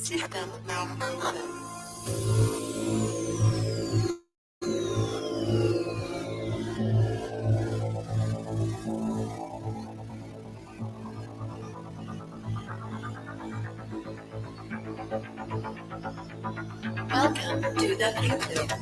Seatbelt malfunction. Welcome to the future.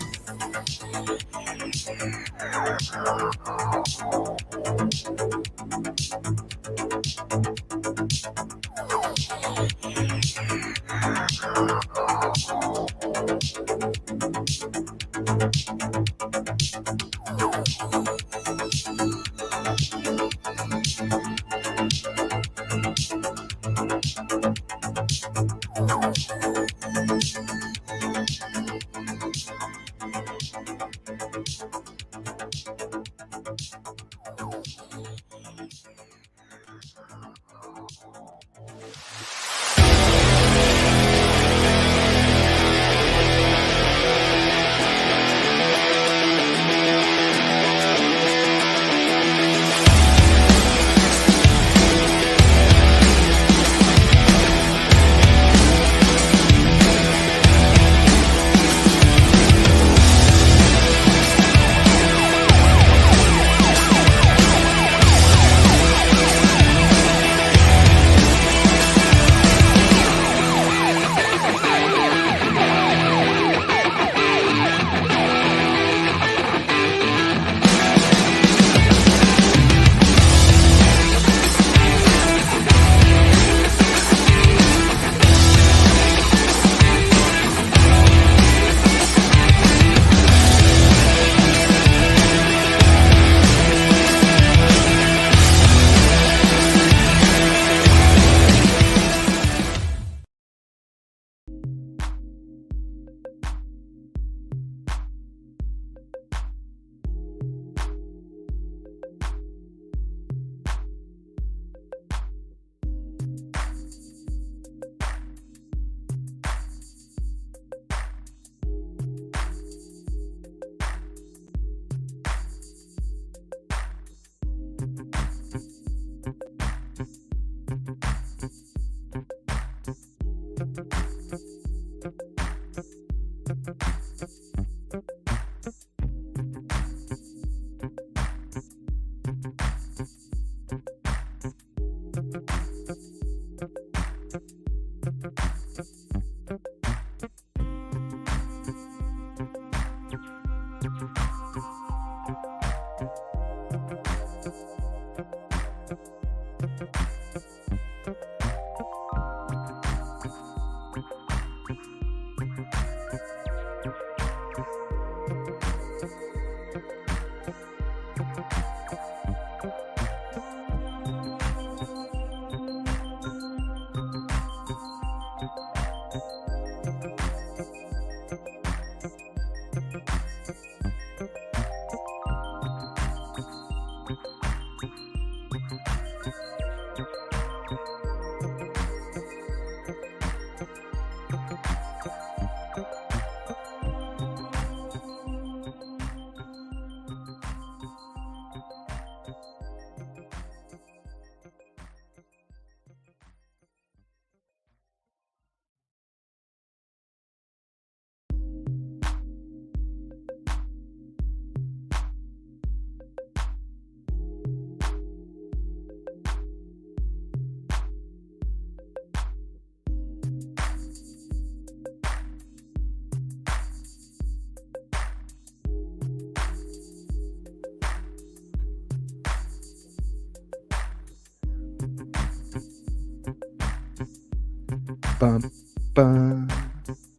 Bum, bum.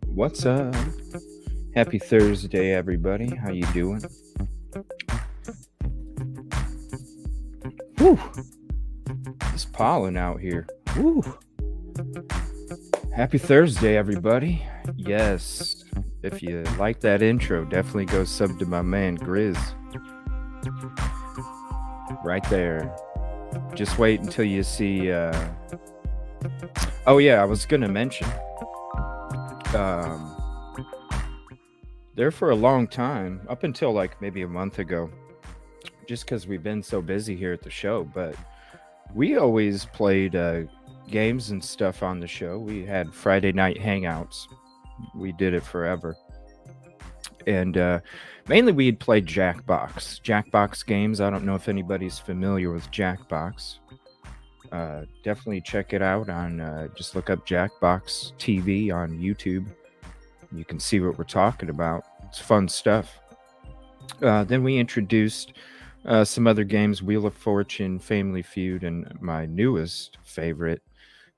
What's up? Happy Thursday, everybody. How you doing? Woo! It's pollen out here. Woo! Happy Thursday, everybody. Yes. If you like that intro, definitely go sub to my man Grizz. Right there. Just wait until you see oh yeah, I was gonna mention. Um there for a long time, up until like maybe a month ago, just because we've been so busy here at the show, but we always played games and stuff on the show. We had Friday night hangouts. We did it forever. And mainly we'd play Jackbox games. I don't know if anybody's familiar with Jackbox. Definitely check it out on, just look up Jackbox TV on YouTube. You can see what we're talking about. It's fun stuff. Then we introduced some other games, Wheel of Fortune, Family Feud, and my newest favorite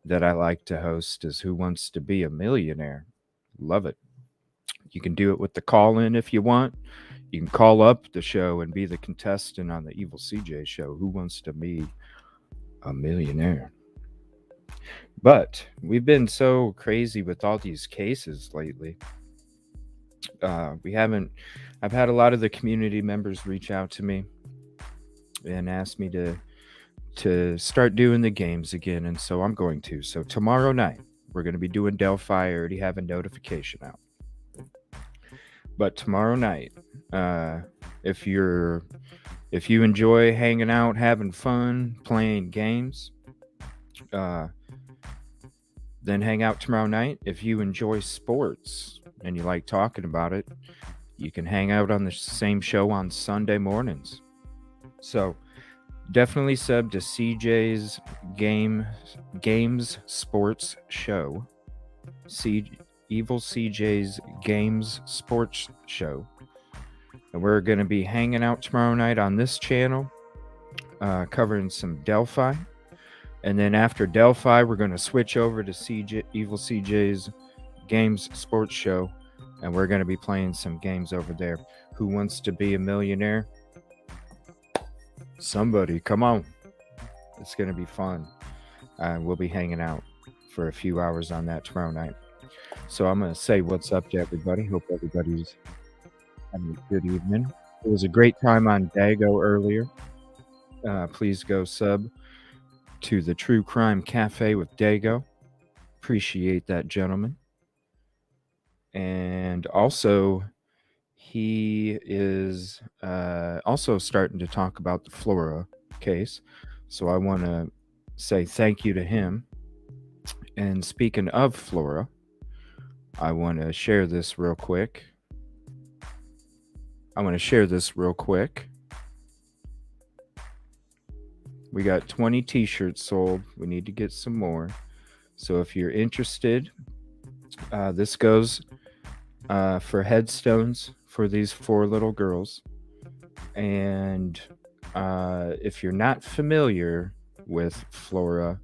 that I like to host is Who Wants to Be a Millionaire? Love it. You can do it with the call in if you want. You can call up the show and be the contestant on the Evil CJ show. Who Wants to Be a Millionaire? But we've been so crazy with all these cases lately. I've had a lot of the community members reach out to me and ask me to start doing the games again, and so I'm going to. So tomorrow night we're going to be doing Delphi. I already have a notification out. But tomorrow night, if you enjoy hanging out, having fun, playing games, then hang out tomorrow night. If you enjoy sports and you like talking about it, you can hang out on the same show on Sunday mornings. So definitely sub to CJ's Games Sports Show. Evil CJ's Games Sports Show. And we're going to be hanging out tomorrow night on this channel, covering some Delphi. And then after Delphi, we're going to switch over to Evil CJ's Games Sports Show. And we're going to be playing some games over there. Who Wants to Be a Millionaire? Somebody, come on. It's going to be fun. We'll be hanging out for a few hours on that tomorrow night. So I'm going to say what's up to everybody. Hope everybody's having a good evening. It was a great time on Dago earlier. Please go sub to the True Crime Cafe with Dago. Appreciate that, gentleman. And also, he is also starting to talk about the Flora case. So I want to say thank you to him. And speaking of Flora, I want to share this real quick. We got 20 t-shirts sold. We need to get some more. So if you're interested, this goes for headstones for these 4 little girls. And if you're not familiar with Flora,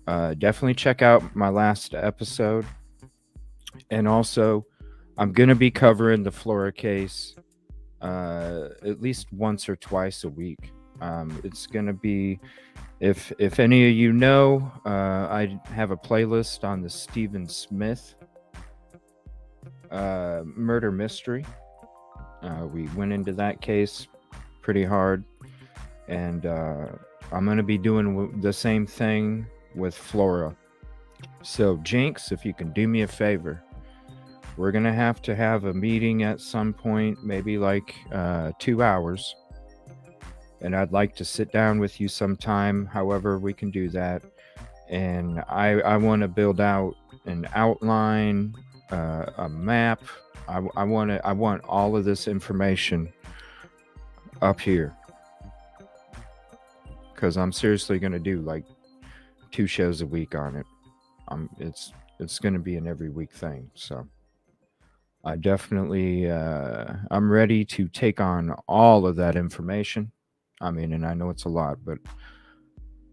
definitely check out my last episode. And also, I'm going to be covering the Flora case at least once or twice a week. It's going to be, if any of you know, I have a playlist on the Stephen Smith murder mystery. We went into that case pretty hard, and I'm going to be doing the same thing with Flora. So JINx, if you can do me a favor, we're going to have a meeting at some point, maybe like 2 hours. And I'd like to sit down with you sometime, however we can do that. And I want to build out an outline, a map. I want all of this information up here, because I'm seriously going to do like 2 shows a week on it. It's going to be an every week thing. So I definitely I'm ready to take on all of that information. I mean, and I know it's a lot, but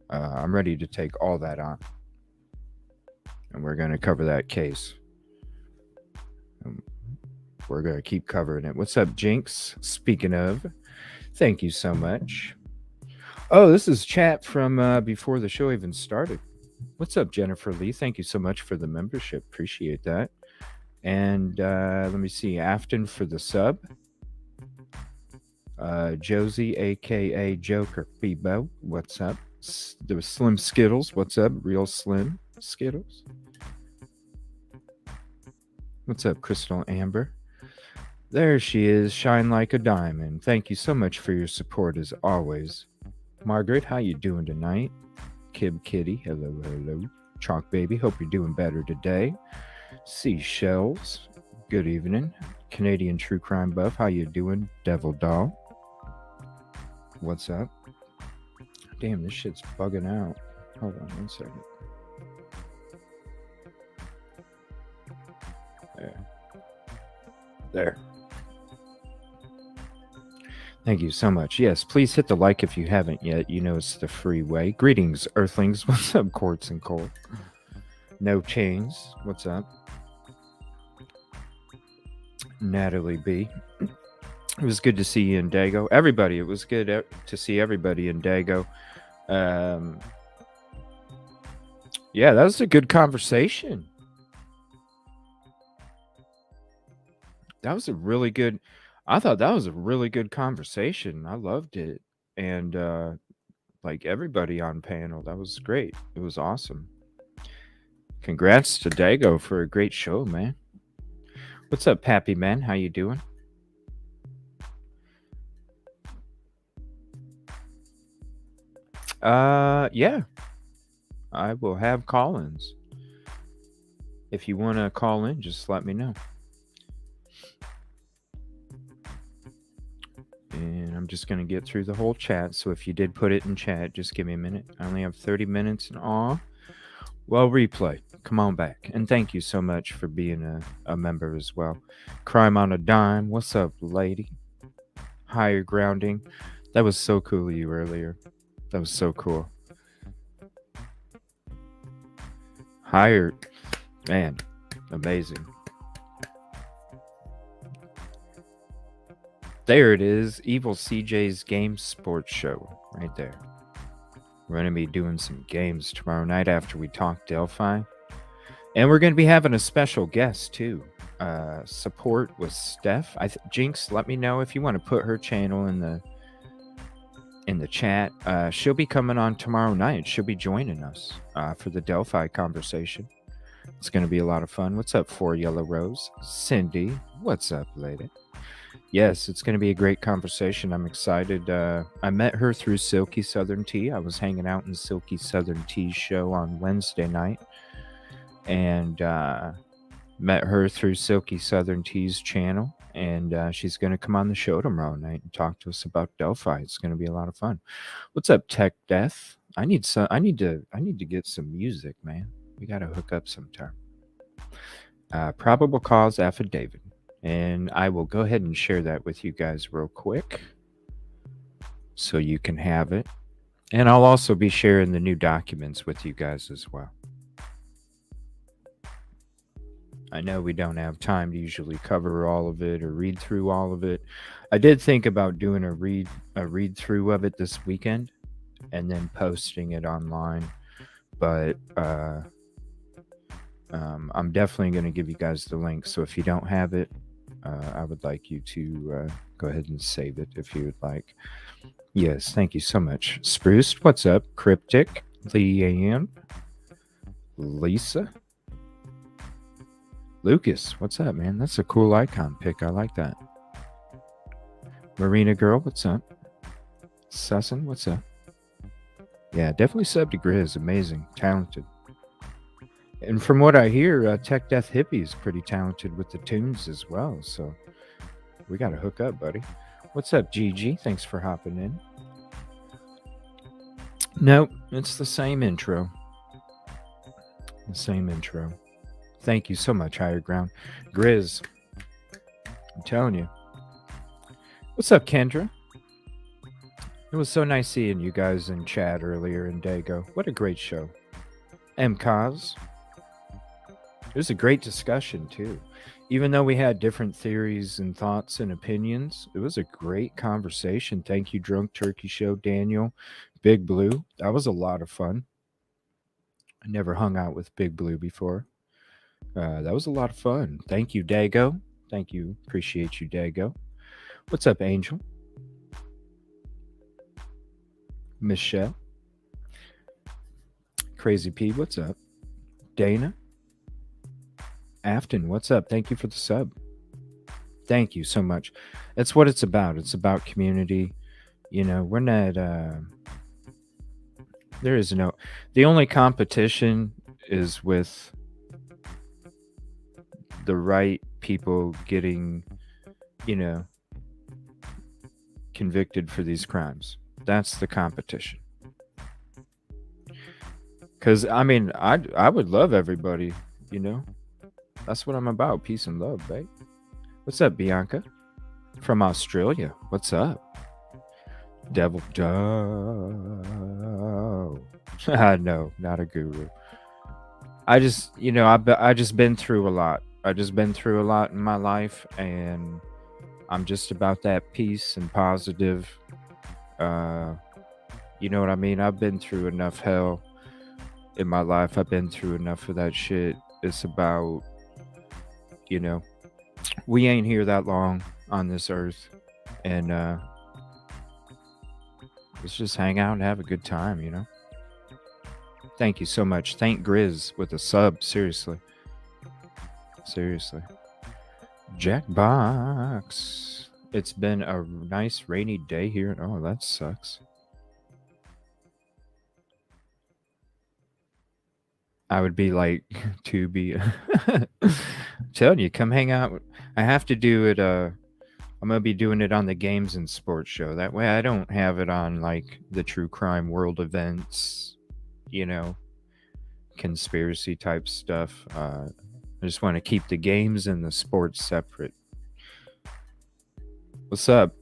I'm ready to take all that on. and we're going to cover that case. We're going to keep covering it. What's up, JINx? Speaking of, thank you so much. Oh, this is chat from before the show even started. What's up, Jennifer Lee? Thank you so much for the membership. Appreciate that. And let me see, Afton for the sub. Josie, aka Joker Bebo, what's up? There was Slim Skittles, what's up? Real Slim Skittles. What's up, Crystal Amber? There she is, shine like a diamond. Thank you so much for your support as always. Margaret, how you doing tonight? Kib Kitty, hello, hello. Chalk Baby, hope you're doing better today. Seashells, good evening. Canadian True Crime Buff, how you doing? Devil Doll, what's up? Damn, this shit's bugging out. Hold on 1 second. There. Thank you so much. Yes, please hit the like if you haven't yet. You know it's the free way. Greetings, Earthlings. What's up, Quartz and Coal? No Chains. What's up? Natalie B. It was good to see you in Dago. Everybody, it was good to see everybody in Dago. Yeah, that was a good conversation. That was a really good... I thought that was a really good conversation. I loved it. And like everybody on panel, that was great. It was awesome. Congrats to Dago for a great show, man. What's up, Pappy Man? How you doing? Yeah. I will have call-ins. If you want to call in, just let me know. And I'm just going to get through the whole chat. So if you did put it in chat, just give me a minute. I only have 30 minutes and all. Well, replay. Come on back. And thank you so much for being a member as well. Crime on a Dime. What's up, lady? Higher Grounding. That was so cool of you earlier. That was so cool. Higher. Man, amazing. There it is. Evil CJ's Game Sports Show. Right there. We're going to be doing some games tomorrow night after we talk Delphi. And we're going to be having a special guest, too. Support with Steph. JINx, let me know if you want to put her channel in the chat. She'll be coming on tomorrow night. She'll be joining us for the Delphi conversation. It's going to be a lot of fun. What's up, 4 Yellow Rose? Cindy, what's up, lady? Yes, it's going to be a great conversation. I'm excited. I met her through Silky Southern Tea. I was hanging out in Silky Southern Tea's show on Wednesday night. And met her through Silky Southern Tea's channel. And she's going to come on the show tomorrow night and talk to us about Delphi. It's going to be a lot of fun. What's up, Tech Death? I need to get some music, man. We got to hook up sometime. Probable cause affidavit. And I will go ahead and share that with you guys real quick so you can have it. And I'll also be sharing the new documents with you guys as well. I know we don't have time to usually cover all of it or read through all of it. I did think about doing a read through of it this weekend and then posting it online. But I'm definitely going to give you guys the link. So if you don't have it, I would like you to go ahead and save it if you would like. Yes, thank you so much. Spruced, what's up? Cryptic, Leanne, Lisa, Lucas, what's up, man? That's a cool icon pick. I like that. Marina Girl, what's up? Sussin, what's up? Yeah, definitely sub to Grizz. Amazing, talented. And from what I hear, Tech Death Hippie is pretty talented with the tunes as well. So we got to hook up, buddy. What's up, Gigi? Thanks for hopping in. Nope, it's the same intro. The same intro. Thank you so much, Higher Ground. Grizz, I'm telling you. What's up, Kendra? It was so nice seeing you guys in chat earlier in Dago. What a great show. MCOS. was a great discussion too. Even though we had different theories and thoughts and opinions, it was a great conversation. Thank you, Drunk Turkey Show, Daniel, Big Blue. That was a lot of fun. I never hung out with Big Blue before. That was a lot of fun. Thank you, Dago. Thank you. Appreciate you, Dago. What's up, Angel? Michelle. Crazy P, what's up? Dana. Afton, what's up? Thank you for the sub. Thank you so much. That's what it's about. It's about community. You know, we're not there is no, the only competition is with the right people getting, you know, convicted for these crimes. That's the competition. Because I mean, I would love everybody, you know. That's what I'm about. Peace and love, babe. What's up, Bianca? From Australia. What's up? Devil Doe. No, not a guru. I just, you know, I just been through a lot. I just been through a lot in my life, and I'm just about that peace and positive. You know what I mean? I've been through enough hell in my life. I've been through enough of that shit. It's about, you know, we ain't here that long on this earth, and let's just hang out and have a good time, you know. Thank you so much. Thank Grizz with a sub. Seriously. Jackbox. It's been a nice rainy day here. Oh, that sucks. I would be like, to be telling you, come hang out. I have to do it. I'm gonna be doing it on the Games and Sports Show. That way, I don't have it on like the True Crime World Events, you know, conspiracy type stuff. I just want to keep the games and the sports separate. What's up?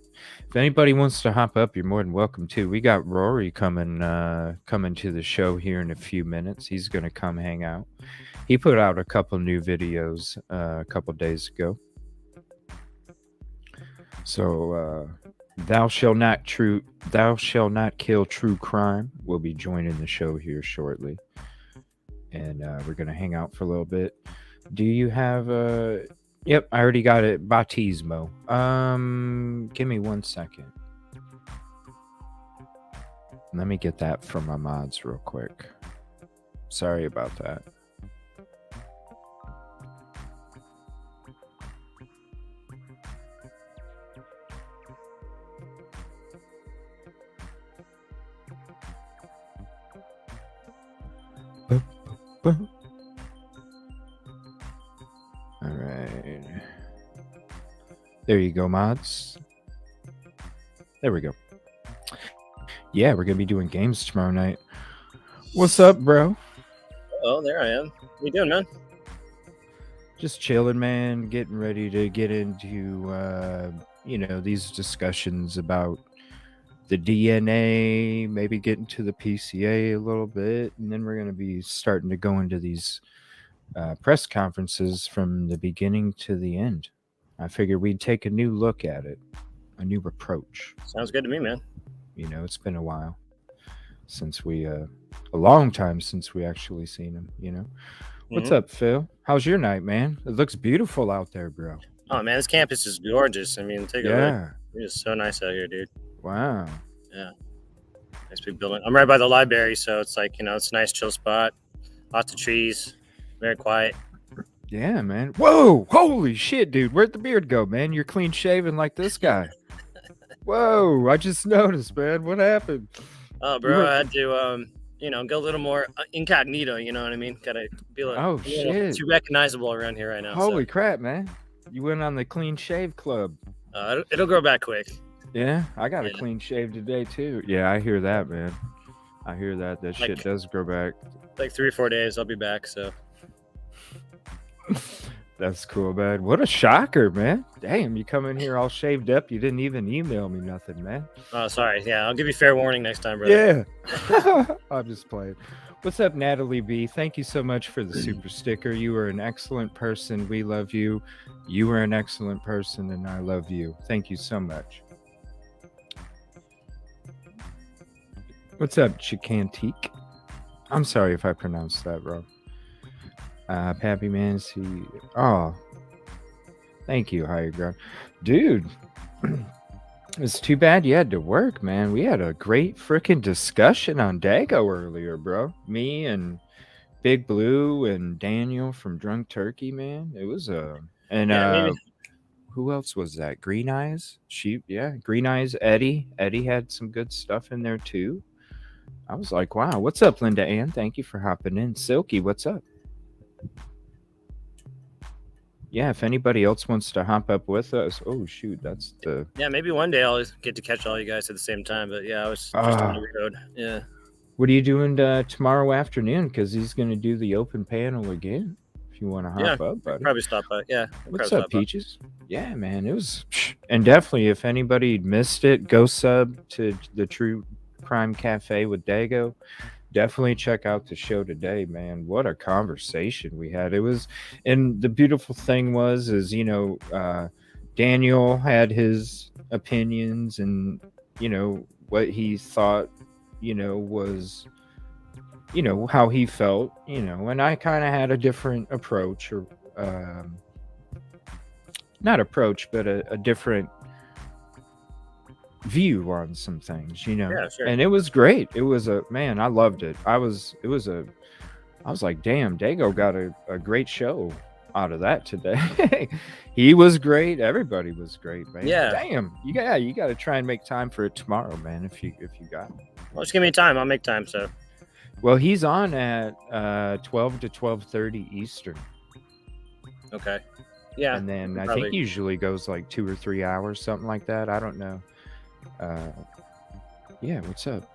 If anybody wants to hop up, you're more than welcome to. We got Rory coming to the show here in a few minutes. He's gonna come hang out. He put out a couple new videos a couple days ago. So thou shall not kill true crime will be joining the show here shortly, and we're gonna hang out for a little bit. Do you have Yep, I already got it. Bautismo. Give me 1 second. Let me get that from my mods real quick. Sorry about that. All right. There you go, mods. There we go. Yeah, we're going to be doing games tomorrow night. What's up, bro? Oh, there I am. What you doing, man? Just chilling, man. Getting ready to get into, you know, these discussions about the DNA, maybe getting to the PCA a little bit. And then we're going to be starting to go into these press conferences from the beginning to the end. I figured we'd take a new look at it, a new approach. Sounds good to me, man. You know, it's been a while since we, a long time since we actually seen him, you know. What's up, Phil? How's your night, man? It looks beautiful out there, bro. Oh, man, this campus is gorgeous. I mean, take a look. It is so nice out here, dude. Wow. Yeah. Nice big building. I'm right by the library, so it's like, you know, it's a nice chill spot. Lots of trees. Very quiet. Yeah, man. Whoa, holy shit, dude. Where'd the beard go, man? You're clean shaven like this guy. Whoa, I just noticed, man. What happened? Oh, bro, I had to, you know, go a little more incognito, you know what I mean? Gotta be a little, too recognizable around here right now. Holy crap, man. You went on the clean shave club. It'll grow back quick. Yeah, I got a clean shave today, too. Yeah, I hear that, man. I hear that. That shit does grow back. Like 3 or 4 days, I'll be back, so. That's cool, man. What a shocker, man. Damn, you come in here all shaved up. You didn't even email me nothing, man. Oh, sorry. Yeah, I'll give you fair warning next time, brother. Yeah. I'm just playing. What's up, Natalie B? Thank you so much for the super sticker. You are an excellent person. We love you. You are an excellent person, and I love you. Thank you so much. What's up, Chicantique? I'm sorry if I pronounced that wrong. Pappy Man, see. Oh, thank you, Higher Ground. Dude, it's too bad you had to work, man. We had a great freaking discussion on Dago earlier, bro. Me and Big Blue and Daniel from Drunk Turkey, man. It was who else was that? Green Eyes? Green Eyes, Eddie. Eddie had some good stuff in there too. I was like, wow, what's up, Linda Ann? Thank you for hopping in. Silky, what's up? Yeah, if anybody else wants to hop up with us. Oh shoot, that's the maybe one day I'll get to catch all you guys at the same time. But yeah, I was just on the road. Yeah. What are you doing tomorrow afternoon? Because he's going to do the open panel again. If you want to hop up, buddy. Probably stop by. Yeah. What's up, Peaches? Yeah, man, it was, and definitely if anybody missed it, go sub to the True Crime Cafe with Dago. Definitely check out the show today, man. What a conversation we had. It was, and the beautiful thing was, Daniel had his opinions and, what he thought, was, how he felt, and I kind of had a different approach or, not approach, but a different view on some things, Yeah, sure. And it was great. It was I loved it. I was like, damn, Dago got a great show out of that today. He was great. Everybody was great, man. Yeah. Damn. You got to try and make time for it tomorrow, man. If you got it. Well, just give me time. I'll make time. So. Well, he's on at 12 to 12:30 Eastern. Okay. Yeah. And then I think usually goes like 2 or 3 hours, something like that. I don't know. Yeah, what's up?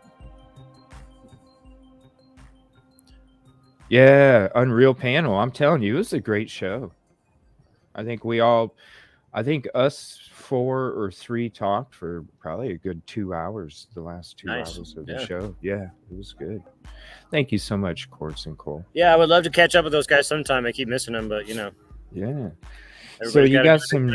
Yeah, Unreal Panel. I'm telling you, it was a great show. I think us 4 or 3 talked for probably a good 2 hours, the last 2 hours of the show. Yeah, it was good. Thank you so much, Quartz and Cole. Yeah, I would love to catch up with those guys sometime. I keep missing them, but Yeah. So you got some.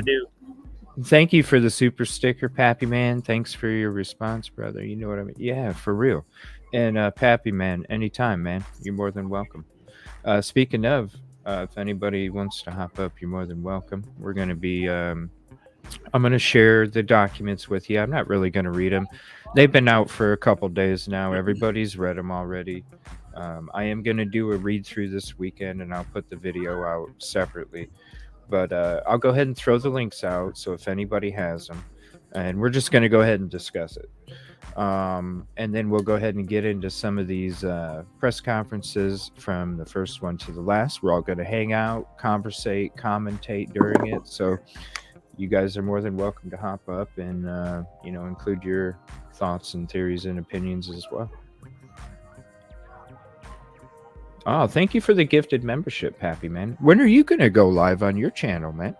Thank you for the super sticker, Pappy Man. Thanks for your response, brother. You know what I mean? Yeah, for real. And Pappy Man, anytime, man. You're more than welcome. Speaking of, if anybody wants to hop up, you're more than welcome. We're going to be, I'm going to share the documents with you. I'm not really going to read them. They've been out for a couple days now. Everybody's read them already. I am going to do a read through this weekend, and I'll put the video out separately. But I'll go ahead and throw the links out. So if anybody has them, and we're just going to go ahead and discuss it. And then we'll go ahead and get into some of these press conferences from the first one to the last. We're all going to hang out, conversate, commentate during it. So you guys are more than welcome to hop up and, include your thoughts and theories and opinions as well. Oh, thank you for the gifted membership, Pappy Man. When are you going to go live on your channel, man?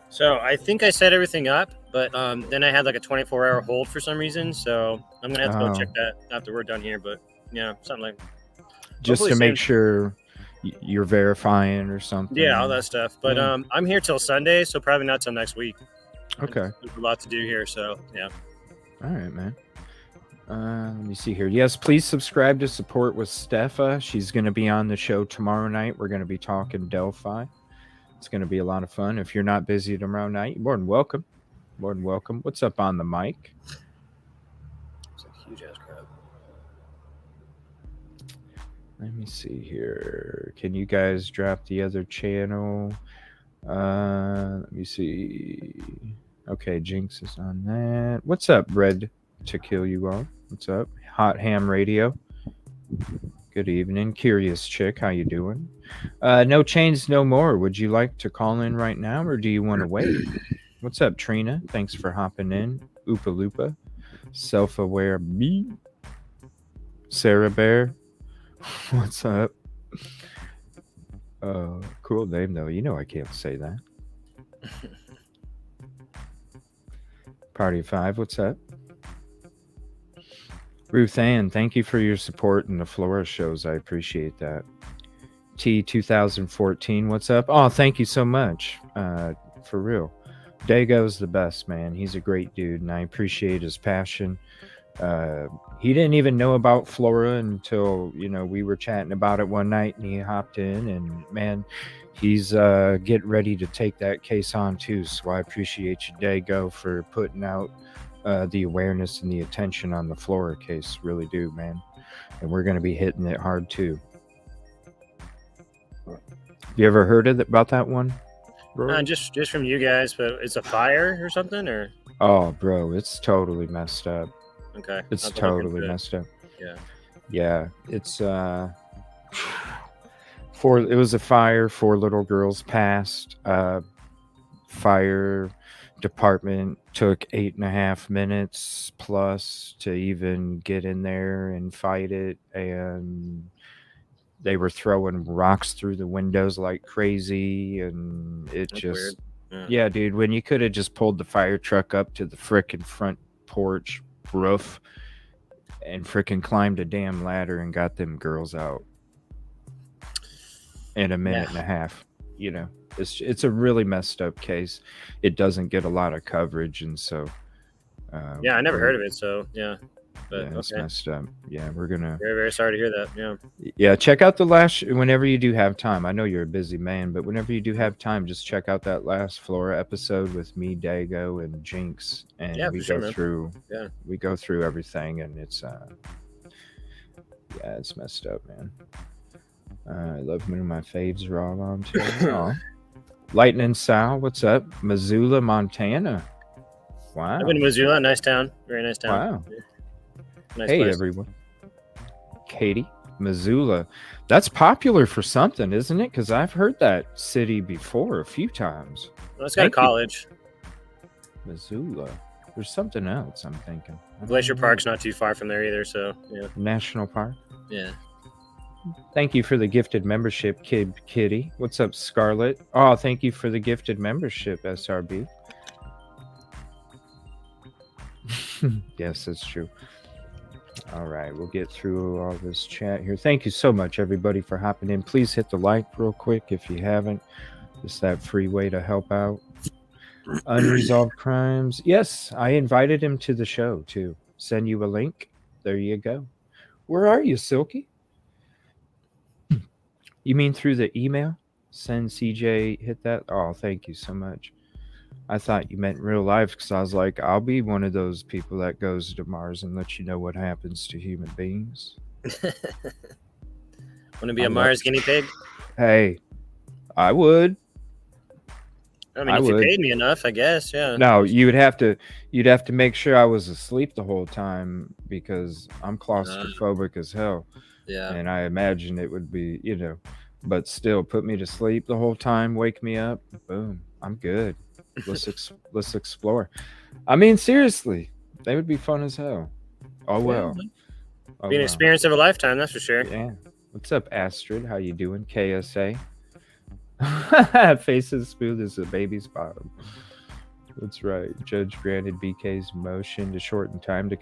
So I think I set everything up, but then I had like a 24-hour hold for some reason. So I'm going to have to go check that after we're done here. But yeah, something like just to make sure you're verifying or something. Yeah, all that stuff. But I'm here till Sunday, so probably not till next week. Okay. There's a lot to do here. So yeah. All right, man. Let me see here. Yes, please subscribe to Support with Steffa. She's going to be on the show tomorrow night. We're going to be talking Delphi. It's going to be a lot of fun. If you're not busy tomorrow night, you're more than welcome. More than welcome. What's up on the mic? It's a huge ass crowd. Let me see here. Can you guys drop the other channel? Let me see. Okay, JINx is on that. What's up, Red to Kill You All? What's up? Hot Ham Radio. Good evening. Curious Chick, how you doing? No Chains No More. Would you like to call in right now, or do you want to wait? What's up, Trina? Thanks for hopping in. Oopa Loopa. Self-Aware Me. Sarah Bear. What's up? Cool name, though. You know I can't say that. Party 5, what's up? Ruth Ann, thank you for your support in the Flora shows. I appreciate that. T2014, what's up? Oh, thank you so much. For real. Dago's the best, man. He's a great dude, and I appreciate his passion. He didn't even know about Flora until, we were chatting about it one night, and he hopped in, and man, he's getting ready to take that case on too. So I appreciate you, Dago, for putting out the awareness and the attention on the Flora case. Really do, man. And we're going to be hitting it hard too. You ever heard about that one, Rory? Just from you guys, but it's a fire or something, or? Oh, bro, it's totally messed up. Okay. It's totally messed up. Yeah. Yeah, it's it was a fire. 4 little girls passed. Fire department took 8.5 minutes plus to even get in there and fight it, and they were throwing rocks through the windows like crazy, and it That's just weird. yeah, dude, when you could have just pulled the fire truck up to the frickin' front porch roof and frickin' climbed a damn ladder and got them girls out in a minute and a half. It's a really messed up case. It doesn't get a lot of coverage, and so I never heard of it, so yeah. But yeah, it's messed up. Yeah, we're gonna very, very sorry to hear that. yeah, check out the last whenever you do have time. I know you're a busy man, but whenever you do have time, just check out that last Flora episode with me, Dago, and JINx, and we go through everything, and it's it's messed up, man. I love when my faves are all on too. Lightning Sal, what's up? Missoula, Montana. Wow. I've been to Missoula, nice town, very nice town. Wow. Nice hey place. Everyone. Katie, Missoula. That's popular for something, isn't it? Because I've heard that city before a few times. Well, it's got a college. Missoula. There's something else I'm thinking. Glacier Park's not too far from there either, so yeah. National Park. Yeah. Thank you for the gifted membership, Kitty. What's up, Scarlett? Oh, thank you for the gifted membership, SRB. Yes, that's true. All right, we'll get through all this chat here. Thank you so much, everybody, for hopping in. Please hit the like real quick if you haven't. It's that free way to help out. Unresolved crimes. Yes, I invited him to the show, too. Send you a link. There you go. Where are you, Silky? You mean through the email? Send CJ, hit that? Oh, thank you so much. I thought you meant real life, because I was like, I'll be one of those people that goes to Mars and let you know what happens to human beings. Want to be a Mars guinea pig? Hey, I would. I mean, if you paid me enough, I guess, yeah. No, you'd have to make sure I was asleep the whole time, because I'm claustrophobic as hell. Yeah. And I imagine it would be, but still put me to sleep the whole time, wake me up, boom, I'm good. Let's explore. I mean, seriously, they would be fun as hell. Oh well. Be an experience of a lifetime, that's for sure. Yeah. What's up, Astrid? How you doing? KSA. Face as smooth as a baby's bottom. That's right. Judge granted BK's motion to shorten time to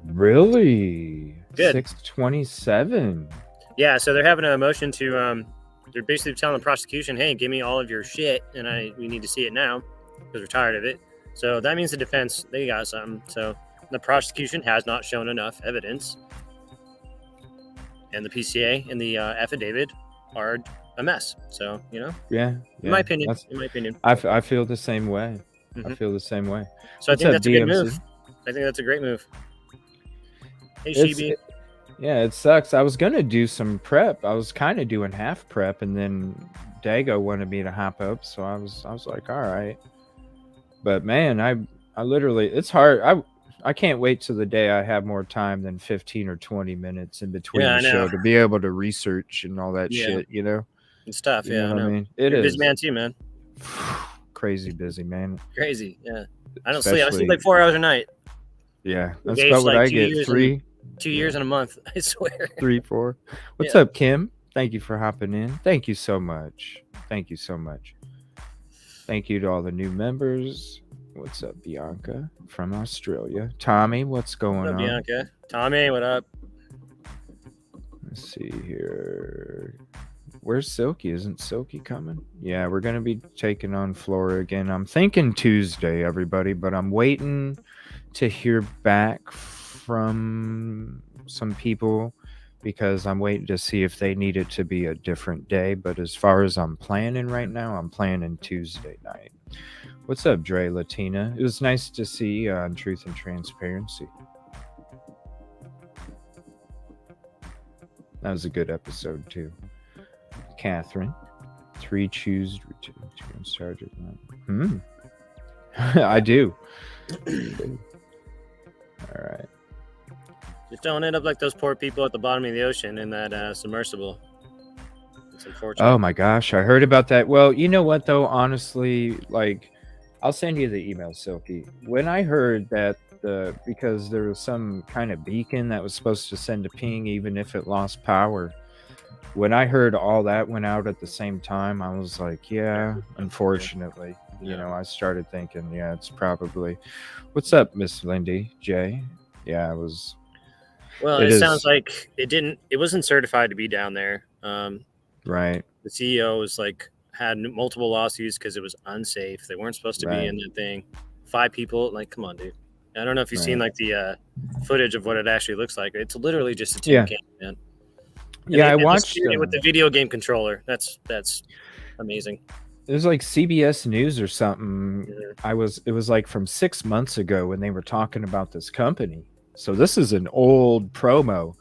Really? Good. 627. Yeah, so they're having a motion to they're basically telling the prosecution, hey, give me all of your shit, and we need to see it now because we're tired of it. So that means the defense, they got something. So the prosecution has not shown enough evidence, and the PCA and the affidavit are a mess. So, Yeah. In my opinion. I feel the same way. Mm-hmm. I feel the same way. So I think that's a good move. I think that's a great move. Hey, Sheeby. Yeah, it sucks. I was gonna do some prep. I was kind of doing half prep, and then Dago wanted me to hop up, so I was like, all right. But man, I literally, it's hard. I can't wait till the day I have more time than 15 or 20 minutes in between the show to be able to research and all that shit. It's tough. You know what I mean? You're a busy man too, man. Crazy busy, man. Crazy. Yeah. I don't sleep. I sleep like 4 hours a night. Yeah, that's about what I get. 2 years and a month, I swear. 3, 4. What's up, Kim? Thank you for hopping in. Thank you so much. Thank you so much. Thank you to all the new members. What's up, Bianca from Australia? Tommy, what's going What up, on? Bianca? Tommy, what up? Let's see here. Where's Silky? Isn't Silky coming? Yeah, we're going to be taking on Flora again. I'm thinking Tuesday, everybody, but I'm waiting to hear back from some people because I'm waiting to see if they need it to be a different day. But as far as I'm planning right now, I'm planning Tuesday night. What's up, Dre Latina? It was nice to see you on Truth and Transparency. That was a good episode, too. Catherine, 3 choose to started. I do. All right. Just don't end up like those poor people at the bottom of the ocean in that submersible. It's unfortunate. Oh my gosh, I heard about that. Well, you know what though? Honestly, like, I'll send you the email, Silky. When I heard that because there was some kind of beacon that was supposed to send a ping even if it lost power. When I heard all that went out at the same time, I was like, yeah, unfortunately. You know, I started thinking, yeah, it's probably. What's up, Miss Lindy J? Yeah, it was. Well, it sounds like it wasn't certified to be down there. Right. The CEO was like had multiple lawsuits because it was unsafe. They weren't supposed to be in that thing. 5 people, like, come on, dude. I don't know if you've seen like the footage of what it actually looks like. It's literally just a tin can, man. And I watched it with the video game controller. That's amazing. It was like CBS News or something. Yeah. It was like from 6 months ago when they were talking about this company. So this is an old promo.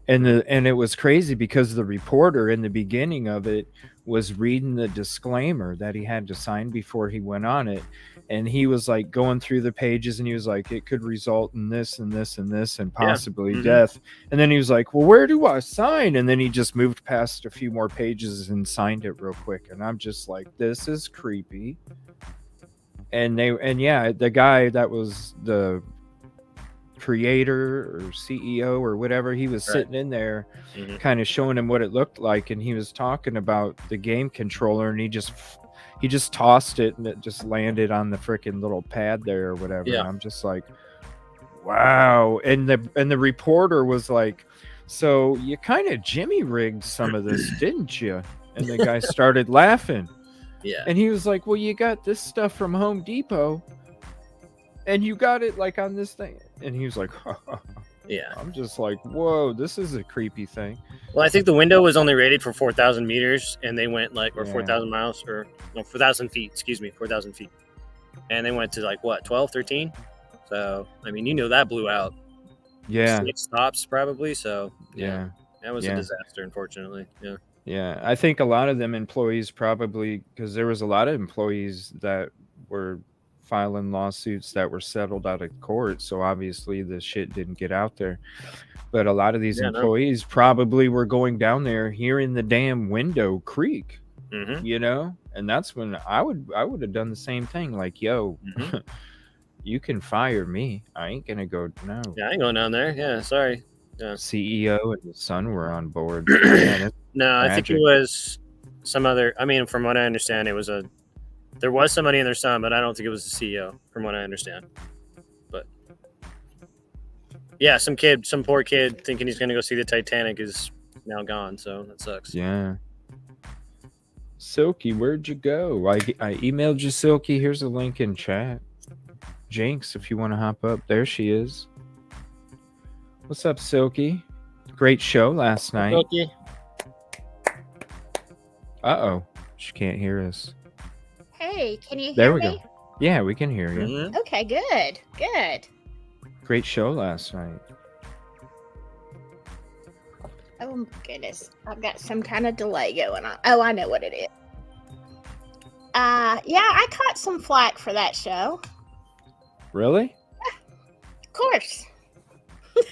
And it was crazy because the reporter in the beginning of it was reading the disclaimer that he had to sign before he went on it. And he was like going through the pages and he was like, it could result in this and this and this and possibly death. And then he was like, well, where do I sign? And then he just moved past a few more pages and signed it real quick. And I'm just like, this is creepy. And the guy that was the creator or CEO or whatever, he was sitting in there kind of showing him what it looked like, and he was talking about the game controller, and he just tossed it and it just landed on the freaking little pad there or whatever. And I'm just like, wow. And the reporter was like, so you kind of Jimmy rigged some of this, didn't you? And the guy started laughing. And he was like, well, you got this stuff from Home Depot and you got it like on this thing. And he was like, I'm just like, whoa, this is a creepy thing. Well, I think the window was only rated for 4,000 meters, and they went like, or 4,000 miles, or no, 4,000 feet, 4,000 feet. And they went to like, what, 12, 13? So, I mean, that blew out. 6 stops probably. So, that was a disaster, unfortunately. Yeah, I think a lot of them employees probably, because there was a lot of employees that were filing lawsuits that were settled out of court, so obviously the shit didn't get out there. But a lot of these employees probably were going down there hearing the damn window creak, you know, and that's when I would have done the same thing. Like, yo, you can fire me. I ain't gonna go. No, I ain't going down there. Yeah, sorry. CEO and his son were on board. No, I think it was some other. I mean, from what I understand, there was somebody in their son, but I don't think it was the CEO, from what I understand. But yeah, some poor kid thinking he's going to go see the Titanic is now gone. So that sucks. Yeah. Silky, where'd you go? I emailed you, Silky. Here's a link in chat. JINx, if you want to hop up. There she is. What's up, Silky? Great show last night. Silky. Uh-oh. She can't hear us. Hey, can you hear me? There we go. Yeah, we can hear you. Okay, good. Great show last night. Oh my goodness, I've got some kind of delay going on. Oh, I know what it is. Yeah, I caught some flack for that show. Really? Of course.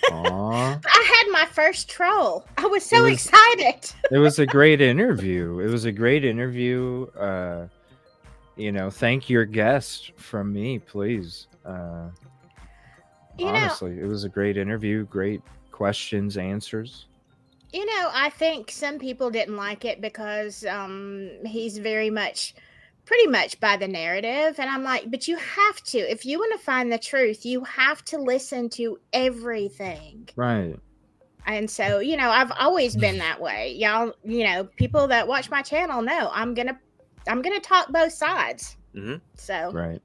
Aww. I had my first troll. I was so excited. It was a great interview. Thank your guest from me, please. Honestly, it was a great interview. Great questions, answers. I think some people didn't like it because he's very much pretty much by the narrative. And I'm like, but you have to, if you want to find the truth, you have to listen to everything. Right. And so, I've always been that way. Y'all, people that watch my channel know I'm gonna talk both sides. Mm-hmm. So Right.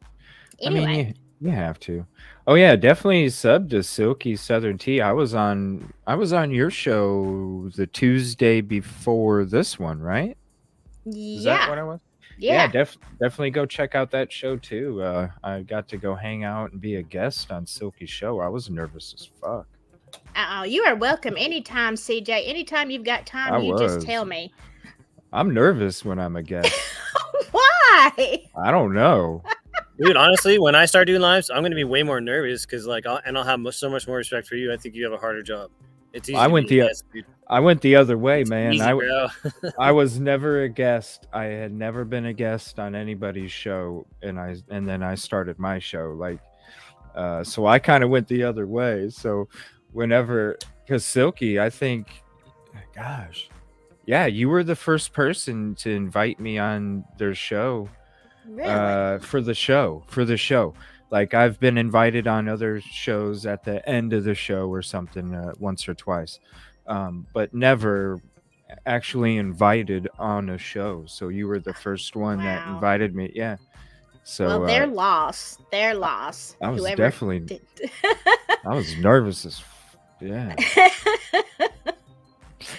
anyway. I mean, you have to. Oh yeah, definitely sub to Silky Southern Tea. I was on your show the Tuesday before this one, right? Is that what I was? Yeah. Definitely go check out that show too. I got to go hang out and be a guest on Silky's show. I was nervous as fuck. You are welcome anytime, CJ. Anytime you've got time, you just tell me. I'm nervous when I'm a guest. Why? I don't know. Dude, honestly, when I start doing lives, I'm going to be way more nervous because, I'll have so much more respect for you. I think you have a harder job. It's easy. I went the other way, man. Easy, bro. I was never a guest. I had never been a guest on anybody's show, and then I started my show. So I kind of went the other way. So because Silky, I think, gosh, yeah, you were the first person to invite me on their show. Really? For the show. Like, I've been invited on other shows at the end of the show or something once or twice, but never actually invited on a show. So you were the first one that invited me. Yeah. So well, their loss. I was definitely. I was nervous as. Yeah.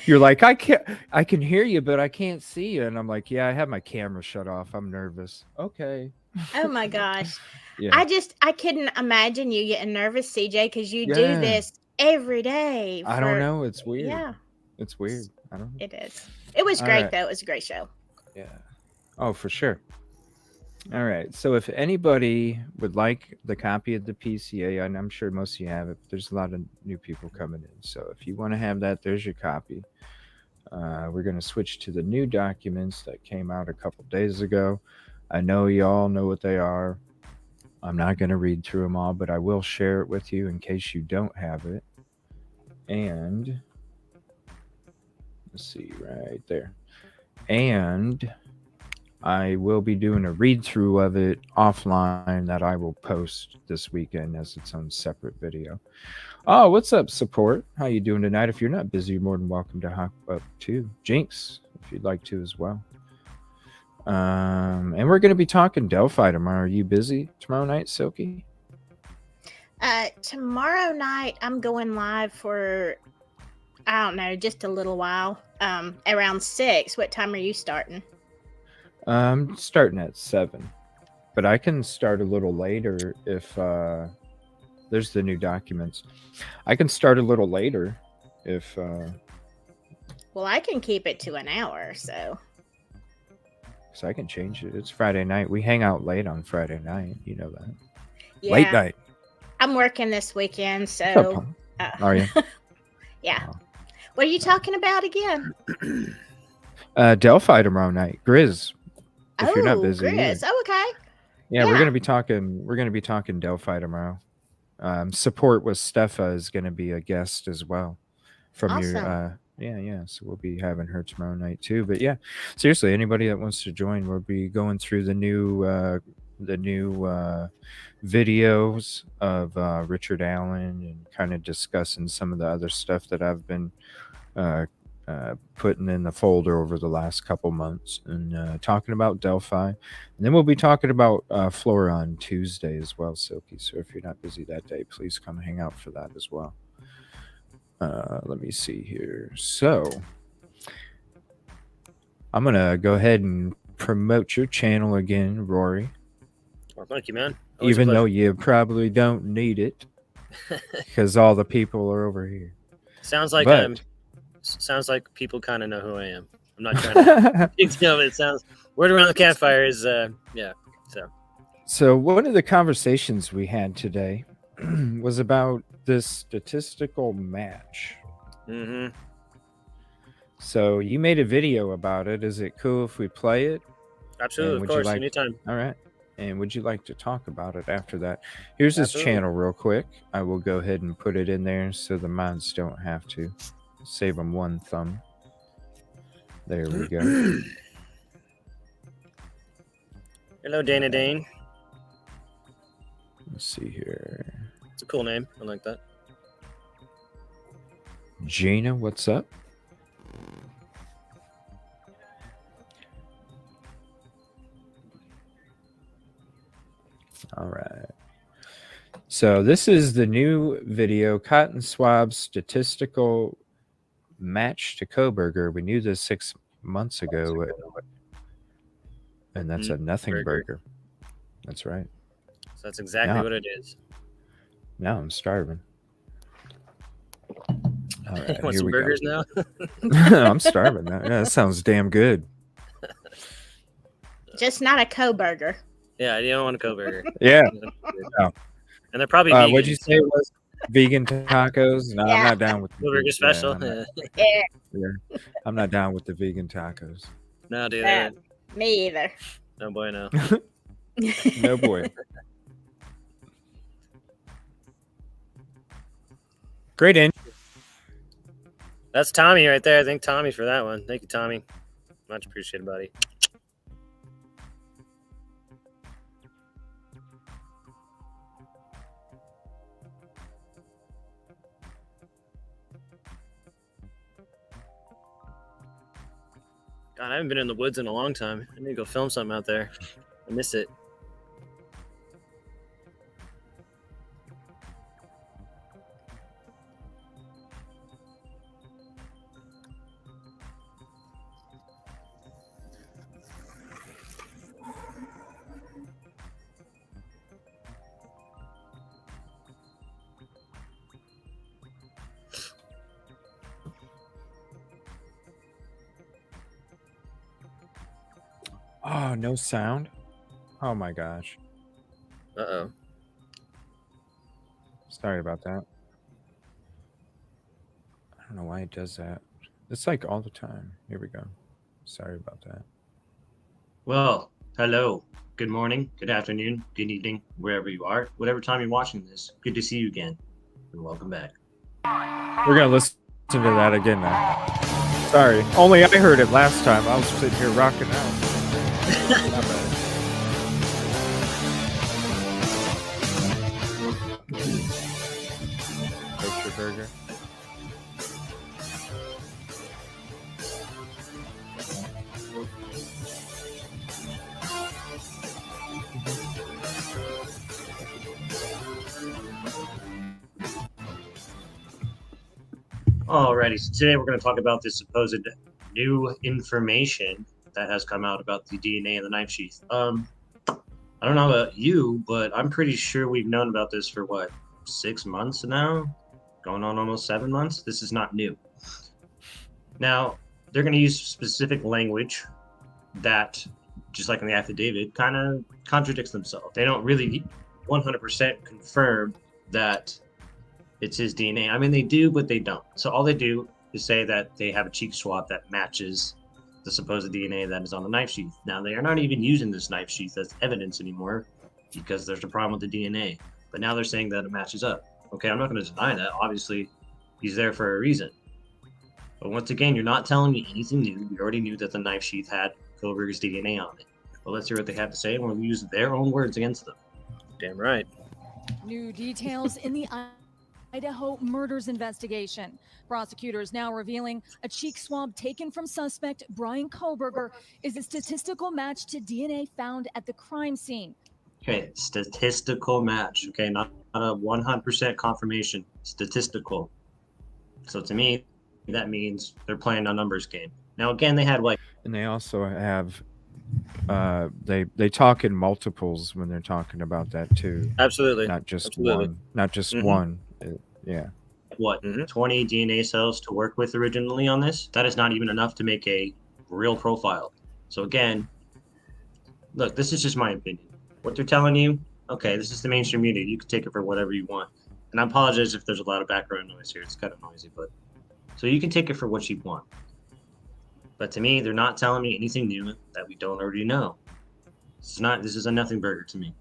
You're like, I can hear you, but I can't see you. And I'm like, yeah, I have my camera shut off. I'm nervous. Okay. Oh my gosh. Yeah. I couldn't imagine you getting nervous, CJ, because you do this every day. I don't know. It's weird. Yeah. It's weird. I don't know. It is. It was great, though. It was a great show. Yeah. Oh, for sure. All right. So if anybody would like the copy of the PCA, and I'm sure most of you have it, but there's a lot of new people coming in. So if you want to have that, there's your copy. We're going to switch to the new documents that came out a couple days ago. I know you all know what they are. I'm not going to read through them all, but I will share it with you in case you don't have it. And let's see right there. And I will be doing a read-through of it offline that I will post this weekend as its own separate video. Oh, what's up, support? How you doing tonight? If you're not busy, you're more than welcome to hop up to JINx if you'd like to as well. And we're going to be talking Delphi tomorrow. Are you busy tomorrow night, Silky? Tomorrow night, I'm going live for, I don't know, just a little while. Around 6. What time are you starting? I'm starting at 7, but I can start a little later if there's the new documents. I can start a little later if. Well, I can keep it to an hour, so I can change it. It's Friday night. We hang out late on Friday night. You know that. Yeah. Late night. I'm working this weekend, so. Are you? Yeah. What are you talking about again? Delphi tomorrow night. Grizz. If you're not busy. Grizz. Oh, okay. Yeah, we're gonna be talking Delphi tomorrow. Support with Stefa is gonna be a guest as well from awesome. your so we'll be having her tomorrow night too. But yeah, seriously, anybody that wants to join, we'll be going through the new videos of Richard Allen and kind of discussing some of the other stuff that I've been putting in the folder over the last couple months, and talking about Delphi. And then we'll be talking about Flora on Tuesday as well, Silky. So if you're not busy that day, please come hang out for that as well. Let me see here. So I'm going to go ahead and promote your channel again, Rory. Well, thank you, man. Always even though you probably don't need it because all the people are over here. Sounds like people kind of know who I am. I'm not trying to it sounds word around the campfire is So one of the conversations we had today was about this statistical match. Mm-hmm. So you made a video about it. Is it cool if we play it? Absolutely, of course, anytime. All right. And would you like to talk about it after that? Here's his channel real quick. I will go ahead and put it in there so the mods don't have to. Save them one thumb. There we go. Hello, Dana Dane. Let's see here. It's a cool name. I like that. Gina, what's up? All right. So this is the new video, Cotton Swab Statistical Match to Koberger. We knew this 6 months ago, and that's a nothing burger. That's right. So that's exactly what it is. Now I'm starving. All right, Want here some we burgers go. now? I'm starving now. Yeah, that sounds damn good. Just not a co-burger. Yeah, you don't want a co-burger. Yeah. No. And they're probably vegan. What'd you say it was? Vegan tacos? No, I'm not down with the Co-burger special. I'm not down with the vegan tacos. No, dude. Me either. No boy, no. No boy. Great entry. That's Tommy right there. Thank Tommy for that one. Thank you, Tommy. Much appreciated, buddy. God, I haven't been in the woods in a long time. I need to go film something out there. I miss it. Oh, no sound? Oh my gosh. Uh-oh. Sorry about that. I don't know why it does that. It's like all the time. Here we go. Sorry about that. Well, hello. Good morning, good afternoon, good evening, wherever you are. Whatever time you're watching this, good to see you again. And welcome back. We're going to listen to that again now. Sorry. Only I heard it last time. I was sitting here rocking out. My bad. Kosher burger. Alrighty, so today we're going to talk about this supposed new information that has come out about the DNA in the knife sheath. I don't know about you, but I'm pretty sure we've known about this for what, 6 months now? Going on almost 7 months? This is not new. Now, they're going to use specific language that, just like in the affidavit, kind of contradicts themselves. They don't really 100% confirm that it's his DNA. I mean, they do, but they don't. So all they do is say that they have a cheek swab that matches the supposed DNA that is on the knife sheath. Now, they are not even using this knife sheath as evidence anymore because there's a problem with the DNA. But now they're saying that it matches up. Okay, I'm not going to deny that. Obviously, he's there for a reason. But once again, you're not telling me anything new. We already knew that the knife sheath had Koberger's DNA on it. But let's hear what they have to say, and we'll use their own words against them. Damn right. New details in the Idaho murders investigation. Prosecutors now revealing a cheek swab taken from suspect Brian Koberger is a statistical match to DNA found at the crime scene. Okay, statistical match. Okay, not a 100% confirmation. Statistical. So to me, that means they're playing a numbers game. Now again, they had like, And they also have they talk in multiples when they're talking about that too. Absolutely. Not just Absolutely. one. Not just Mhm. one. Yeah. what, 20 DNA cells to work with originally on this. That is not even enough to make a real profile. So again, look, this is just my opinion. What they're telling you, okay, this is the mainstream media. You can take it for whatever you want. And I apologize if there's a lot of background noise here. It's kind of noisy, but so you can take it for what you want. But to me, they're not telling me anything new that we don't already know. This is a nothing burger to me,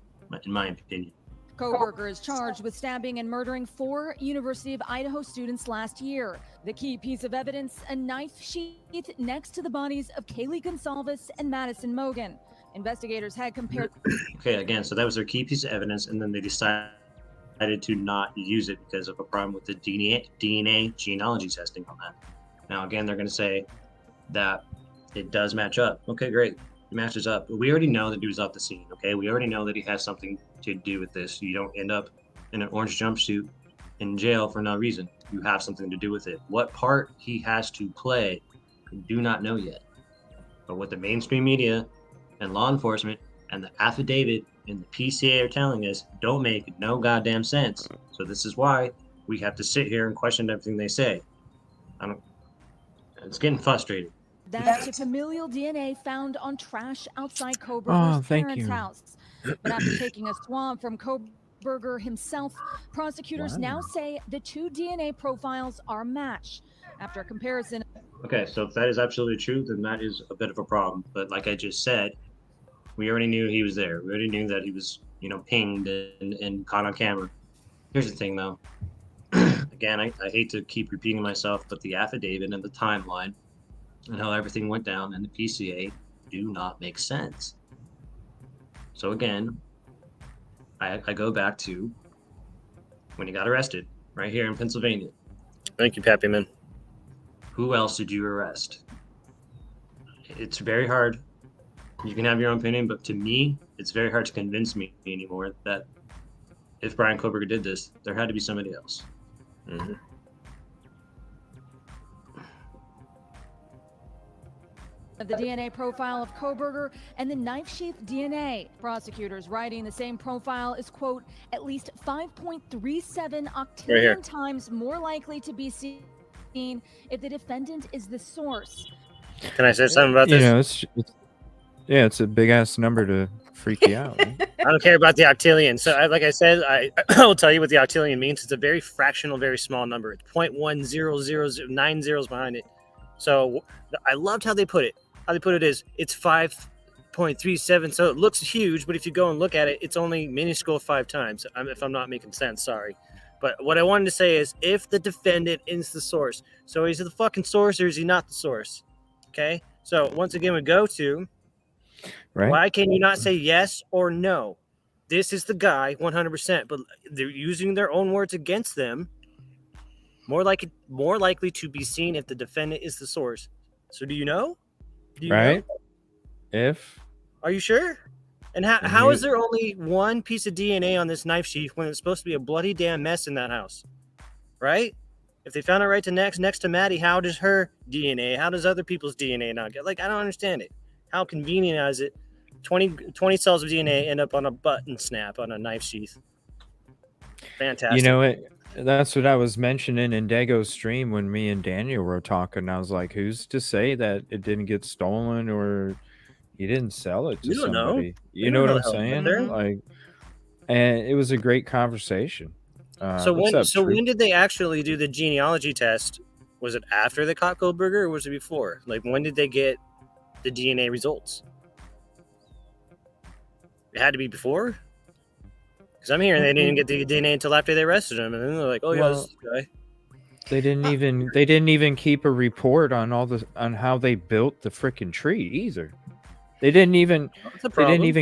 in my opinion. Koberger is charged with stabbing and murdering 4 University of Idaho students last year. The key piece of evidence, a knife sheath next to the bodies of Kaylee Gonsalves and Madison Mogan. Investigators had compared Okay, again, so that was their key piece of evidence, and then they decided to not use it because of a problem with the DNA genealogy testing on that. Now, again, they're going to say that it does match up. Okay, great. It matches up. But we already know that he was off the scene, okay? We already know that he has something to do with this. You don't end up in an orange jumpsuit in jail for no reason. You have something to do with it. What part he has to play, we do not know yet. But what the mainstream media and law enforcement and the affidavit and the PCA are telling us don't make no goddamn sense. So this is why we have to sit here and question everything they say. It's getting frustrating. that to familial DNA found on trash outside Oh, Koberger's thank parents' you. house. But after taking a swab from Koberger himself, prosecutors now Wow. say the two DNA profiles are matched. After a comparison Okay, so if that is absolutely true, then that is a bit of a problem. But like I just said, we already knew he was there. We already knew that he was, pinged and caught on camera. Here's the thing, though. Again, I hate to keep repeating myself, but the affidavit and the timeline and how everything went down and the PCA do not make sense. So again, I go back to when he got arrested right here in Pennsylvania. Thank you, Pappy Man. Who else did you arrest? It's very hard. You can have your own opinion, but to me, it's very hard to convince me anymore that if Brian Koberger did this, there had to be somebody else. Mm-hmm. of the DNA profile of Koberger and the knife sheath DNA. Prosecutors writing the same profile is, quote, at least 5.37 octillion times more likely to be seen if the defendant is the source. Can I say something about this? It's a big ass number to freak you out. Right? I don't care about the octillion. So, like I said, I will tell you what the octillion means. It's a very fractional, very small number. It's 0.10009 zeros behind it. So I loved how they put it. How they put it is it's 5.37. So it looks huge, but if you go and look at it, it's only minuscule 5 times. If I'm not making sense, sorry. But what I wanted to say is if the defendant is the source. So is he the fucking source or is he not the source? Okay. So once again, we go to Right. why can you not say yes or no? This is the guy 100%, but they're using their own words against them. More likely to be seen if the defendant is the source. So do you know? Do you Right. know? Are you sure? And how is there only one piece of DNA on this knife sheath when it's supposed to be a bloody damn mess in that house? Right? If they found it right to next to Maddie, how does her DNA, how does other people's DNA not get? Like, I don't understand it. How convenient is it? 20 cells of DNA end up on a button snap on a knife sheath. Fantastic. You know it. That's what I was mentioning in Dago's stream when me and Daniel were talking. I was like, who's to say that it didn't get stolen or you didn't sell it to You don't know. somebody? You You know don't what I'm know how it saying? got there. Like, and it was a great conversation. So what's up, True? when did they actually do the genealogy test? Was it after they caught Goldberger or was it before? Like, when did they get the DNA results? It had to be before? Because I'm hearing they didn't get the DNA until after they arrested him, and then they're like, "Oh yeah, this is the guy." They didn't even keep a report on how they built the freaking tree either. They didn't even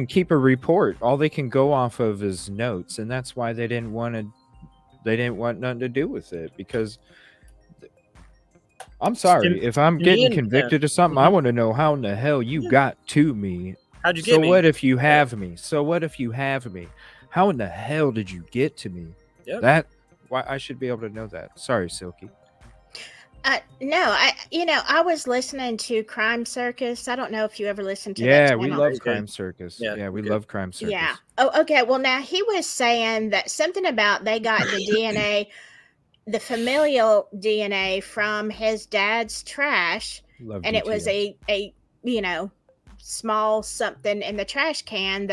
keep a report. All they can go off of is notes, and that's why they didn't want nothing to do with it. Because I'm sorry, if I'm getting convicted of something, I want to know how in the hell you got to me. How'd you get me? So what if you have me? How in the hell did you get to me? Yep. Why I should be able to know that. Sorry, Silky. No, I was listening to Crime Circus. I don't know if you ever listened to that Yeah, channel. we love Crime Circus. Yeah, we love Crime Circus. Yeah. Oh, okay. Well, now he was saying that something about they got the DNA, the familial DNA from his dad's trash, Love and it was GTS. a small something in the trash can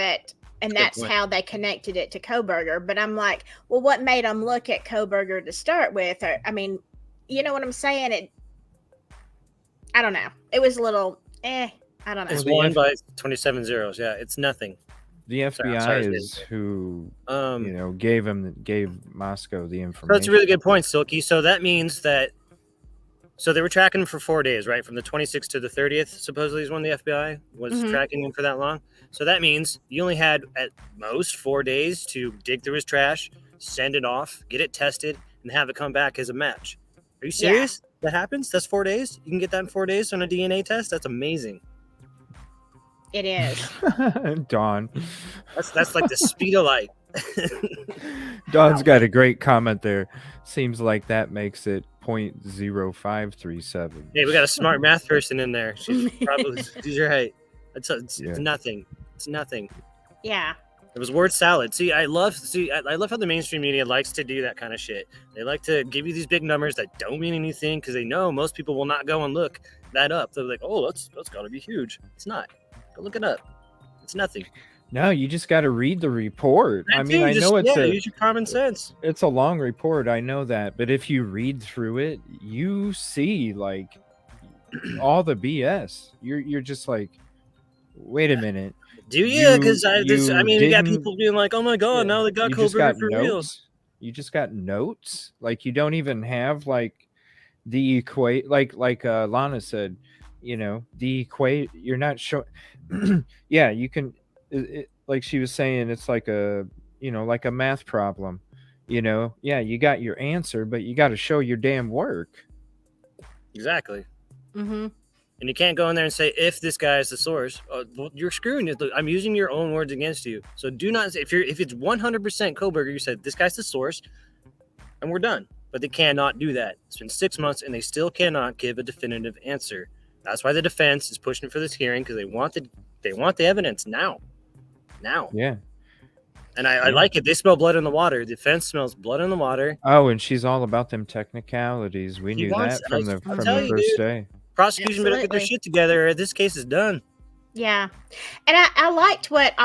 and that's how they connected it to Koberger. But I'm like, well, what made them look at Koberger to start with? Or, I mean, you know what I'm saying? I don't know. It was a little, I don't know. It's 1 by 27 zeros. Yeah, it's nothing. The FBI is who gave Moscow the information. So that's a really good point, Silky. So that means that So they were tracking him for 4 days, right? From the 26th to the 30th, supposedly is when the FBI was Mhm. tracking him for that long. So that means you only had at most 4 days to dig through his trash, send it off, get it tested, and have it come back as a match. Are you Yeah. serious? That happens? That's 4 days? You can get that in 4 days on a DNA test? That's amazing. It is. Dawn. That's like the speed of light. Dawn's got a great comment there. Seems like that makes it 0.0537. Hey, we got a smart math person in there. She's right. It's Yeah. nothing. It's nothing. Yeah. It was word salad. I love how the mainstream media likes to do that kind of shit. They like to give you these big numbers that don't mean anything because they know most people will not go and look that up. They're like, oh, that's got to be huge. It's not. Go look it up. It's nothing. No, you just got to read the report. I mean, I know use your common sense. It's a long report. I know that, but if you read through it, you see like all the BS. You're just like, wait a minute. Do you? Because I mean, you got didn't- people being like, "Oh my god, now they got you just Kohlberger got for real." notes. You just got notes. Like you don't even have like the equate. Like Lana said, you know, the equate. You're not showing. Yeah, you can. Like she was saying, it's like a like a math problem. You know, yeah, you got your answer, but you got to show your damn work. Exactly. Mm-hmm. And you can't go in there and say, if this guy is the source, well, you're screwing it. I'm using your own words against you. So do not say, if it's 100% Kohlberger, you said this guy's the source, and we're done. But they cannot do that. It's been 6 months, and they still cannot give a definitive answer. That's why the defense is pushing for this hearing, because they want the evidence now. Yeah. And I like it. They smell blood in the water. The defense smells blood in the water. Oh, and she's all about them technicalities. We knew wants- that from the I'll from tell the you, first dude. day. Prosecution better get their Absolutely. shit together. This case is done. Yeah. And I liked what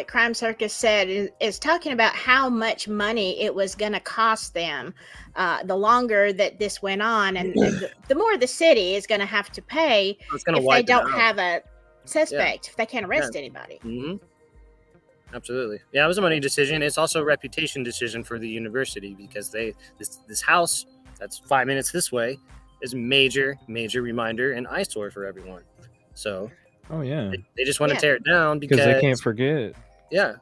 Crime Circus said is talking about how much money it was going to cost them the longer that this went on. And the more the city is going to have to pay It's gonna if they wipe it don't out. have a suspect, if they can't arrest anybody. Mm-hmm. Absolutely. Yeah, it was a money decision. It's also a reputation decision for the university because this house that's 5 minutes this way is a major reminder and eyesore for everyone. So Oh yeah, they just want to Yeah. tear it down because because they can't forget. Yeah.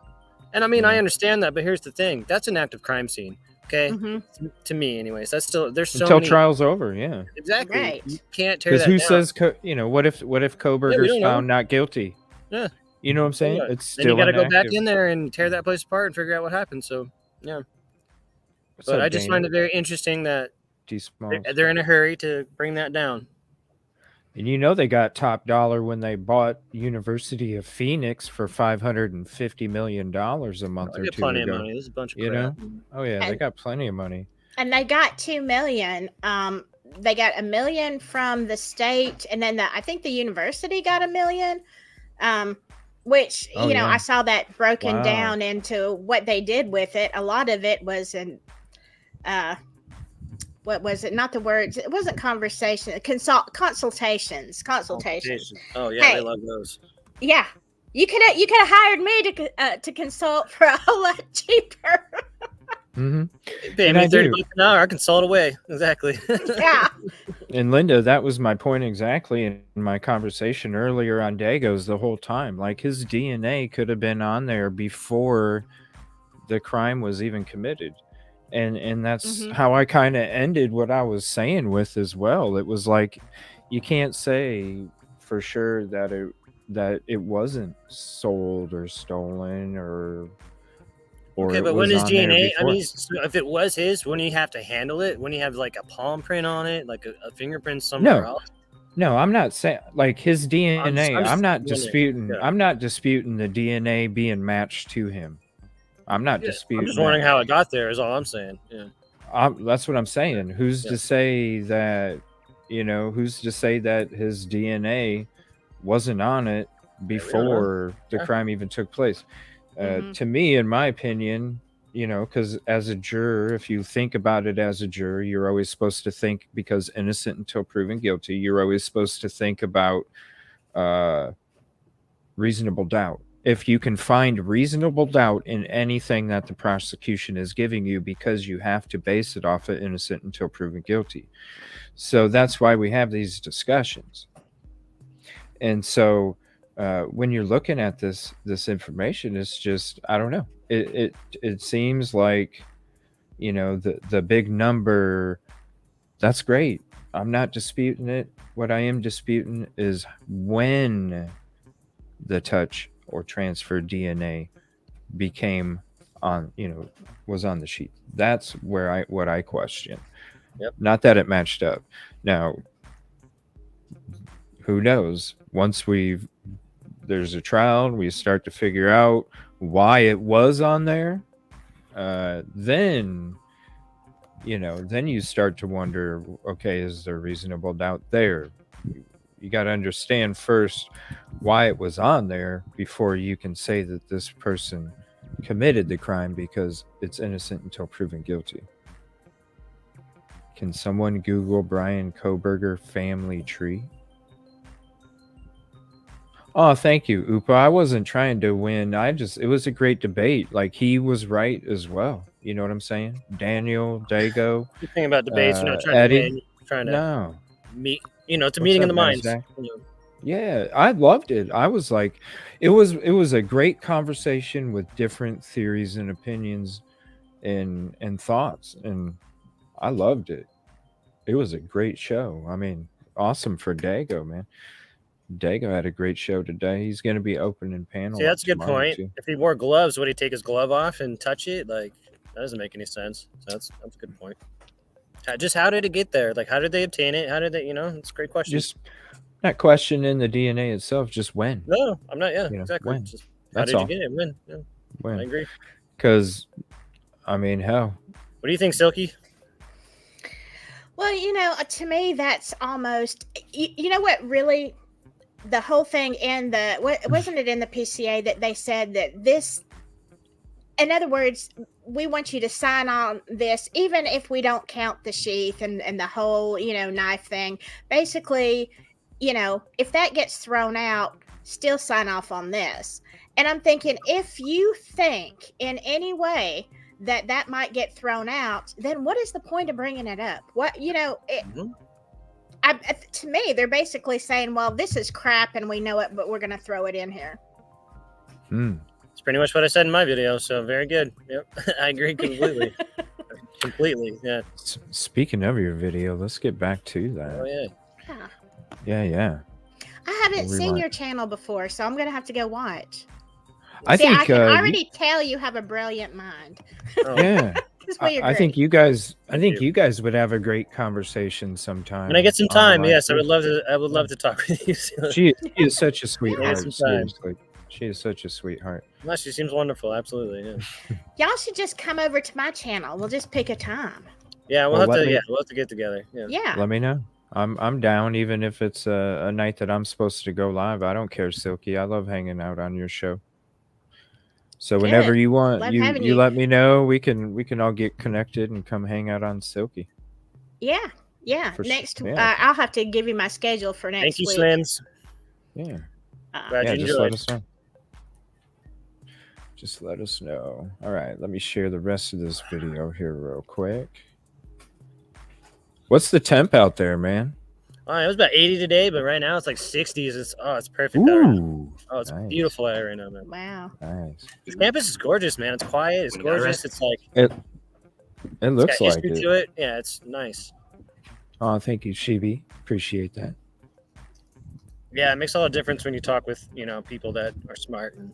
And I mean, Yeah. I understand that, but here's the thing. That's an active crime scene. Okay. Mm-hmm. To me, anyways, that's still, there's so Until many. trial's over. Yeah. Exactly. Right. You can't tear Because that who down. says what if Kohlberger's don't know. found not guilty? Yeah. You know what I'm saying? Yeah. It's Then you still got to go back inactive. in there and tear that place apart and figure out what happened. So, yeah. What's But up, I just Dana? find it very interesting that T-Smalls. they're in a hurry to bring that down. And you know they got top dollar when they bought University of Phoenix for $550 million a month I or get two plenty ago. of money. This is a bunch of You crap. Oh yeah, they And- got plenty of money. And they got $2 million. They got $1 million from the state, and then I think the university got $1 million. Which Oh, you know, yeah. I saw that broken Wow. down into what they did with it. A lot of it was in, what was it? Not the words. It wasn't conversation. Consultations. Oh yeah, Hey. they love those. Yeah, you could have hired me to consult for a whole lot cheaper. Mm-hmm. Pay And me I 30 do. bucks an hour. I can salt away. Exactly. Yeah. And Linda, that was my point exactly in my conversation earlier on Dago's the whole time. Like his DNA could have been on there before the crime was even committed. And that's Mhm. how I kind of ended what I was saying with as well. It was like you can't say for sure that it wasn't sold or stolen or Okay, it but when was his on there DNA, I before. mean, so if it was his, wouldn't he have to handle it? Wouldn't he have like a palm print on it, like a fingerprint somewhere No. else? No, I'm not saying like his DNA. I'm just I'm not wondering, disputing. yeah. I'm not disputing the DNA being matched to him. I'm not Yeah, disputing. I'm just wondering that. how it got there. Is all I'm saying. Yeah. That's what I'm saying. Who's Yeah. to say that? Who's to say that his DNA wasn't on it before the Yeah. crime even took place? Mhm. To me, in my opinion, because as a juror, if you think about it as a juror, you're always supposed to think, because innocent until proven guilty, you're always supposed to think about reasonable doubt. if you can find reasonable doubt in anything that the prosecution is giving you, because you have to base it off of innocent until proven guilty. So that's why we have these discussions. And so when you're looking at this information, it's just, I don't know. It seems like, you know, the big number, that's great. I'm not disputing it. What I am disputing is when the touch or transfer DNA became on, you know, was on the sheet. That's where what I question. Yep. Not that it matched up. Now, who knows? Once there's a trial and we start to figure out why it was on there, then, you know, then you start to wonder, okay, is there reasonable doubt there? You got to understand first why it was on there before you can say that this person committed the crime, because it's innocent until proven guilty. Can someone Google Brian Kohberger family tree? Oh, thank you, Upa. I wasn't trying to win. It was a great debate. Like, he was right as well. You know what I'm saying? Daniel, Dago. The thing about debates, you're not trying Eddie? to win, you're trying to No. meet. You know, it's a What's meeting up, of the minds. Nasdaq? You know. Yeah, I loved it. I was like, it was a great conversation with different theories and opinions and thoughts, and I loved it. It was a great show. I mean, awesome for Dago, man. Dago had a great show today. He's going to be opening panel. See, that's a good tomorrow, point. too. If he wore gloves, would he take his glove off and touch it? Like, that doesn't make any sense. So that's a good point. Just how did it get there? Like, how did they obtain it? How did they? You know, it's a great question. Just not questioning the DNA itself. Just when. No, I'm not. Yeah, You know, exactly. when. Just, how That's did all. you get it? When? Yeah, I When? agree. Because, I mean, hell. What do you think, Silky? Well, you know, to me, that's almost, you know what, really, the whole thing in wasn't it in the PCA that they said that this, in other words, we want you to sign on this, even if we don't count the sheath and the whole, you know, knife thing. Basically, you know, if that gets thrown out, still sign off on this. And I'm thinking, if you think in any way that might get thrown out, then what is the point of bringing it up? What, you know, to me, they're basically saying, well, this is crap and we know it, but we're going to throw it in here. It's pretty much what I said in my video. So very good. Yep. I agree completely. Completely. Yeah. Speaking of your video, let's get back to that. Oh, yeah. Yeah. I haven't seen Rewind. your channel before, so I'm going to have to go watch. I See, I think can already tell you have a brilliant mind. Oh, yeah. That's why you're I think great. you guys you. would have a great conversation sometime. When I get some on the time, line. yes, I would love to talk with you. She is such a sweetheart. some time. Seriously, she is such a sweetheart. No, she seems wonderful. Absolutely. Yeah. Y'all should just come over to my channel. We'll just pick a time. Yeah. We'll Well, have let to. me- Yeah. We'll have to get together. Yeah. Yeah. Let me know. I'm down, even if it's a night that I'm supposed to go live. I don't care, Silky. I love hanging out on your show. So whenever Good. you want, Love you having you you. let me know. We can all get connected and come hang out on Silky. Yeah. Yeah. For Next, yeah. I'll have to give you my schedule for next Thank you, week. Slims. Yeah. Glad Yeah, you just let enjoyed. us know. Just let us know. All right, let me share the rest of this video here real quick. What's the temp out there, man? It was about 80 today, but right now it's like 60s. It's perfect. Out right now. Ooh, Oh, it's nice. beautiful out right now, man. Wow. nice. This campus is gorgeous, man. It's quiet. It's gorgeous. It's like It it's looks got like history it. to it. Yeah, it's nice. Oh, thank you, Shibi. Appreciate that. Yeah, it makes a lot of difference when you talk with people that are smart and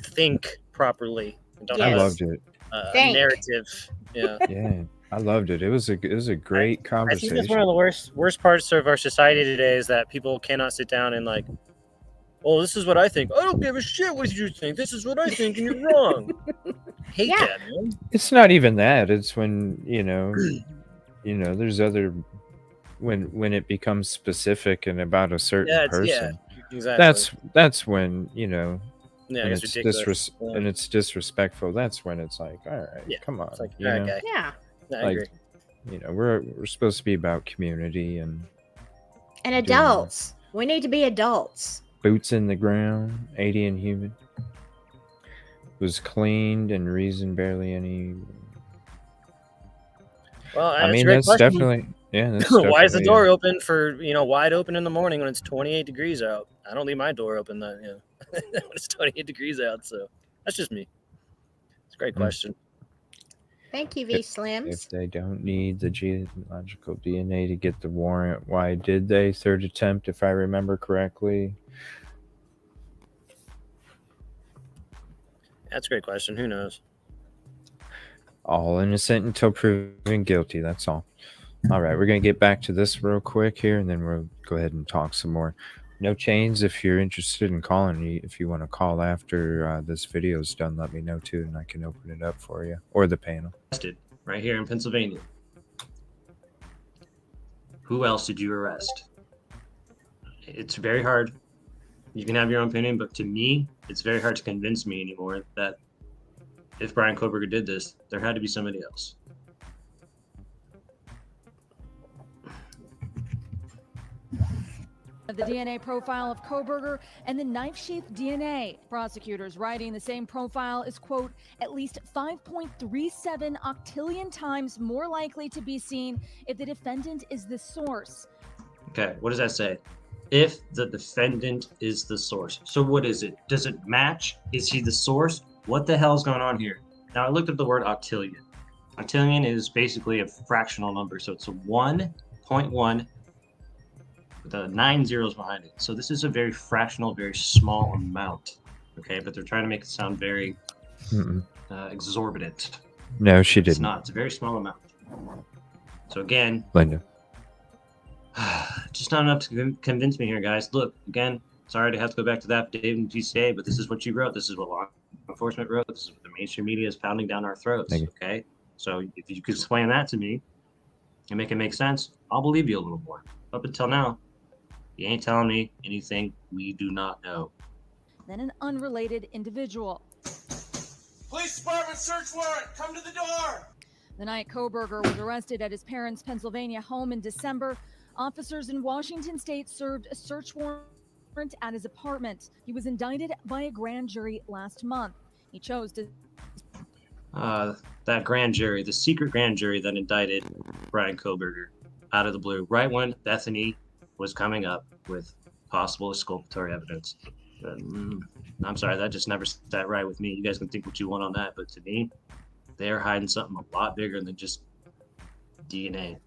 think properly and don't I have loved it. a Think. narrative. Yeah. Yeah, I loved it. It was a great I think conversation. that's one of the worst parts of our society today is that people cannot sit down and like, well, this is what I think. I don't give a shit what you think. This is what I think, and you're wrong. Hate Yeah. that, man. It's not even that. It's when there's other when it becomes specific and about a certain person. Exactly. That's when yeah, and it's ridiculous. Yeah. and it's disrespectful. That's when it's like, all right, Yeah, come on. It's like, you all right, know? guy. Yeah. No, I Like, agree. we're supposed to be about community and And adults. We need to be adults. boots in the ground, 80 and human. Was cleaned and reason barely any. Well, I that's a mean, great that's question. definitely that's Why is the definitely door open for wide open in the morning when it's 28 degrees out? I don't leave my door open when it's 28 degrees out. So that's just me. It's a great question. Thank you, V Slims. If they don't need the geological DNA to get the warrant, why did they? Third attempt, if I remember correctly. That's a great question. Who knows? All innocent until proven guilty. That's all. All right, we're going to get back to this real quick here, and then we'll go ahead and talk some more. No chains. If you're interested in calling, if you want to call after this video is done, let me know too, and I can open it up for you, or the panel. Right here in Pennsylvania. Who else did you arrest? It's very hard. You can have your own opinion, but to me, it's very hard to convince me anymore that if Brian Kohberger did this, there had to be somebody else. The DNA profile of Kohberger and the knife sheath DNA. Prosecutors writing the same profile is, quote, at least 5.37 octillion times more likely to be seen if the defendant is the source. Okay, what does that say? If the defendant is the source. So what is it? Does it match? Is he the source? What the hell is going on here? Now, I looked up the word octillion. Octillion is basically a fractional number. So it's a 1.1 with 9 zeros behind it. So this is a very fractional, very small amount. Okay, but they're trying to make it sound very exorbitant. No, she didn't. It's not. It's a very small amount. So again, Linda. Just not enough to convince me here, guys. Look, again, sorry to have to go back to that David and PCA, but this is what you wrote. This is what law enforcement wrote. This is what the mainstream media is pounding down our throats. Okay, so if you could explain that to me and make it make sense, I'll believe you a little more. Up until now, you ain't telling me anything we do not know. Then an unrelated individual. Police department search warrant. Come to the door. The night Kohberger was arrested at his parents' Pennsylvania home in December, officers in Washington state served a search warrant at his apartment. He was indicted by a grand jury last month. He chose to... That grand jury, the secret grand jury that indicted Brian Kohberger out of the blue, right when Bethany was coming up with possible exculpatory evidence. I'm sorry, that just never sat right with me. You guys can think what you want on that, but to me, they're hiding something a lot bigger than just DNA.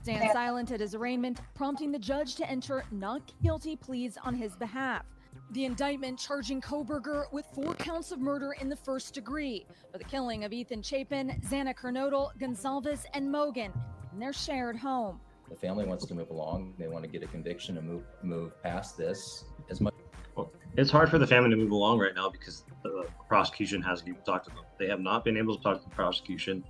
Stand silent at his arraignment, prompting the judge to enter not guilty pleas on his behalf. The indictment charging Kohberger with 4 counts of murder in the first degree for the killing of Ethan Chapin, Xana Kernodle, Gonzalez, and Mogan in their shared home. The family wants to move along. They want to get a conviction and move past this as much. Well, it's hard for the family to move along right now because the prosecution hasn't even talked to them. They have not been able to talk to the prosecution.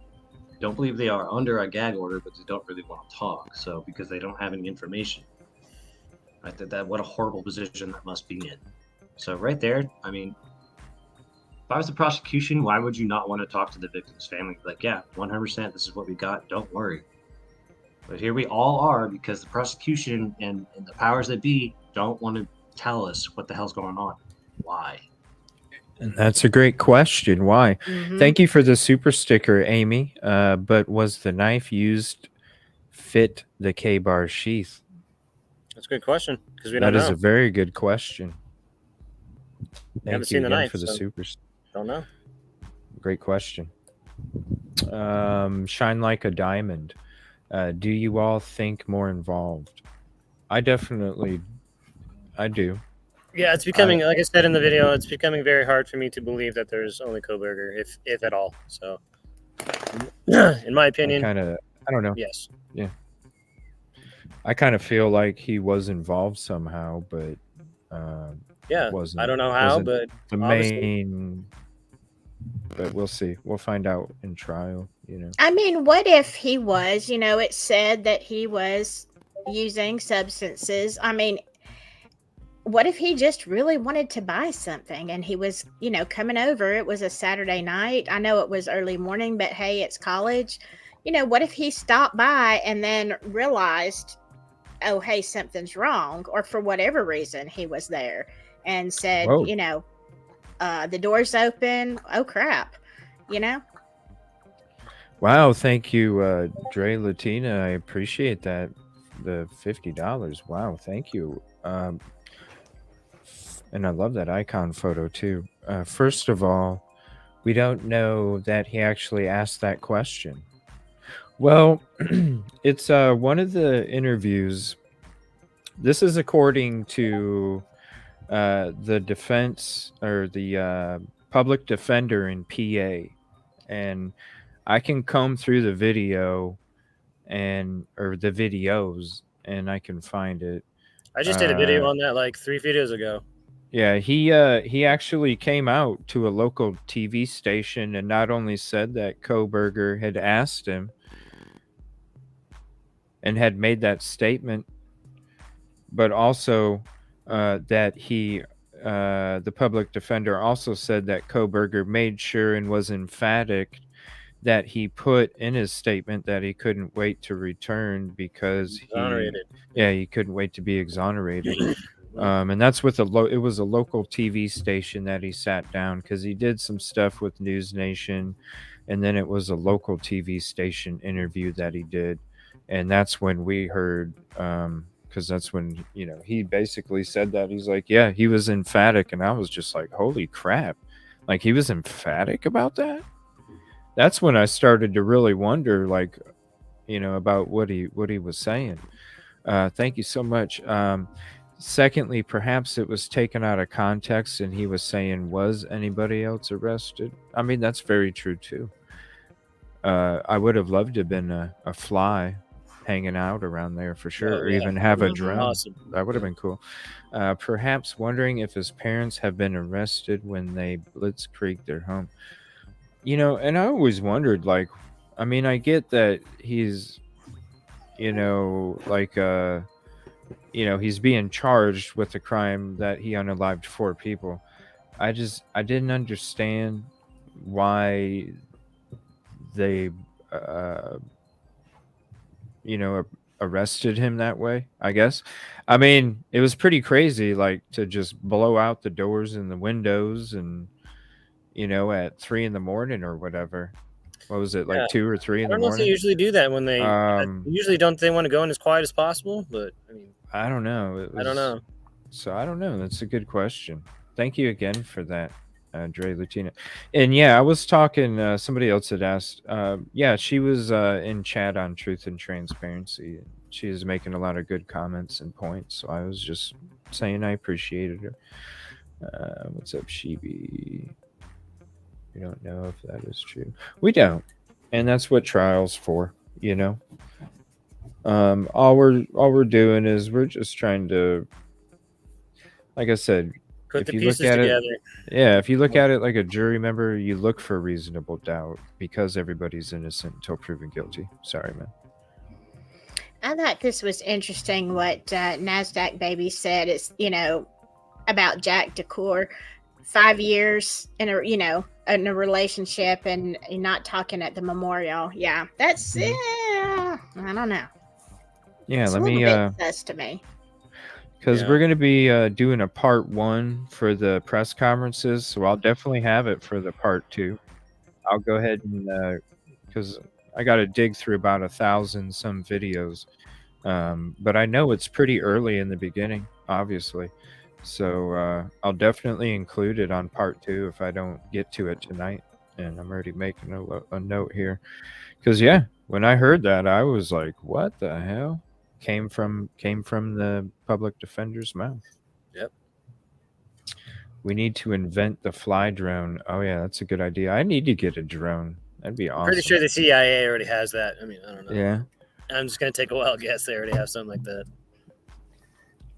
I don't believe they are under a gag order, but they don't really want to talk. So because they don't have any information. I think that what a horrible position that must be in. So right there, I mean, if I was the prosecution, why would you not want to talk to the victim's family? Like, yeah, 100%, this is what we got. Don't worry. But here we all are because the prosecution and the powers that be don't want to tell us what the hell's going on. Why? And that's a great question. Why? Thank you for the super sticker, Amy. But was the knife used fit the K-bar sheath? That's a good question because we don't That know. is a very good question. We haven't Thank seen you the again knife for the so supers. don't know. Great question. Shine like a diamond. Do you all think more involved? I do. Yeah, it's becoming, like I said in the video, it's becoming very hard for me to believe that there's only Kohberger, if at all. So, in my opinion, I don't know. yes. Yeah. I kind of feel like he was involved somehow, but Yeah, wasn't. I don't know how, wasn't but the obviously- main. But we'll see. We'll find out in trial. I mean, what if he was? It said that he was using substances. I mean, what if he just really wanted to buy something and he was, coming over? It was a Saturday night. I know it was early morning, but hey, it's college. What if he stopped by and then realized, oh, hey, something's wrong, or for whatever reason he was there and said, Whoa. The door's open. Oh crap! You know. Wow, thank you, Dre Latina. I appreciate that. The $50. Wow, thank you. And I love that icon photo too. First of all, we don't know that he actually asked that question. Well, it's one of the interviews. This is according to the defense or the public defender in PA, and I can comb through the video or the videos, and I can find it. I just did a video on that like 3 videos ago. Yeah, he actually came out to a local TV station and not only said that Kohberger had asked him and had made that statement, but also that the public defender also said that Kohberger made sure and was emphatic that he put in his statement that he couldn't wait to return because he couldn't wait to be exonerated. And that's with it was a local TV station that he sat down because he did some stuff with News Nation, and then it was a local TV station interview that he did, and that's when we heard because that's when he basically said that he's like, yeah, he was emphatic, and I was just like, holy crap, like he was emphatic about that. That's when I started to really wonder, like, about what he was saying. Thank you so much. Secondly, perhaps it was taken out of context and he was saying, was anybody else arrested? I mean, that's very true too. I would have loved to have been a fly hanging out around there for sure, or even have a drone. Awesome. That would have been cool. Perhaps wondering if his parents have been arrested when they blitzkrieg their home. And I always wondered, like, I mean, I get that he's, he's being charged with the crime that he unalived 4 people. I didn't understand why they, arrested him that way, I guess. I mean, it was pretty crazy, like, to just blow out the doors and the windows and, at 3 a.m. or whatever. What was it, like 2 or 3 in the morning? I don't know if they usually do that when they usually don't they want to go in as quiet as possible, but I mean, I don't know. I don't know. So I don't know. That's a good question. Thank you again for that, Dre Lutina. And yeah, I was talking, somebody else had asked. Yeah, she was in chat on Truth and Transparency. She is making a lot of good comments and points. So I was just saying I appreciated her. What's up, Sheeby? We don't know if that is true. We don't. And that's what trial's for, all we're doing is we're just trying to, like I said, put the pieces together. If you look at it like a jury member, you look for reasonable doubt because everybody's innocent until proven guilty. Sorry, man. I thought this was interesting what NASDAQ Baby said. It's, about Jack Decor. 5 years in a relationship and not talking at the memorial. Yeah, that's I don't know. Yeah, it's let me sus to me. Because we're going to be doing a part 1 for the press conferences, so I'll definitely have it for the part 2. I'll go ahead and because I got to dig through about 1,000 some videos, but I know it's pretty early in the beginning, obviously. So I'll definitely include it on part 2 if I don't get to it tonight. And I'm already making a note here. Because, yeah, when I heard that, I was like, what the hell? Came from the public defender's mouth. Yep. We need to invent the fly drone. Oh, yeah, that's a good idea. I need to get a drone. That'd be awesome. Pretty sure the CIA already has that. I mean, I don't know. Yeah. I'm just going to take a wild guess. They already have something like that.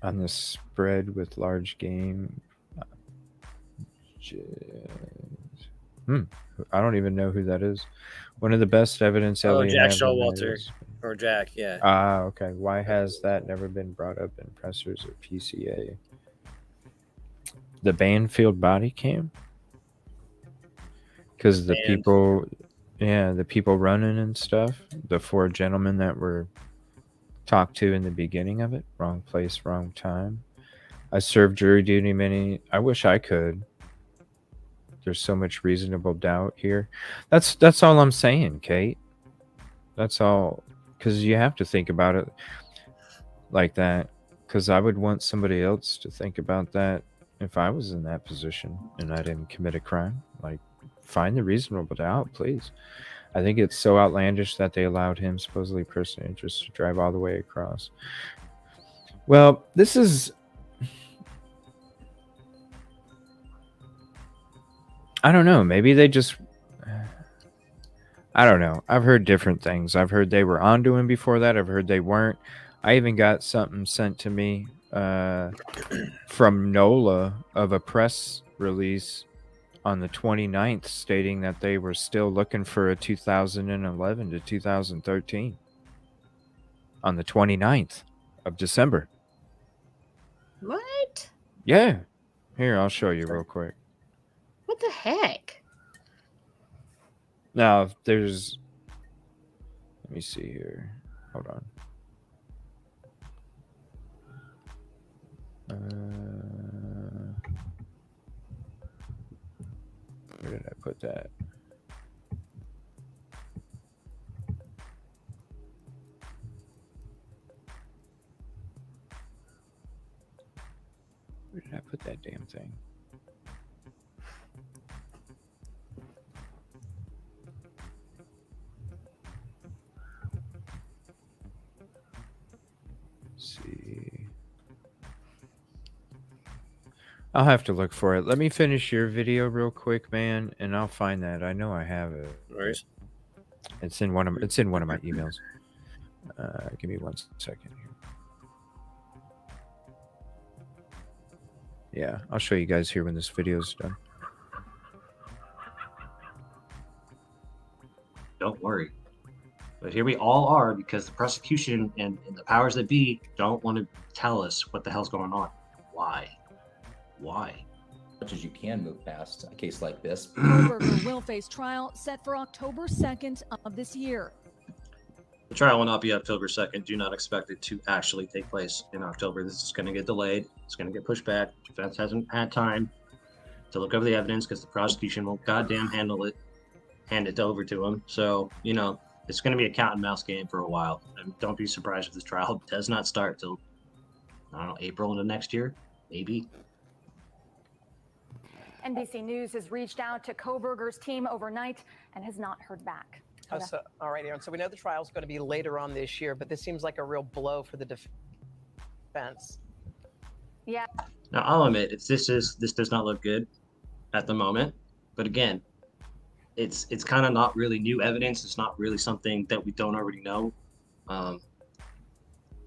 On the spread with large game. I don't even know who that is. One of the best evidence. Jack Showalter. Or Jack, yeah. Okay. Why has that never been brought up in pressers or PCA? The Banfield body cam? Because the people running and stuff, the 4 gentlemen that were talked to in the beginning of it. Wrong place, wrong time. I served jury duty I wish I could. there's so much reasonable doubt here. That's all I'm saying, Kate. That's all, because you have to think about it like that. Because I would want somebody else to think about that if I was in that position and I didn't commit a crime. Like, find the reasonable doubt, please. I think it's so outlandish that they allowed him, supposedly personal interest, to drive all the way across. Well, this is... I don't know. Maybe they just... I don't know. I've heard different things. I've heard they were onto him before that. I've heard they weren't. I even got something sent to me from NOLA of a press release on the 29th stating that they were still looking for a 2011 to 2013 on the 29th of December. What? Yeah. Here, I'll show you real quick. What the heck? Now, if there's... Let me see here. Hold on. Where did I put that? Where did I put that damn thing? Let's see. I'll have to look for it. Let me finish your video real quick, man, and I'll find that. I know I have it. Worries. It's in one of my emails. Give me 1 second here. Yeah, I'll show you guys here when this video is done. Don't worry. But here we all are because the prosecution and the powers that be don't want to tell us what the hell's going on. Why? Why? As much as you can move past a case like this. Kohlberger will face trial set for October 2nd of this year. The trial will not be October 2nd. Do not expect it to actually take place in October. This is going to get delayed. It's going to get pushed back. Defense hasn't had time to look over the evidence because the prosecution won't goddamn hand it over to them. So, you know, it's going to be a cat and mouse game for a while. And don't be surprised if this trial does not start till, I don't know, April of the next year, maybe. NBC News has reached out to Kohlberger's team overnight and has not heard back. All right, Aaron. So we know the trial is going to be later on this year, but this seems like a real blow for the defense. Yeah. Now, I'll admit, this does not look good at the moment. But again, it's kind of not really new evidence. It's not really something that we don't already know.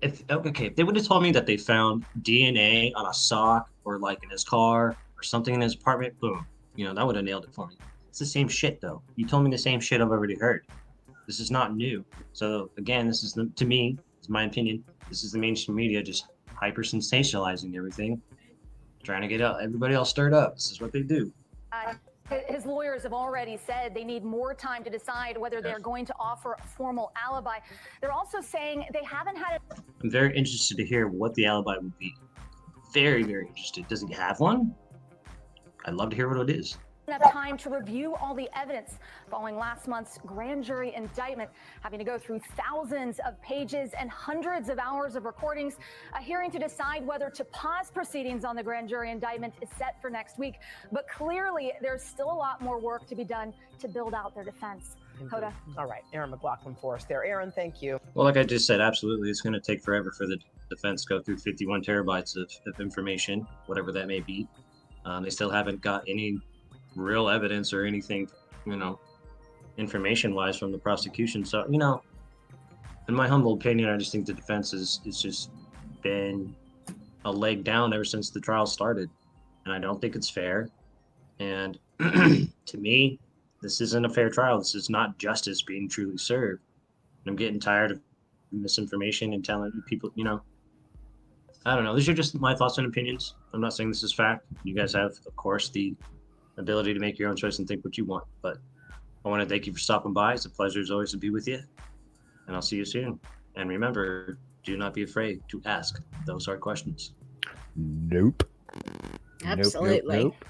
If they would have told me that they found DNA on a sock or like in his car or something in his apartment, boom, you know, that would have nailed it for me. It's the same shit though. You told me the same shit I've already heard. This is not new. So again, this is to me, it's my opinion. This is the mainstream media just hyper sensationalizing everything, trying to get everybody all stirred up. This is what they do. His lawyers have already said they need more time to decide whether they're going to offer a formal alibi. They're also saying they haven't had it. I'm very interested to hear what the alibi would be. Very, very interested. Does he have one? I'd love to hear what it is. Enough time to review all the evidence following last month's grand jury indictment, having to go through thousands of pages and hundreds of hours of recordings. A hearing to decide whether to pause proceedings on the grand jury indictment is set for next week, but clearly there's still a lot more work to be done to build out their defense. Hoda. All right, Aaron McLaughlin for us there. Aaron, thank you. Well, like I just said, absolutely, it's going to take forever for the defense to go through 51 terabytes of information, whatever that may be. They still haven't got any real evidence or anything, you know, information-wise from the prosecution. So, you know, in my humble opinion, I just think the defense is just been a leg down ever since the trial started, and I don't think it's fair. And to me, this isn't a fair trial. This is not justice being truly served. And I'm getting tired of misinformation and telling people, you know, I don't know. These are just my thoughts and opinions. I'm not saying this is fact. You guys have, of course, the ability to make your own choice and think what you want. But I want to thank you for stopping by. It's a pleasure as always to be with you. And I'll see you soon. And remember, do not be afraid to ask those hard questions. Nope. Absolutely. Nope.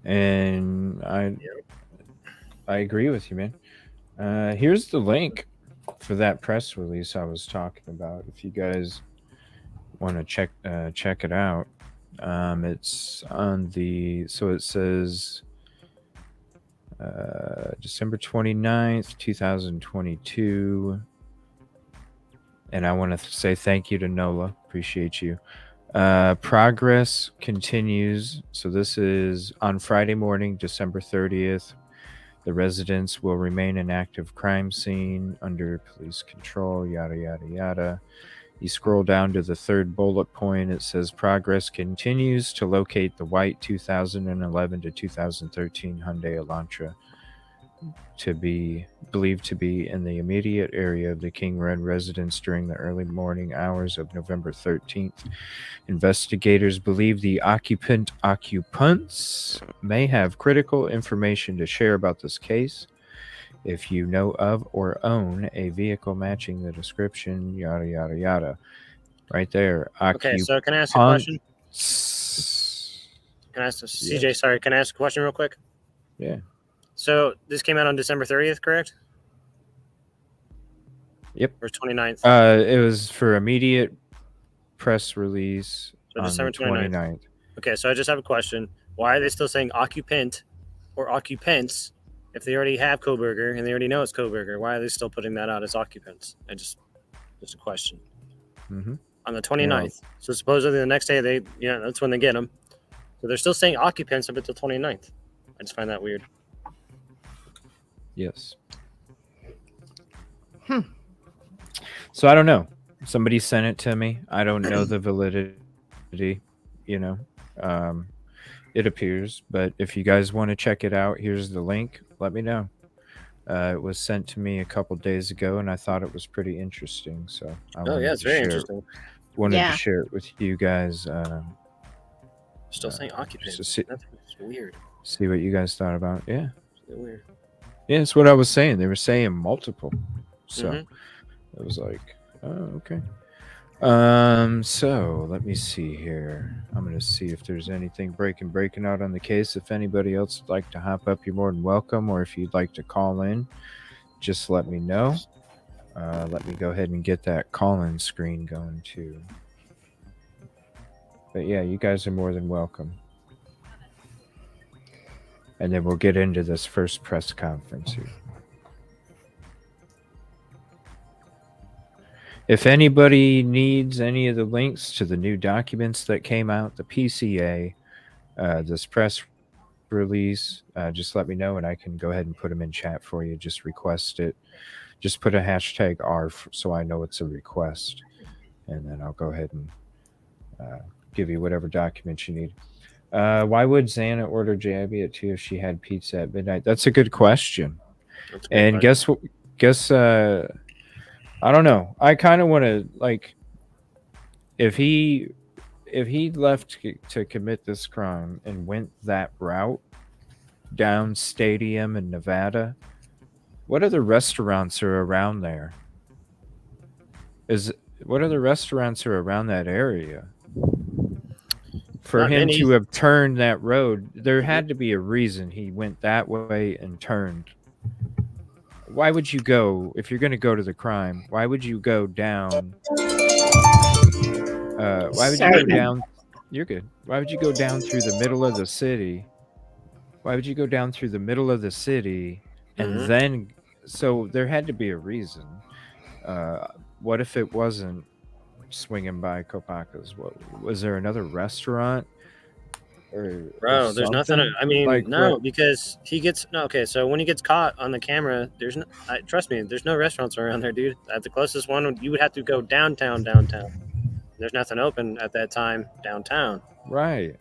And I agree with you, man. Here's the link for that press release I was talking about. If you guys want to check it out, it's on the, so it says December 29th, 2022. And I want to say thank you to Nola. Appreciate you. Progress continues. So this is on Friday morning, December 30th. The residents will remain an active crime scene under police control, yada, yada, yada. You scroll down to the third bullet point. It says progress continues to locate the white 2011 to 2013 Hyundai Elantra to be believed to be in the immediate area of the King Run residence during the early morning hours of November 13th. Investigators believe the occupants may have critical information to share about this case. If you know of or own a vehicle matching the description, yada, yada, yada. Right there. Okay, so can I ask a question? Can I ask CJ? Yes. Sorry, can I ask a question real quick? Yeah. So this came out on December 30th, correct? Yep. Or 29th? It was for immediate press release on December the 29th. Okay, so I just have a question. Why are they still saying occupant or occupants if they already have Kohberger and they already know it's Kohberger? Why are they still putting that out as occupants? Just a question. Mm-hmm. On the 29th. So supposedly the next day that's when they get them. So they're still saying occupants up until 29th. I just find that weird. Yes. So I don't know. Somebody sent it to me. I don't know the validity, it appears, but if you guys want to check it out, here's the link. Let me know. It was sent to me a couple days ago, and I thought it was pretty interesting. So I it's very interesting. Wanted to share it with you guys. Still saying occupants. That's weird. See what you guys thought about. Yeah. It's weird. Yeah, it's what I was saying. They were saying multiple. So it was like, oh, okay. So let me see here. I'm gonna see if there's anything breaking out on the case. If anybody else would like to hop up, you're more than welcome. Or if you'd like to call in, just let me know. Let me go ahead and get that call-in screen going too. But yeah, you guys are more than welcome. And then we'll get into this first press conference here. If anybody needs any of the links to the new documents that came out, the PCA, this press release, just let me know and I can go ahead and put them in chat for you. Just request it. Just put a hashtag R so I know it's a request. And then I'll go ahead and give you whatever documents you need. Why would Xana order JIB at 2 if she had pizza at midnight? That's a good question. And guess what? I don't know. I kind of want to, like, if he left to commit this crime and went that route down Stadium in Nevada, what other restaurants are around there? What other restaurants are around that area? For Not him many. to have turned that road, there had to be a reason he went that way and turned. Why would you go, if you're going to go to the crime, why would you go down? Why would you go down? You're good. Why would you go down through the middle of the city? Why would you go down through the middle of the city and then, so there had to be a reason. What if it wasn't swinging by Kopaka's? What, was there another restaurant? Bro, there's nothing. I mean, like, no, because he gets okay. So when he gets caught on the camera, there's no. Trust me, there's no restaurants around there, dude. At the closest one, you would have to go downtown. There's nothing open at that time downtown. Right.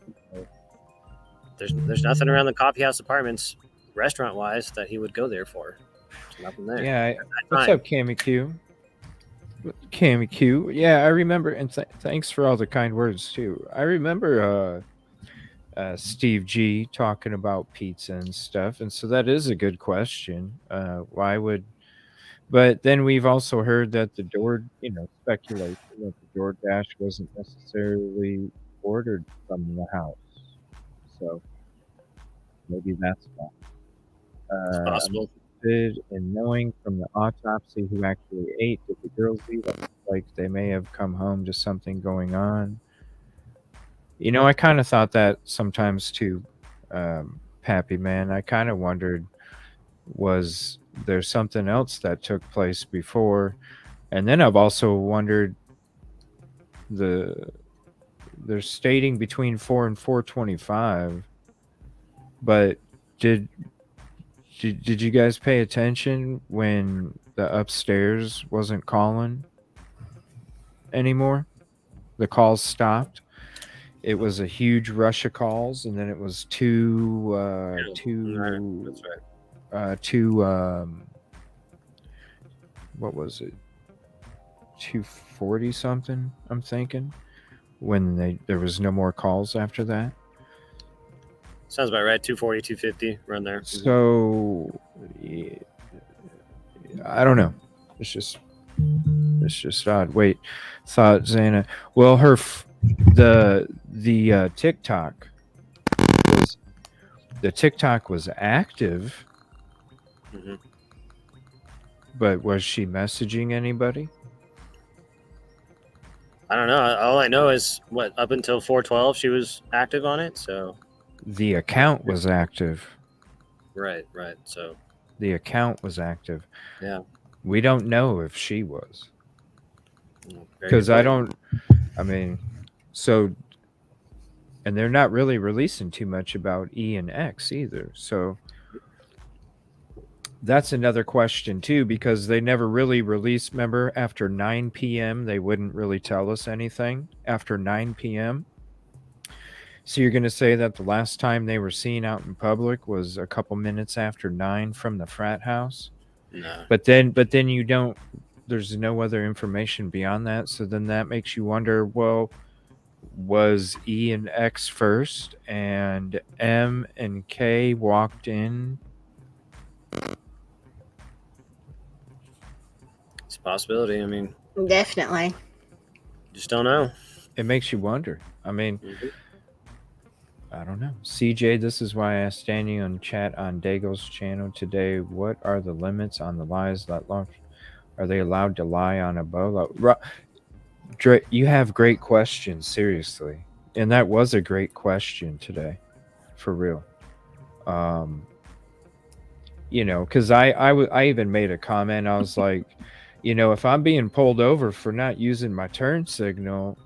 There's nothing around the coffee house apartments, restaurant wise, that he would go there for. There's nothing there. Yeah. What's up, Cammy Q? Cammy Q. Yeah, I remember, and thanks for all the kind words too. I remember Steve G talking about pizza and stuff, and so that is a good question. Why would? But then we've also heard that the speculation that the DoorDash wasn't necessarily ordered from the house. So maybe that's why. It's I'm possible. interested in knowing from the autopsy who actually ate. Did the girls eat? Like they may have come home to something going on. You know, I kind of thought that sometimes too, Pappy Man. I kind of wondered, was there something else that took place before? And then I've also wondered, they're stating between 4 and 425, but did you guys pay attention when the upstairs wasn't calling anymore? The calls stopped. It was a huge rush of calls, and then it was two That's right. what was it? 240 something, I'm thinking, when there was no more calls after that. Sounds about right. 240, 250, around there. So yeah, I don't know. It's just odd. Wait, thought Xana. Well, the TikTok was active, Mm-hmm. but was she messaging anybody? I don't know. All I know is up until 412 she was active on it. So The account was active. right. So The account was active. yeah, We don't know if she was, very because good I point. don't. I mean, so, and they're not really releasing too much about E and X either. So that's another question too, because they never really released. Remember, after 9 p.m., they wouldn't really tell us anything after 9 p.m. So you're going to say that the last time they were seen out in public was a couple minutes after 9 from the frat house? No. But then you don't. There's no other information beyond that. So then that makes you wonder, well, was E and X first and M and K walked in? It's a possibility. I mean, Definitely. just don't know. It makes you wonder. I mean, Mm-hmm. I don't know. CJ, this is why I asked Danny on chat on Dago's channel today, what are the limits on the lies that long? Are they allowed to lie on a bolo? Dre, you have great questions, seriously. And that was a great question today, for real. You know, because I even made a comment. I was like, you know, if I'm being pulled over for not using my turn signal,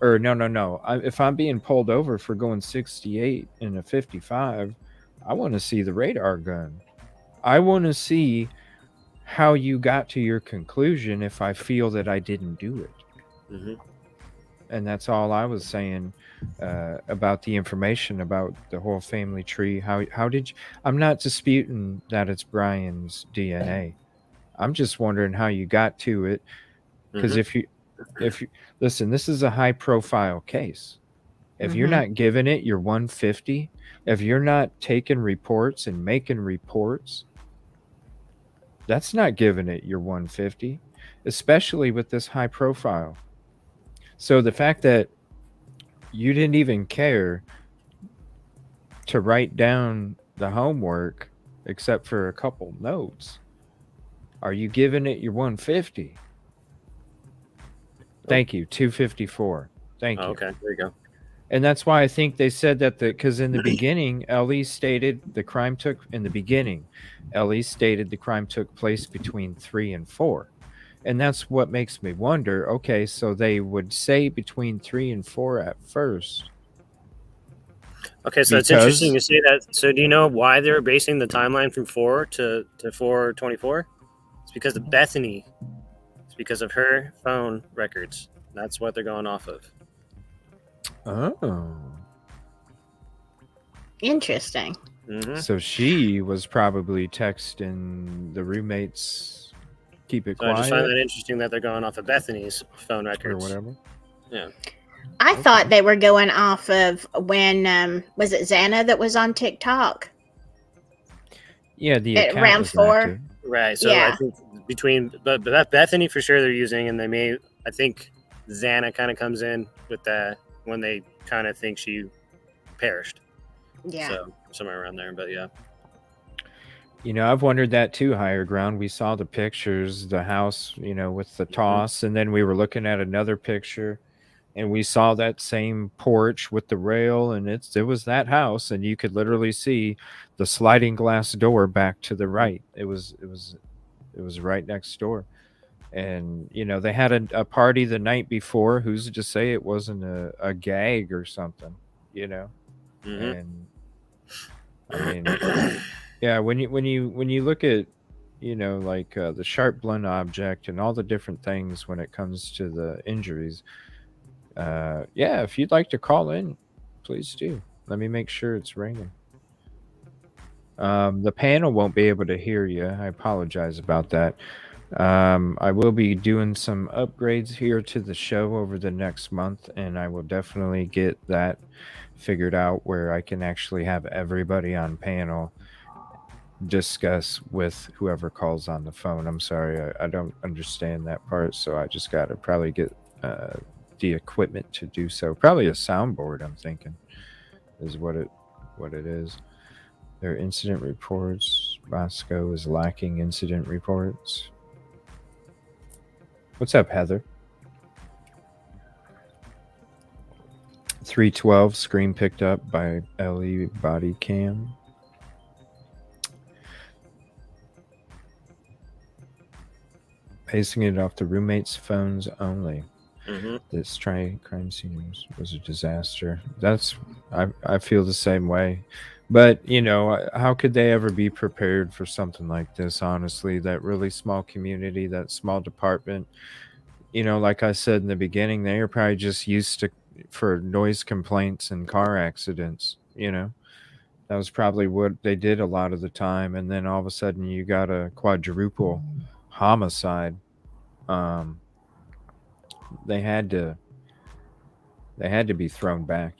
or no. If I'm being pulled over for going 68 in a 55, I want to see the radar gun. I want to see how you got to your conclusion if I feel that I didn't do it. Mm-hmm. And that's all I was saying about the information about the whole family tree. How did you? I'm not disputing that it's Brian's DNA. I'm just wondering how you got to it, because if you listen, this is a high profile case. If you're not giving it your 150, if you're not taking reports and making reports, that's not giving it your 150, especially with this high profile. So the fact that you didn't even care to write down the homework except for a couple notes, are you giving it your 150? Thank you. 254. Thank you. Okay, there you go. And that's why I think they said that because in the beginning, Ellie stated the crime took place between 3 and 4. And that's what makes me wonder, okay, so they would say between 3 and 4 at first. Okay, so it's interesting you say that. So do you know why they're basing the timeline from 4 to 424? It's because of Bethany. It's because of her phone records. That's what they're going off of. Oh. Interesting. Mm-hmm. So she was probably texting the roommates, keep it quiet. I just find that interesting that they're going off of Bethany's phone records. Or whatever. Yeah. I thought they were going off of when, was it Xana that was on TikTok? Yeah, the account around was 4. active. Right. So Yeah. I think but Bethany for sure they're using, and I think Xana kind of comes in with that when they kind of think she perished. Yeah. So somewhere around there. But yeah. I've wondered that too, Higher Ground. We saw the pictures, the house, with the toss, and then we were looking at another picture and we saw that same porch with the rail, and it was that house, and you could literally see the sliding glass door back to the right. It was right next door. And they had a party the night before. Who's to say it wasn't a gag or something, And I mean, yeah, when you look at like the sharp blunt object and all the different things when it comes to the injuries, yeah, if you'd like to call in, please do. Let me make sure it's ringing. The panel won't be able to hear you. I apologize about that. I will be doing some upgrades here to the show over the next month, and I will definitely get that figured out where I can actually have everybody on panel discuss with whoever calls on the phone. I'm sorry, I don't understand that part, so I just got to probably get the equipment to do so. Probably a soundboard, I'm thinking, is what it is. Their incident reports. Bosco is lacking incident reports. What's up, Heather? 312 screen picked up by LE body cam. Basing it off the roommates' phones only. This crime scene was a disaster. I feel the same way. But, how could they ever be prepared for something like this, honestly? That really small community, that small department, like I said in the beginning, they are probably just used for noise complaints and car accidents, That was probably what they did a lot of the time. And then all of a sudden you got a quadruple homicide. They had to be thrown back,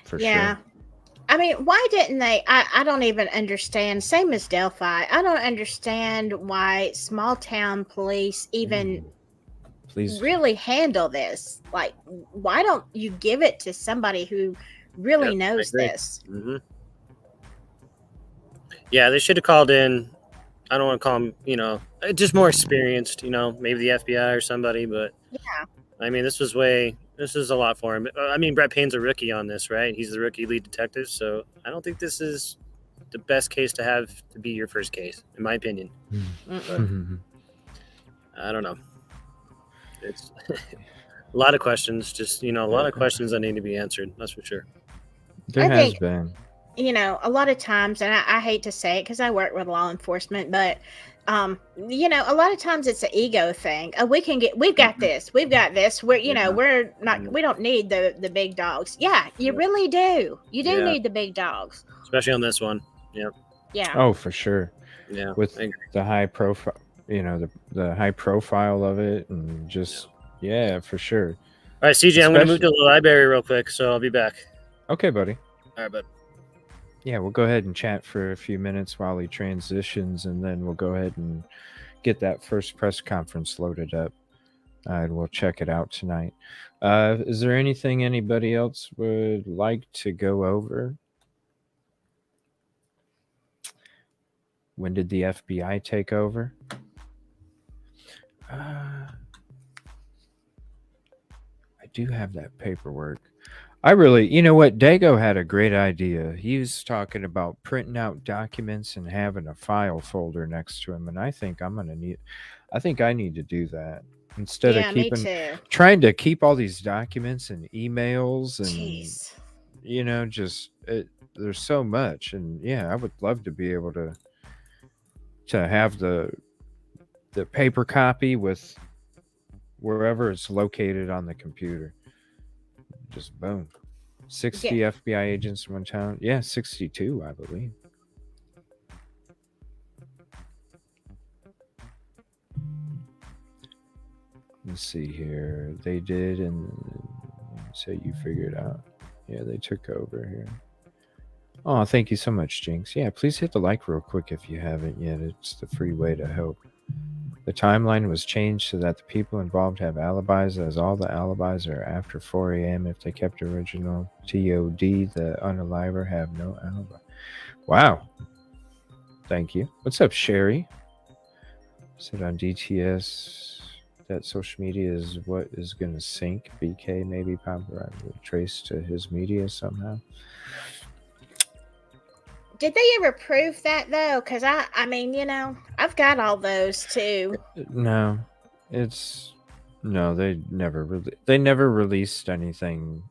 For Yeah. sure. I mean, why didn't they? I don't even understand. Same as Delphi. I don't understand why small town police even really handle this. Like, why don't you give it to somebody who really knows this? Yeah, they should have called in. I don't want to call them, just more experienced, maybe the FBI or somebody. But yeah, I mean, this is a lot for him. I mean, Brett Payne's a rookie on this, right? He's the rookie lead detective. So I don't think this is the best case to have to be your first case, in my opinion. But I don't know. It's a lot of questions, just, a lot of questions that need to be answered. That's for sure. There has been. A lot of times, and I hate to say it because I work with law enforcement, but a lot of times it's an ego thing. Oh, we've got this. We're not, we don't need the big dogs. Yeah, you really do. You do need the big dogs. Especially on this one. Yep. Yeah. Oh, for sure. Yeah. With the high profile, the high profile of it, and just, yeah, for sure. All right, CJ, I'm going to move to the library real quick, so I'll be back. Okay, buddy. All right, bud. Yeah, we'll go ahead and chat for a few minutes while he transitions, and then we'll go ahead and get that first press conference loaded up. And we'll check it out tonight. Is there anything anybody else would like to go over? When did the FBI take over? I do have that paperwork. I really, Dago had a great idea. He was talking about printing out documents and having a file folder next to him. And I think I need to do that instead of trying to keep all these documents and emails and, there's so much. And yeah, I would love to be able to have the paper copy with wherever it's located on the computer. Just boom. 60 FBI agents in one town. Yeah, 62, I believe. Let's see here. They did, and so you figured out. Yeah, they took over here. Oh, thank you so much, JINx. Yeah, please hit the like real quick if you haven't yet. It's the free way to help The timeline was changed so that the people involved have alibis, as all the alibis are after 4 a.m. If they kept original TOD, the unaliver have no alibi. Wow. Thank you. What's up, Sherry? Said on DTS that social media is what is going to sink. BK maybe paparazzi will trace to his media somehow. Did they ever prove that though? Because I mean, you know, I've got all those too. No, they never released anything.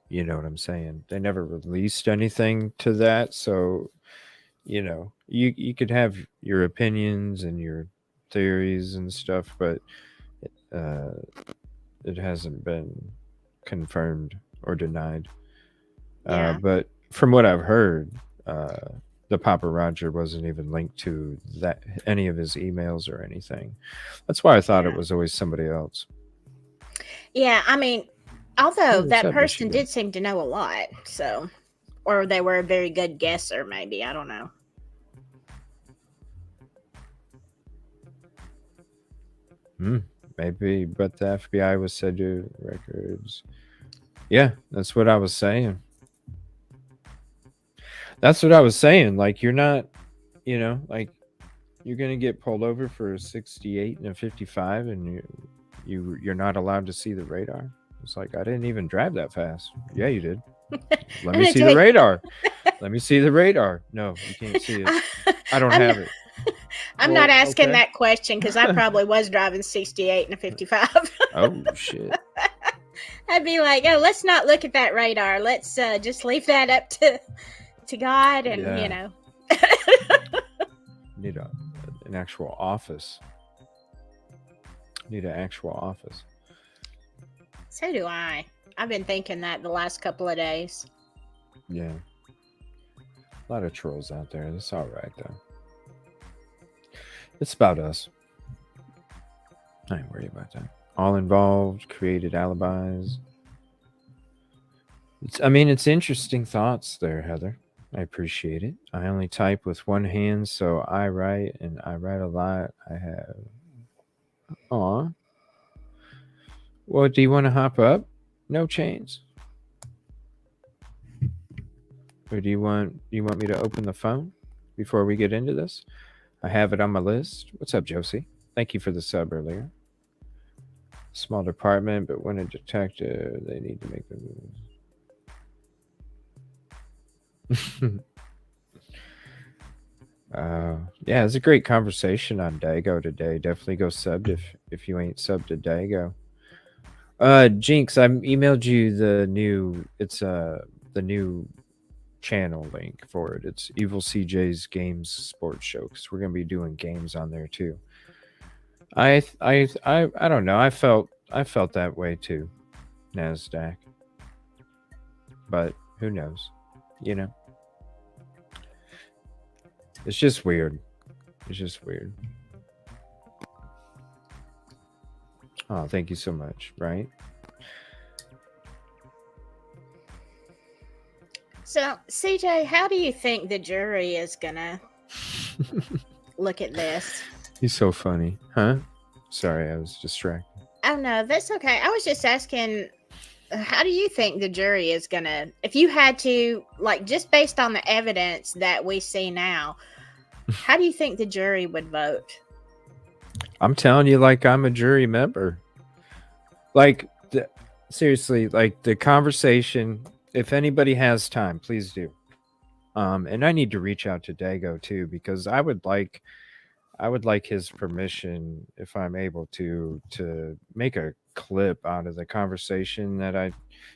You know what I'm saying? They never released anything to that. So, you know, you could have your opinions and your theories and stuff, but it hasn't been confirmed or denied. Yeah. But from what I've heard, the Papa Roger wasn't even linked to that any of his emails or anything. That's why I thought it was always somebody else. Yeah, I mean, although Hey, that what's up, person Michigan? did seem to know a lot, so, or they were a very good guesser, maybe. I don't know. Maybe, but the FBI was said to records. Yeah, that's what I was saying. Like, you're not, you know, like, you're gonna get pulled over for a 68 and a 55, and you're not allowed to see the radar. It's like, I didn't even drive that fast. Yeah, you did. Let me see the radar. Let me see the radar. No, you can't see it. I don't have it. I'm Well, not asking okay. that question because I probably was driving 68 and a 55. Oh shit. I'd be like, oh, let's not look at that radar. Let's just leave that up to God, and Yeah. you know. Need an actual office. Need an actual office. So do I. I've been thinking that the last couple of days. Yeah. A lot of trolls out there. That's all right though. It's about us. I ain't worried about that. All involved, created alibis. It's interesting thoughts there, Heather. I appreciate it. I only type with one hand, so I write, and I write a lot. I have. Aw. Well, do you want to hop up? No chains. Or do you want me to open the phone before we get into this? I have it on my list. What's up, Josie? Thank you for the sub earlier. Small department, but when a detective, they need to make the moves. Yeah, it's a great conversation on Dago today. Definitely go subbed if you ain't subbed to Dago. JINx, I emailed you the new channel link for it. It's Evil CJ's Games Sports Show, because we're gonna be doing games on there too. I don't know. I felt that way too, NASDAQ. But who knows? You know, it's just weird. It's just weird. Oh, thank you so much. Right. So, CJ, how do you think the jury is gonna look at this? He's so funny, huh? Sorry, I was distracted. Oh no, that's okay. I was just asking, how do you think the jury is gonna, if you had to, like, just based on the evidence that we see now, how do you think the jury would vote? I'm telling you, like, I'm a jury member. Like, seriously, like, the conversation, if anybody has time, please do. And I need to reach out to Dago too, because I would like his permission, if I'm able to make a clip out of the conversation that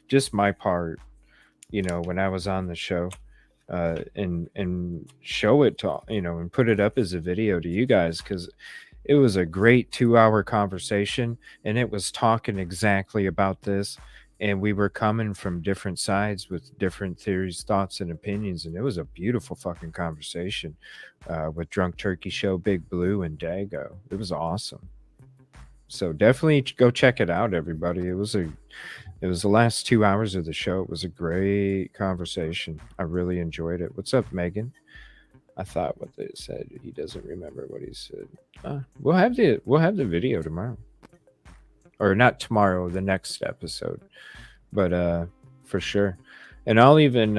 just my part, you know, when I was on the show, and show it to, you know, and put it up as a video to you guys, because it was a great 2-hour conversation, and it was talking exactly about this, and we were coming from different sides with different theories, thoughts, and opinions, and it was a beautiful fucking conversation with Drunk Turkey Show, Big Blue, and Dago. It was awesome. So definitely go check it out, everybody. It was the last 2 hours of the show. It was a great conversation. I really enjoyed it. What's up, Megan? I thought what they said. He doesn't remember what he said. We'll have the video tomorrow, or not tomorrow, the next episode, but for sure. And I'll even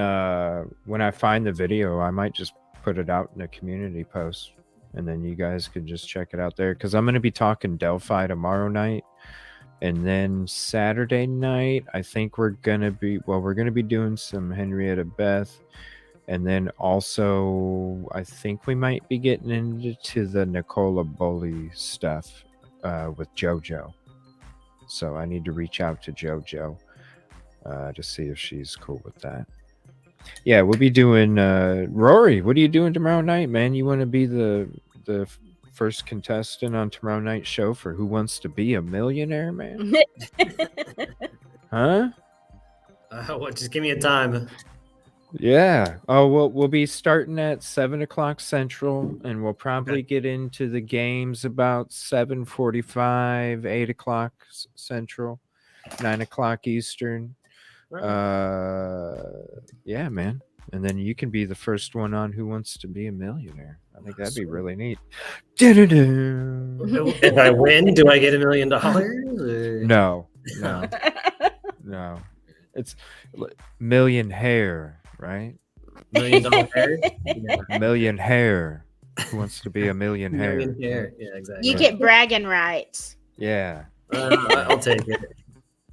when I find the video, I might just put it out in a community post, and then you guys could just check it out there. Because I'm going to be talking Delphi tomorrow night, and then Saturday night, I think we're going to be doing some Henrietta Beth. And then also, I think we might be getting into the Nicola Bully stuff with JoJo. So I need to reach out to JoJo to see if she's cool with that. Yeah, we'll be doing Rory. What are you doing tomorrow night, man? You want to be the first contestant on tomorrow night's show for Who Wants to Be a Millionaire, man? Huh? Just give me a time. Yeah. Oh, we'll be starting at 7:00 Central, and we'll probably get into the games about 7:45, 8:00 Central, 9:00 Eastern. Yeah, man. And then you can be the first one on Who Wants to Be a Millionaire. I think that'd be really neat. If I win, do I get $1 million? No. It's million hair, right? $1 million hair? Yeah. Million hair. Who wants to be a million hair? Million hair. Yeah, exactly. You get bragging rights. Yeah. I'll take it.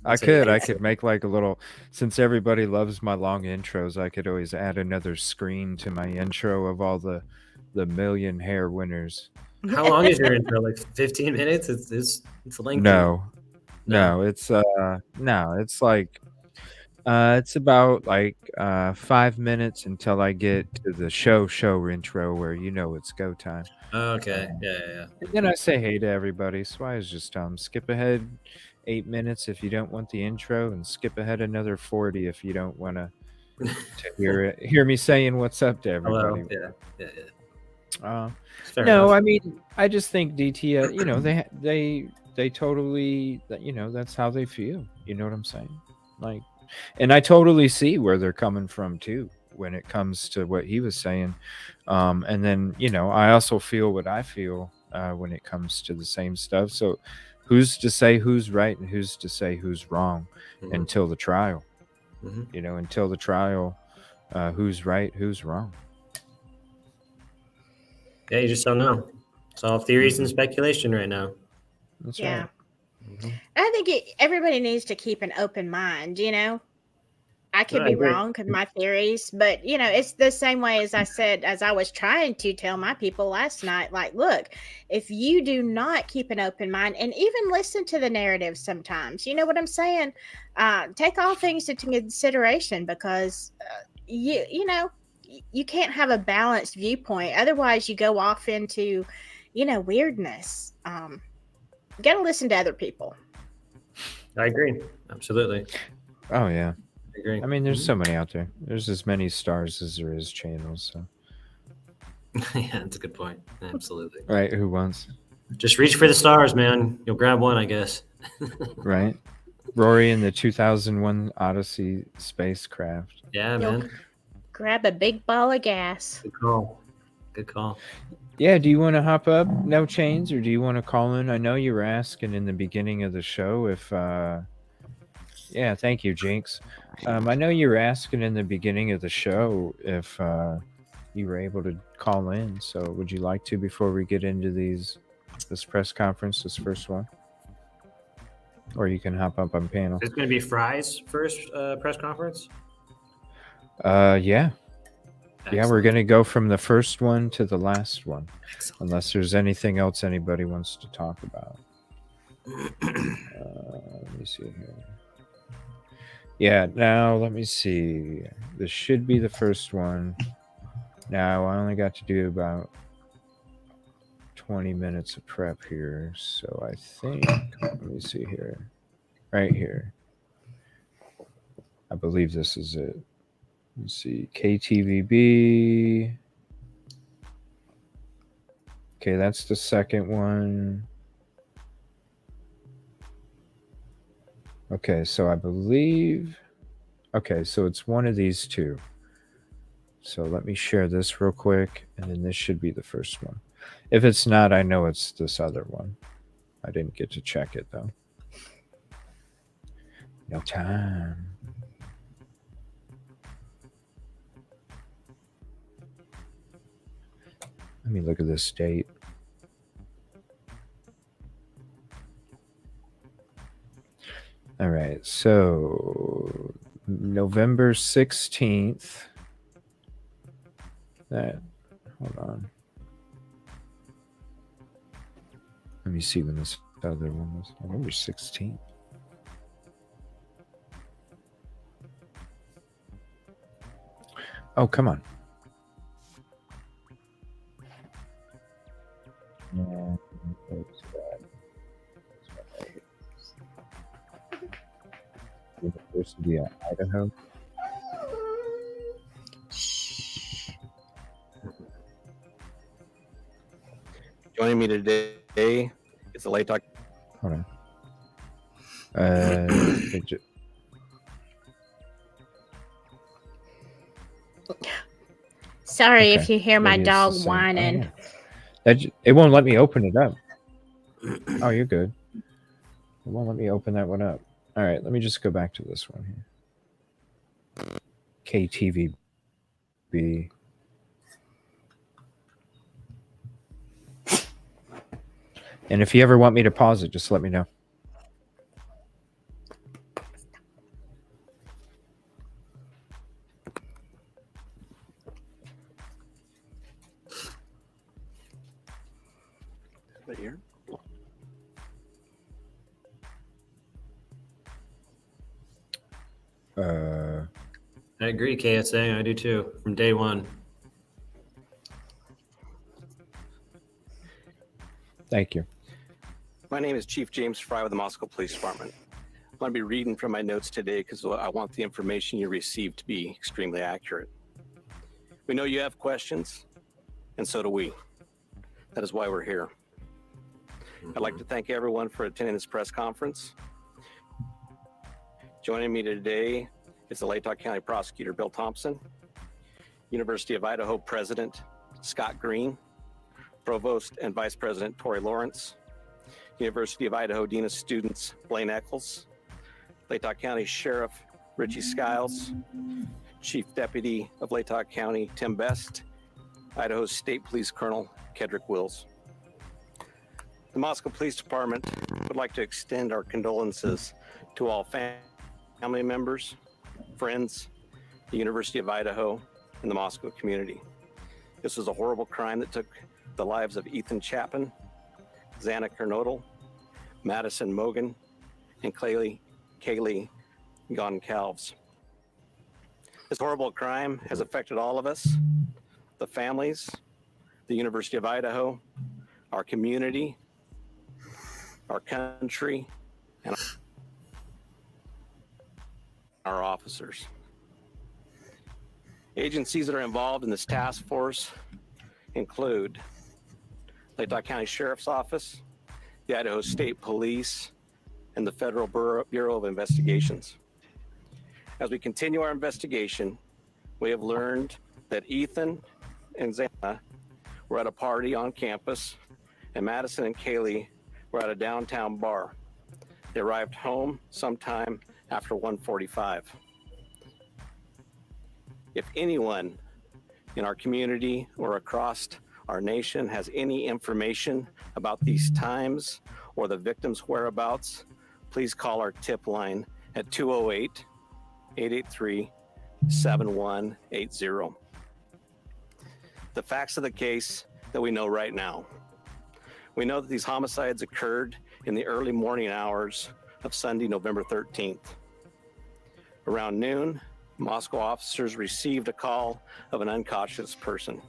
I could make like a little, since everybody loves my long intros, I could always add another screen to my intro of all the million hair winners. How long is your intro? Like 15 minutes? It's lengthy. No, it's like it's about like 5 minutes until I get to the show intro where it's go time. Okay. Yeah. And then I say hey to everybody. So I was just skip ahead 8 minutes if you don't want the intro, and skip ahead another 40 if you don't want to hear me saying what's up to everybody. Hello. Yeah. No, enough. I mean, I just think DT, they totally, that's how they feel. You know what I'm saying? Like, and I totally see where they're coming from too when it comes to what he was saying. And then, I also feel what I feel when it comes to the same stuff. So who's to say who's right and who's to say who's wrong until the trial? Until the trial, who's right, who's wrong? Yeah, you just don't know. It's all theories and speculation right now. That's yeah. Right. I think everybody needs to keep an open mind, I could be wrong because my theories, but it's the same way as I said, as I was trying to tell my people last night, like, look, if you do not keep an open mind and even listen to the narrative sometimes, you know what I'm saying? Take all things into consideration, because you can't have a balanced viewpoint. Otherwise you go off into, weirdness. You got to listen to other people. I agree. Absolutely. Oh yeah. I agree. I mean, there's so many out there. There's as many stars as there is channels. So. Yeah, that's a good point. Absolutely. Right. Who wants? Just reach for the stars, man. You'll grab one, I guess. Right. Rory in the 2001 Odyssey spacecraft. Yeah, man. Grab a big ball of gas. Good call. Good call. Yeah, do you want to hop up, No Chains, or do you want to call in? I know you were asking in the beginning of the show if yeah, thank you, JINx. I know you were asking in the beginning of the show if you were able to call in. So would you like to before we get into this press conference, this first one? Or you can hop up on panel. It's going to be Fry's first press conference? Yeah. Excellent. Yeah, we're going to go from the first one to the last one. Excellent. Unless there's anything else anybody wants to talk about. Let me see here. Yeah, now let me see. This should be the first one. Now, I only got to do about 20 minutes of prep here. So I think, let me see here. Right here. I believe this is it. Let's see. KTVB. Okay, that's the second one. Okay, so I believe... Okay, so it's one of these two. So let me share this real quick, and then this should be the first one. If it's not, I know it's this other one. I didn't get to check it, though. No time. Let me look at this date. All right, so November 16th. Hold on. Let me see when this other one was. November 16th. Oh, come on. Yeah, University of Idaho. Joining me today is the late Dr. Hold on. Sorry Okay. if you hear my Maybe it's the dog same. whining. It won't let me open it up. Oh, you're good. It won't let me open that one up. All right, let me just go back to this one here. KTVB. And if you ever want me to pause it, just let me know. Right here. I agree, KSA. I do too. From day one. Thank you. My name is Chief James Fry with the Moscow Police Department. I'm going to be reading from my notes today because I want the information you received to be extremely accurate. We know you have questions, and so do we. That is why we're here. I'd like to thank everyone for attending this press conference. Joining me today is the Latah County Prosecutor Bill Thompson, University of Idaho President Scott Green, Provost and Vice President Tori Lawrence, University of Idaho Dean of Students Blaine Eccles, Latah County Sheriff Richie Skiles, Chief Deputy of Latah County Tim Best, Idaho State Police Colonel Kedrick Wills. The Moscow Police Department would like to extend our condolences to all family members, friends, the University of Idaho, and the Moscow community. This was a horrible crime that took the lives of Ethan Chapman, Xana Kernodle, Madison Mogan, and Kaylee Goncalves. This horrible crime has affected all of us, the families, the University of Idaho, our community, our country, and our officers. Agencies that are involved in this task force include Latah County Sheriff's Office, the Idaho State Police, and the Federal Bureau of Investigations. As we continue our investigation, we have learned that Ethan and Xana were at a party on campus, and Madison and Kaylee were at a downtown bar. They arrived home sometime after 1:45. If anyone in our community or across our nation has any information about these times or the victim's whereabouts, please call our tip line at 208-883-7180. The facts of the case that we know right now. We know that these homicides occurred in the early morning hours of Sunday, November 13th. Around noon, Moscow officers received a call of an unconscious person.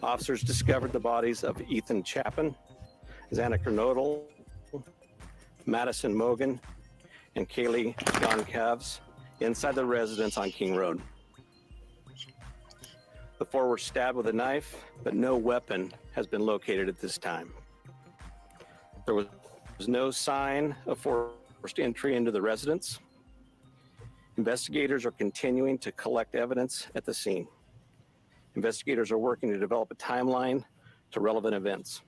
Officers discovered the bodies of Ethan Chapman, Xana Kernodle, Madison Mogan, and Kaylee Goncalves inside the residence on King Road. The four were stabbed with a knife, but no weapon has been located at this time. There was no sign of forced entry into the residence. Investigators are continuing to collect evidence at the scene. Investigators are working to develop a timeline to relevant events.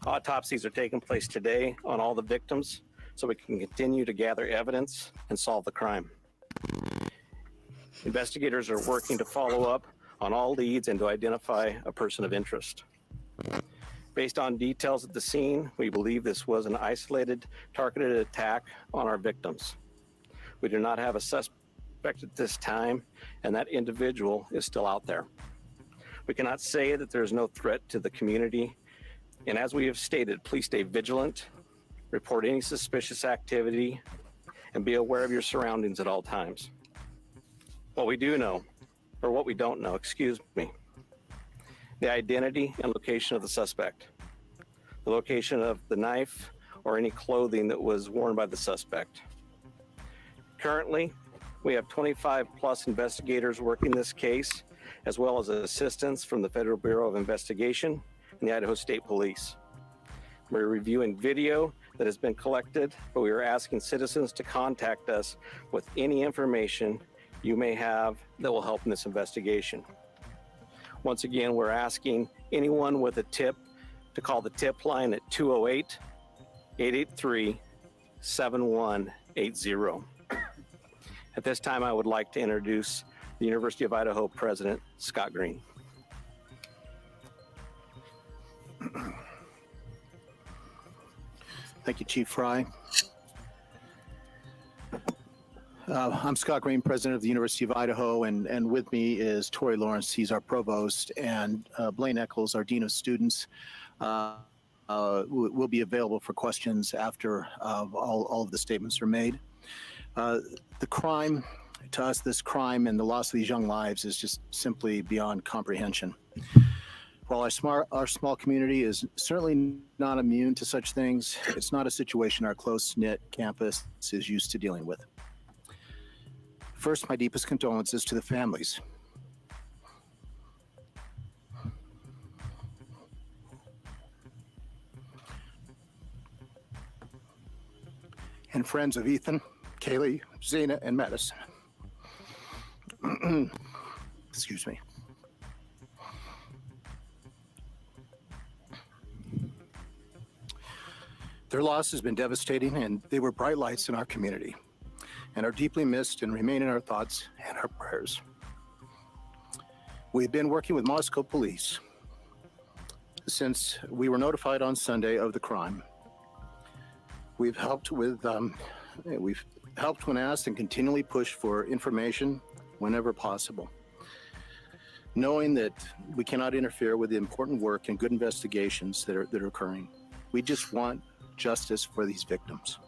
Autopsies are taking place today on all the victims so we can continue to gather evidence and solve the crime. Investigators are working to follow up on all leads and to identify a person of interest. Based on details at the scene, we believe this was an isolated, targeted attack on our victims. We do not have a suspect at this time, and that individual is still out there. We cannot say that there is no threat to the community, and as we have stated, please stay vigilant, report any suspicious activity, and be aware of your surroundings at all times. What we do know, or what we don't know, excuse me, the identity and location of the suspect, the location of the knife or any clothing that was worn by the suspect. Currently, we have 25 plus investigators working this case, as well as assistance from the Federal Bureau of Investigation and the Idaho State Police. We're reviewing video that has been collected, but we are asking citizens to contact us with any information you may have that will help in this investigation. Once again, we're asking anyone with a tip to call the tip line at 208-883-7180. At this time, I would like to introduce the University of Idaho President, Scott Green. Thank you, Chief Rae. I'm Scott Green, President of the University of Idaho, and with me is Tory Lawrence. He's our Provost, and Blaine Eccles, our Dean of Students, will be available for questions after all of the statements are made. The crime, to us, this crime and the loss of these young lives is just simply beyond comprehension. While our small community is certainly not immune to such things, it's not a situation our close-knit campus is used to dealing with. First, my deepest condolences to the families. And friends of Ethan, Kaylee, Zena, and Madison. Excuse me. Their loss has been devastating, and they were bright lights in our community and are deeply missed and remain in our thoughts and our prayers. We've been working with Moscow police since we were notified on Sunday of the crime. We've helped when asked and continually pushed for information whenever possible, knowing that we cannot interfere with the important work and good investigations that are occurring. We just want justice for these victims.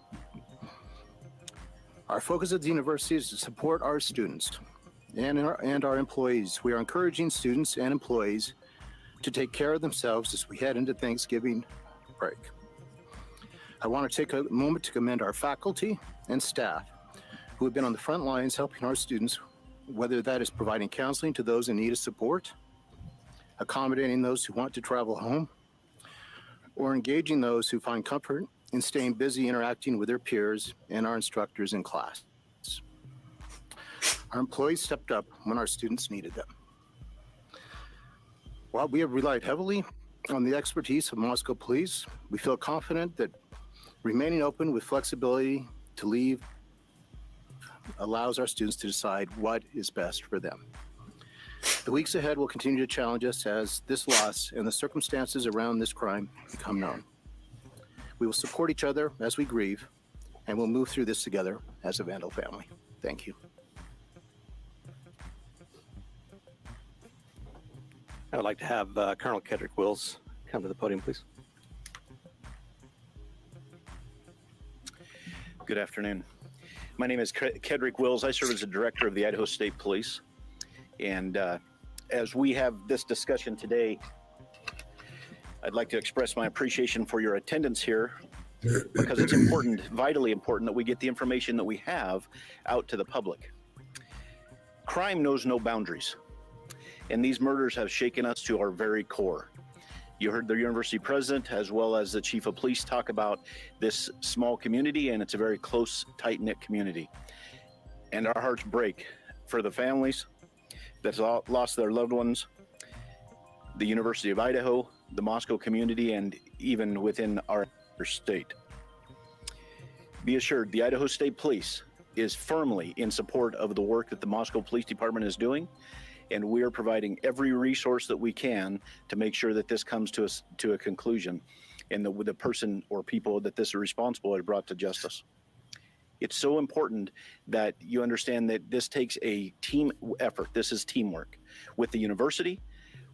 Our focus at the university is to support our students and our employees. We are encouraging students and employees to take care of themselves as we head into Thanksgiving break. I want to take a moment to commend our faculty and staff who have been on the front lines helping our students, whether that is providing counseling to those in need of support, accommodating those who want to travel home, or engaging those who find comfort in staying busy interacting with their peers and our instructors in class. Our employees stepped up when our students needed them. While we have relied heavily on the expertise of Moscow police, we feel confident that remaining open with flexibility to leave allows our students to decide what is best for them. The weeks ahead will continue to challenge us as this loss and the circumstances around this crime become known. We will support each other as we grieve, and we'll move through this together as a Vandal family. Thank you. I would like to have Colonel Kedrick Wills come to the podium, please. Good afternoon. My name is Kedrick Wills. I serve as the director of the Idaho State Police. And as we have this discussion today, I'd like to express my appreciation for your attendance here because it's important, vitally important, that we get the information that we have out to the public. Crime knows no boundaries, and these murders have shaken us to our very core. You heard the university president as well as the chief of police talk about this small community, and it's a very close, tight-knit community. and our hearts break for the families that lost their loved ones, the University of Idaho, the Moscow community, and even within our state. Be assured, the Idaho State Police is firmly in support of the work that the Moscow Police Department is doing, and we are providing every resource that we can to make sure that this comes to a conclusion, and the person or people that this is responsible are brought to justice. It's so important that you understand that this takes a team effort. This is teamwork with the university,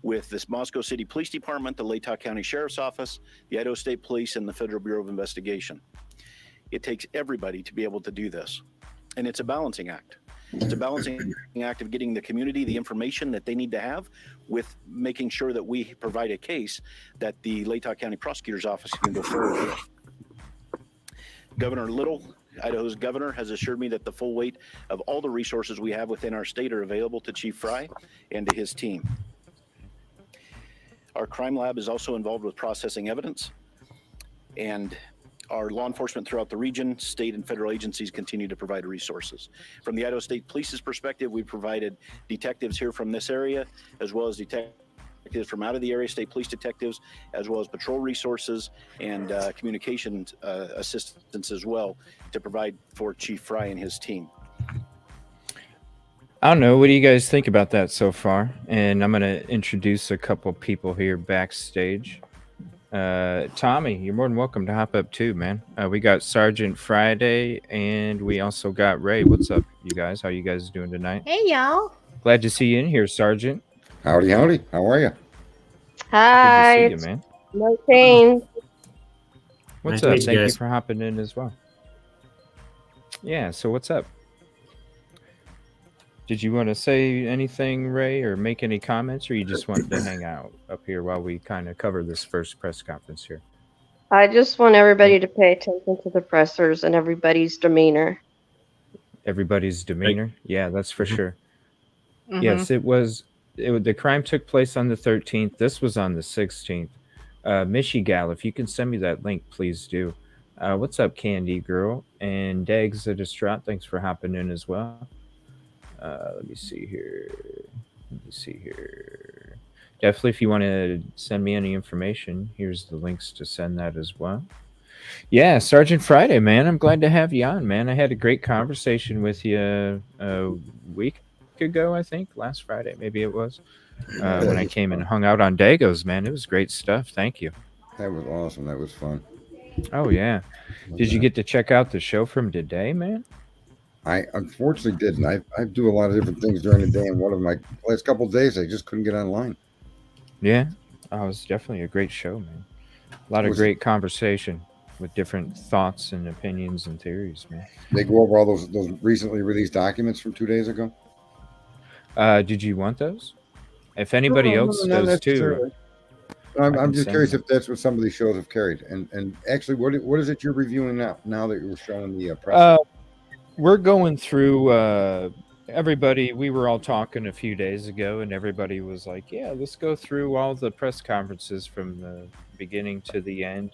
with this Moscow City Police Department, the Latah County Sheriff's Office, the Idaho State Police, and the Federal Bureau of Investigation. It takes everybody to be able to do this. And it's a balancing act. It's a balancing act of getting the community the information that they need to have with making sure that we provide a case that the Latah County Prosecutor's Office can go forward with. Governor Little, Idaho's governor, has assured me that the full weight of all the resources we have within our state are available to Chief Fry and to his team. Our crime lab is also involved with processing evidence, and our law enforcement throughout the region, state and federal agencies continue to provide resources. From the Idaho State Police's perspective, we provided detectives here from this area, as well as detectives from out of the area, state police detectives, as well as patrol resources and communication assistance as well to provide for Chief Fry and his team. I don't know. What do you guys think about that so far? And I'm going to introduce a couple people here backstage. Tommy, you're more than welcome to hop up too, man. We got Sergeant Friday, and we also got Ray. What's up, you guys? How you guys doing tonight? Hey, y'all. Glad to see you in here, Sergeant. Howdy, howdy. How are you? Hi. Good to see you, man. No change. What's Nice to up? meet you Thank you guys. for hopping in as well. Yeah, so what's up? Did you want to say anything, Ray, or make any comments, or you just wanted to hang out up here while we kind of cover this first press conference here? I just want everybody to pay attention to the pressers and everybody's demeanor. Everybody's demeanor? Yeah, that's for sure. Mhm. Yes, the crime took place on the 13th. This was on the 16th. Michigal, if you can send me that link, please do. What's up, Candy Girl? And Dags the Distraught, thanks for hopping in as well. Let me see here. Definitely, if you want to send me any information, here's the links to send that as well. Yeah, Sergeant Friday, man, I'm glad to have you on, man. I had a great conversation with you a week ago, I think, last Friday, maybe it was, when I came and hung out on Dago's, man. It was great stuff. Thank you. That was awesome. That was fun. Oh, yeah. Did you get to check out the show from today, man? I unfortunately didn't. I do a lot of different things during the day, and one of my last couple of days, I just couldn't get online. Yeah. Oh, it was definitely a great show, man. A lot of great conversation with different thoughts and opinions and theories, man. They go over all those recently released documents from 2 days ago. Did you want those? If anybody else not does too, necessarily. I'm just curious if that's what some of these shows have carried. And actually, what is it you're reviewing now that you're showing the press? we're going through everybody. We were all talking a few days ago, and everybody was like, yeah, let's go through all the press conferences from the beginning to the end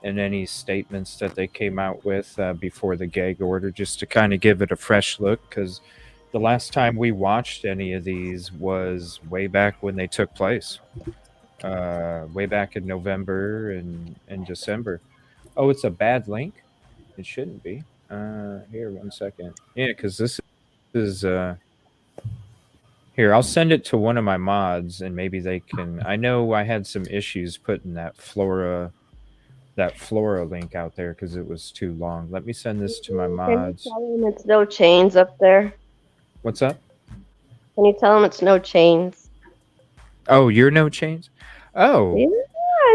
and any statements that they came out with before the gag order, just to kind of give it a fresh look, because the last time we watched any of these was way back when they took place, way back in November and December. Oh, it's a bad link? It shouldn't be. Here, 1 second. Yeah, because this is here, I'll send it to one of my mods, and maybe they can. I know I had some issues putting that Flora link out there because it was too long. Let me send this to my mods. Can you tell them it's no chains up there? What's up? Can you tell them it's no chains? Oh, you're no chains? Oh. Yeah,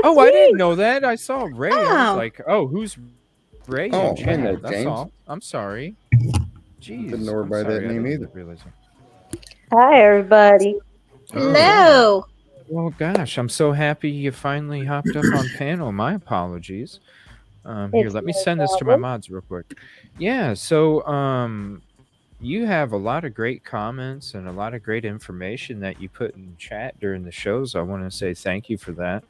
oh, I see? didn't know that. I saw Ray. I Oh. was like, oh, who's Ray? Oh, in I chat? know That's James. all. I'm sorry. Jeez. Didn't know her I'm by that sorry. I name didn't either. realize it. Hi, everybody. Hello. Well, gosh, I'm so happy you finally hopped up on panel. My apologies. Here, It's let me no send this to my problem. mods real quick. Yeah, so you have a lot of great comments and a lot of great information that you put in chat during the shows. I want to say thank you for that.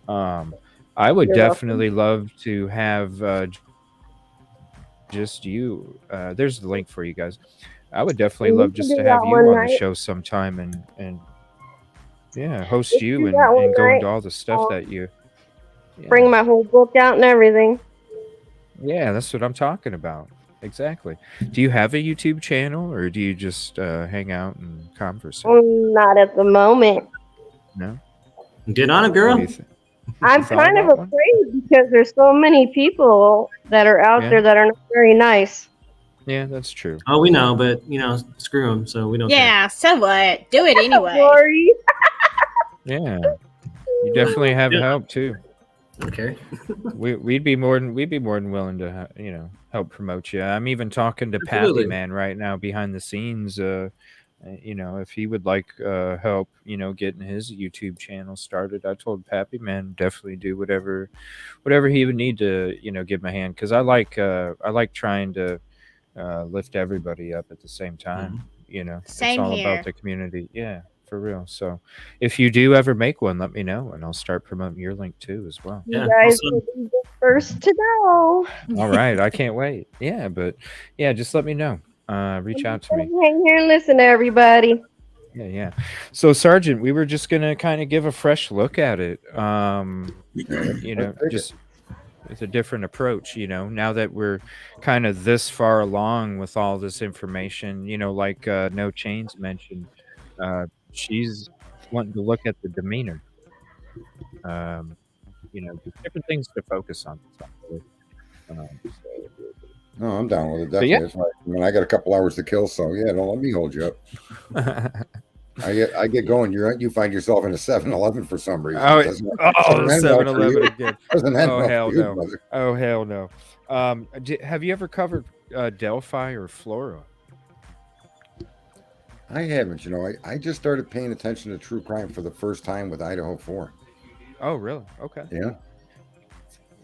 I would You're definitely love to have just you. There's the link for you guys. I would definitely We love need to just do to that have you one on the night. show sometime and yeah, host Let's you do that one and go night. into all the stuff I'll that you. bring Yeah, my whole book out and everything. yeah, that's what I'm talking about. Exactly. Do you have a YouTube channel or do you just hang out and conversate? Not at the moment. No. Get on it, What girl. do you think? I'm thought kind of about one? afraid because there's so many people that are out Yeah. there that are not very nice. Yeah, that's true. Oh, we know, but screw them. So we don't care. Yeah, so what? Do it anyway. Rory. Yeah. You definitely have Yeah. help too. Okay. We'd be more than willing to help promote you. I'm even talking to Absolutely. Pappy Man right now behind the scenes. If he would like help, getting his YouTube channel started, I told Pappy Man definitely do whatever he would need to, give him a hand, because I like trying to lift everybody up at the same time. It's Same all here. about the community. Yeah, for real. So if you do ever make one, let me know and I'll start promoting your link too as well. You guys will be the first to know. All right, I can't wait. Yeah, but yeah, just let me know. Reach out to me. Hang here and listen to everybody. Yeah. So Sergeant, we were just gonna kind of give a fresh look at it. Just with a different approach, now that we're kind of this far along with all this information, like No Chains mentioned, she's wanting to look at the demeanor. Just different things to focus on. No, I'm down with it. But Definitely. yeah. It's like, I got a couple hours to kill, so yeah, don't let me hold you up. I get going. You find yourself in a 7-Eleven for some reason. Oh, Doesn't end 7-Eleven well for you. again. Doesn't end Oh, well hell for you, no. brother. Oh, hell no. Have you ever covered Delphi or Flora? I haven't. I just started paying attention to true crime for the first time with Idaho 4. Oh, really? Okay. Yeah.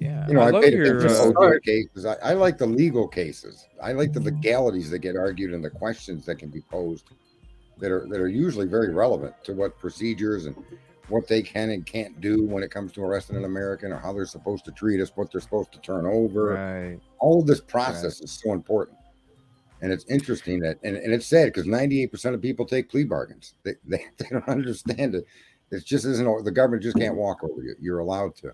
Yeah. I love paid your attention to OJ cases. I like the legal cases. I like the legalities that get argued and the questions that can be posed that are usually very relevant to what procedures and what they can and can't do when it comes to arresting an American, or how they're supposed to treat us, what they're supposed to turn over. Right. All of this process is so important. And it's interesting that, and it's sad because 98% of people take plea bargains. They don't understand it. It just isn't, the government just can't walk over you. You're allowed to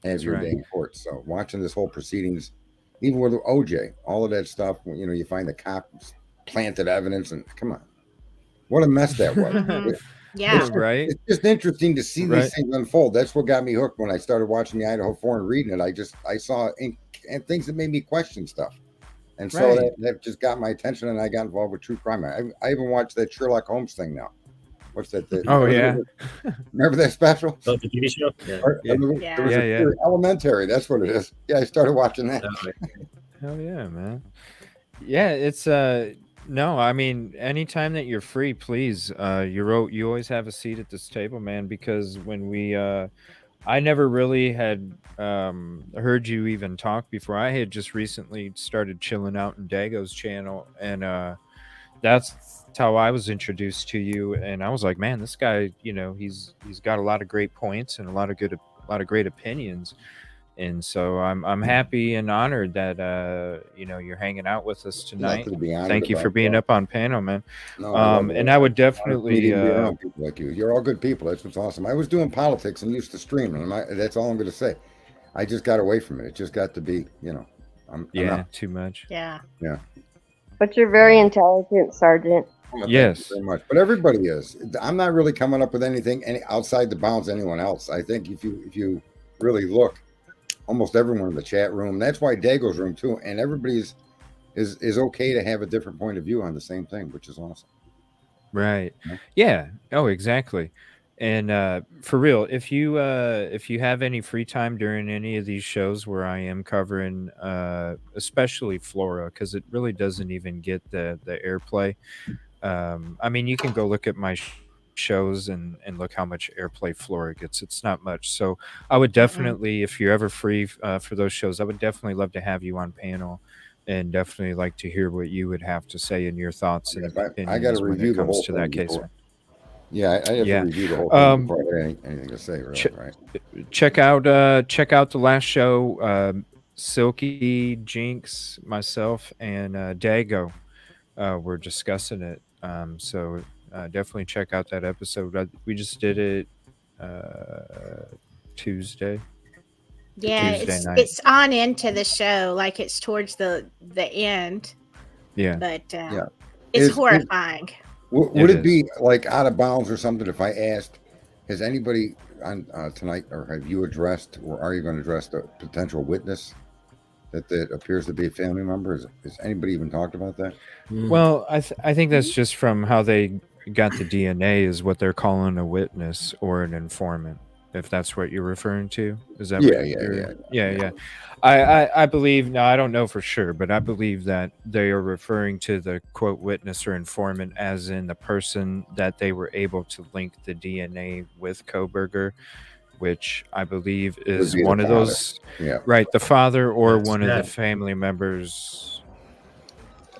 have your day in court. So watching this whole proceedings, even with OJ, all of that stuff, you find the cops planted evidence, and come on, what a mess that was. Yeah. Right. It's just interesting to see these things unfold. That's what got me hooked when I started watching the Idaho 4 and reading it. I saw and things that made me question stuff. And so that just got my attention, and I got involved with true crime. I even watched that Sherlock Holmes thing now. What's that? Remember that special? Oh, the TV show? Yeah. Elementary. That's what it is. Yeah, I started watching that. Hell yeah, man. Yeah, it's no, I mean, anytime that you're free, please. You always have a seat at this table, man, because when we I never really had heard you even talk before. I had just recently started chilling out in Dago's channel, and that's how I was introduced to you. And I was like, man, this guy, he's got a lot of great points and a lot of great opinions. And so I'm happy and honored that you're hanging out with us tonight. Thank you for being up on panel, man. No, and I would definitely be around people like you. You're all good people. That's what's awesome. I was doing politics and used to stream, and that's all I'm going to say. I just got away from it. It just got to be, I'm not too much. Yeah. But you're very intelligent, Sergeant. Yes, thank you very much. But everybody is. I'm not really coming up with anything outside the bounds of anyone else. I think if you really look, almost everyone in the chat room. That's why Dago's room too, and everybody's is okay to have a different point of view on the same thing, which is awesome. Right. Yeah. Oh, exactly. And for real, if you have any free time during any of these shows where I am covering, especially Flora, because it really doesn't even get the airplay. I mean, you can go look at my shows and look how much airplay Flora gets. It's not much. So I would definitely, if you're ever free for those shows, I would definitely love to have you on panel, and definitely like to hear what you would have to say and your thoughts and opinions. I got to review the whole to that case. Yeah, I have to review the whole thing before I have anything to say. Really, right? Check out the last show. Silky, JINx, myself, and Dago were discussing it. So definitely check out that episode. We just did it Tuesday. Yeah, Tuesday night. it's on into the show, like it's towards the end. Yeah. But Yeah. it's horrifying. Would it be like out of bounds or something if I asked, has anybody on tonight, or have you addressed, or are you going to address the potential witness that appears to be a family member? Has anybody even talked about that? Well, I think that's just from how they got the DNA is what they're calling a witness or an informant, if that's what you're referring to. Is that Yeah. I believe, now I don't know for sure, but I believe that they are referring to the quote witness or informant as in the person that they were able to link the DNA with Kohberger, which I believe is be the one of father. those, Yeah. right? The father or That's one of the right. family members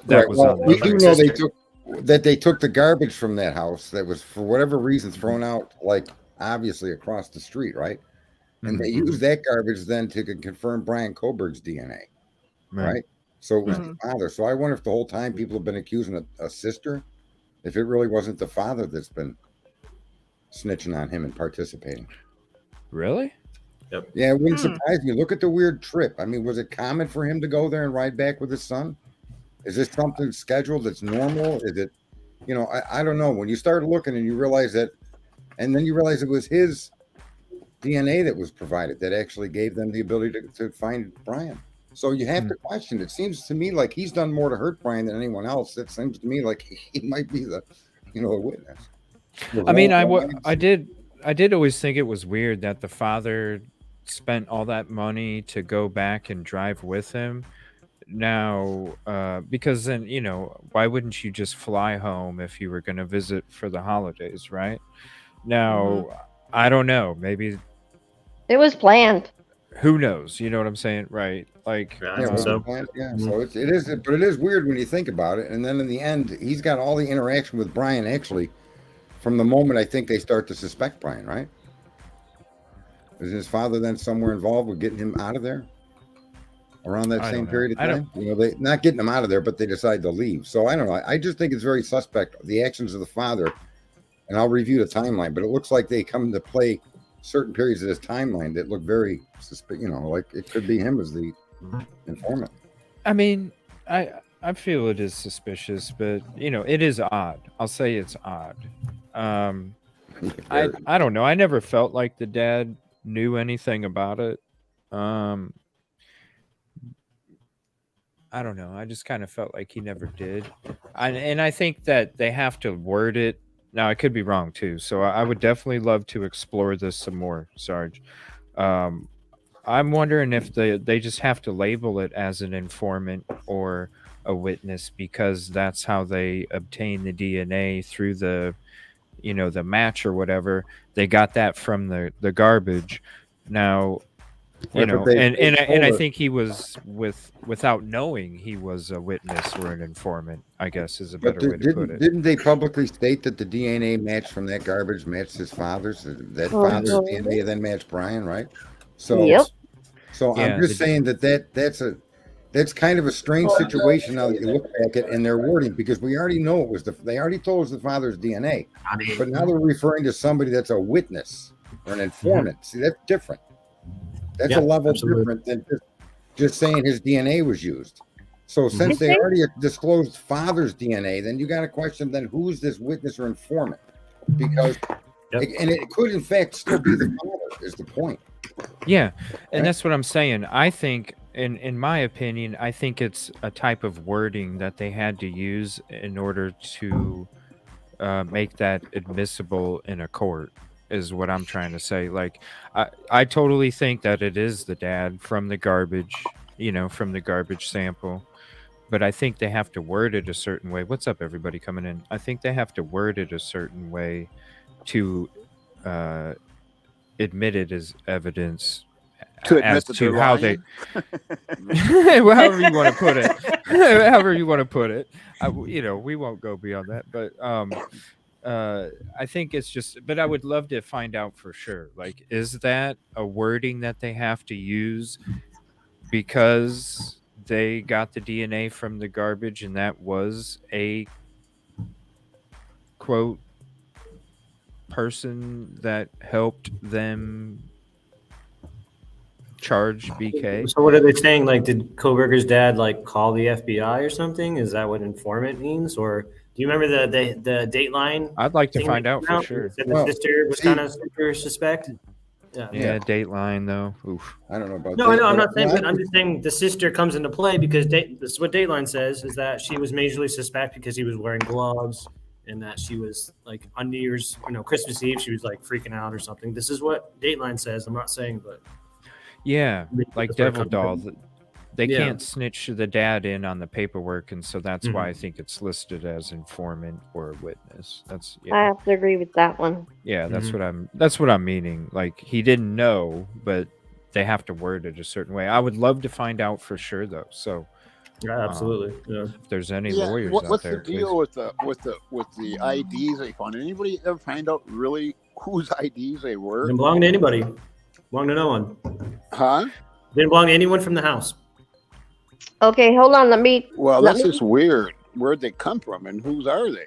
that Right. was Well, on the we train. do know they took the garbage from that house that was for whatever reason thrown out, like obviously across the street, right? And they used that garbage then to confirm Brian Kohberg's DNA, right? So it was the father. So I wonder if the whole time people have been accusing a sister, if it really wasn't the father that's been snitching on him and participating. Really? Yep. Yeah, it wouldn't surprise me. Look at the weird trip. I mean, was it common for him to go there and ride back with his son? Is this something scheduled that's normal? Is it, I don't know. When you start looking and you realize that, and then you realize it was his DNA that was provided that actually gave them the ability to find Brian. So you have to question. It seems to me like he's done more to hurt Brian than anyone else. It seems to me like he might be the witness. I mean, I did always think it was weird that the father spent all that money to go back and drive with him. Now, because then, why wouldn't you just fly home if you were going to visit for the holidays, right? Now, I don't know. Maybe it was planned. Who knows? You know what I'm saying, right? Like, So it is, but it is weird when you think about it. And then in the end, he's got all the interaction with Brian actually from the moment I think they start to suspect Brian, right? Is his father then somewhere involved with getting him out of there around that same period of time? They not getting him out of there, but they decide to leave. So I don't know. I just think it's very suspect, the actions of the father. And I'll review the timeline, but it looks like they come into play certain periods of this timeline that look very suspicious. Like it could be him as the informant. I mean, I feel it is suspicious, but it is odd. I'll say it's odd. I don't know. I never felt like the dad knew anything about it. I don't know. I just kind of felt like he never did. And I think that they have to word it. Now, I could be wrong, too. So I would definitely love to explore this some more, Sarge. I'm wondering if they just have to label it as an informant or a witness because that's how they obtain the DNA through the match or whatever. They got that from the garbage. Now, and I think he was without knowing he was a witness or an informant, I guess is a better way to put it. Didn't they publicly state that the DNA match from that garbage matched his father's? That father's DNA then matched Brian, right? So, so I'm just saying that's kind of a strange situation now that you look back at in their wording because we already know it was they already told us the father's DNA, but now they're referring to somebody that's a witness or an informant. See, that's different. That's a level different than just saying his DNA was used. So since they already disclosed father's DNA, then you got to question then who's this witness or informant? Because and it could in fact still be the father is the point. Yeah, and that's what I'm saying. I think, in my opinion, I think it's a type of wording that they had to use in order to make that admissible in a court. Is what I'm trying to say. Like, I totally think that it is the dad from the garbage, from the garbage sample. But I think they have to word it a certain way. What's up, everybody coming in? I think they have to word it a certain way to admit it as evidence as to how they however you want to put it. However you want to put it. We won't go beyond that. But I think it's just, but I would love to find out for sure. Like, is that a wording that they have to use because they got the DNA from the garbage, and that was a quote person that helped them charge BK. So what are they saying? Like, did Koberger's dad like call the FBI or something? Is that what informant means? Or do you remember the Dateline? I'd like to thing find that out came for sure. Said the sister was kind of super suspect. Yeah, Dateline though. Oof. I don't know about No, I that, know. I'm but not saying, but I'm just saying the sister comes into play because this is what Dateline says is that she was majorly suspect because he was wearing gloves and that she was like on New Year's, Christmas Eve, she was like freaking out or something. This is what Dateline says. I'm not saying, but yeah, like that's where it Devil comes Doll. from. They Yeah. can't snitch the dad in on the paperwork, and so that's Mhm. why I think it's listed as informant or witness. That's I have to agree with that one. yeah, that's Mhm. what I'm meaning. Like he didn't know, but they have to word it a certain way. I would love to find out for sure though. So Yeah, absolutely. Yeah. if there's any Yeah, lawyers out what's there, the deal with the IDs they found? Anybody ever find out really whose IDs they were? Didn't belong to anybody. Belong to no one. Huh? Didn't belong to anyone from the house. Okay, hold on. Let me. Well, let that's me, just weird. Where'd they come from and whose are they?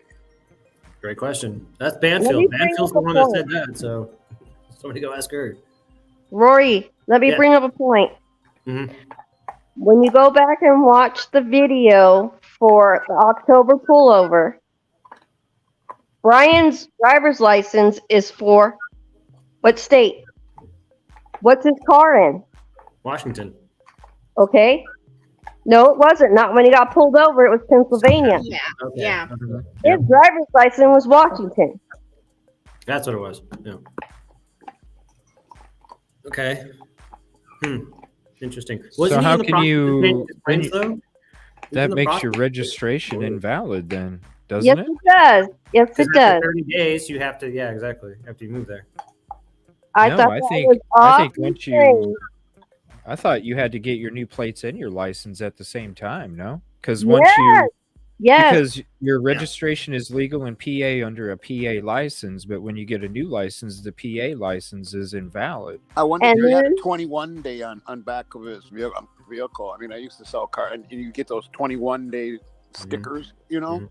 Great question. That's Let me Banfield. bring Banfield's up the a one that point. said that. So somebody go ask her. Rory, let me Yeah. bring up a point. Mhm. When you go back and watch the video for the October pullover, Brian's driver's license is for what state? What's his car in? Washington. Okay. No, it wasn't. Not when he got pulled over. It was Pennsylvania. Yeah. Okay. Yeah. His driver's license was Washington. That's what it was. Yeah. Okay. Interesting. so Wasn't he how in the can process of you? changing his plates, though? He was That in the makes your process- registration invalid, then, doesn't Yes, it? it does. Yes, it 'Cause does. after 30 days, you have to. Yeah, exactly. After you move there. I No, thought I that think was I think awfully once strange. you, I thought you had to get your new plates and your license at the same time. No, because once Yes. you Yes. because your registration is legal in PA under a PA license, but when you get a new license, the PA license is invalid. I wonder And if he had a then- 21 day on back of his vehicle. I mean, I used to sell cars, and you get those 21-day stickers, you know?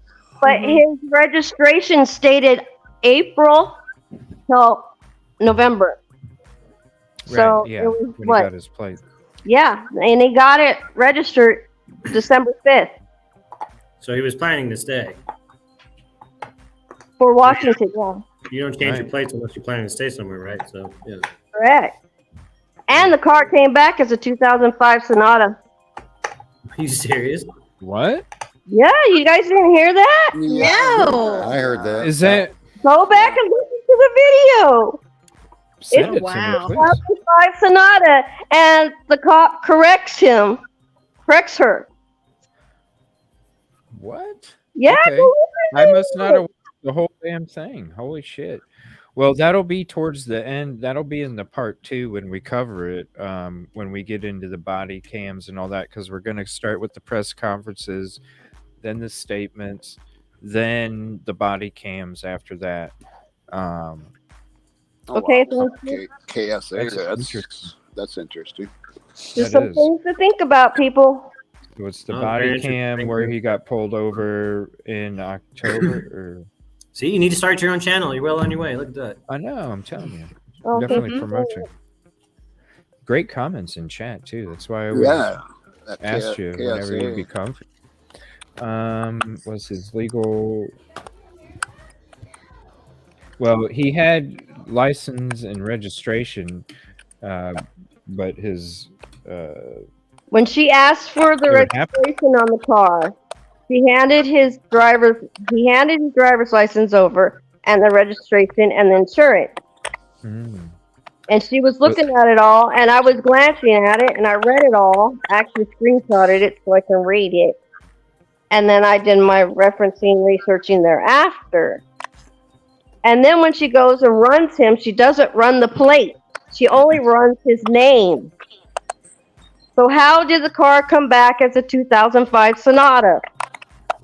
But his registration stated April till November. So right? Yeah, it was when what? he got his plate. Yeah, and he got it registered December 5th So he was planning to stay. for Washington. Yeah, You don't change your Right. plates unless you're planning to stay somewhere, right? So yeah. correct. And the car came back as a 2005 Sonata. Are you serious? What Yeah, you guys didn't hear that? No. I heard that. is that? Go back and listen to the video. Send it wow. to me, please. 2005 Sonata, and the cop corrects her. What? Yeah, Okay. go I listen must to not it. have watched the whole damn thing. Holy shit. Well, that'll be towards the end. That'll be in the part 2 when we cover it, when we get into the body cams and all that, because we're going to start with the press conferences, then the statements, then the body cams after that. Okay, wow. so KSA, That's that's interesting. just That some is. things to think about, people. So it's the Oh, body very cam interesting. where he got pulled over in October. Or See, you need to start your own channel. You're well on your way. Look at that. I know, I'm telling you. Oh, Definitely thank you. promoting. Great comments in chat too. That's why I always Yeah. That asked you whenever you'd be KSA. comfy. Was his legal? Well, he had license and registration, but his When she asked for the It would happen. registration on the car, he handed his driver's license over and the registration and the insurance. And she was looking at it all, and I was glancing at it, and I read it all. I actually screenshotted it so I can read it. And then I did my referencing, researching thereafter. And then when she goes and runs him, she doesn't run the plate. She only runs his name. So how did the car come back as a 2005 Sonata?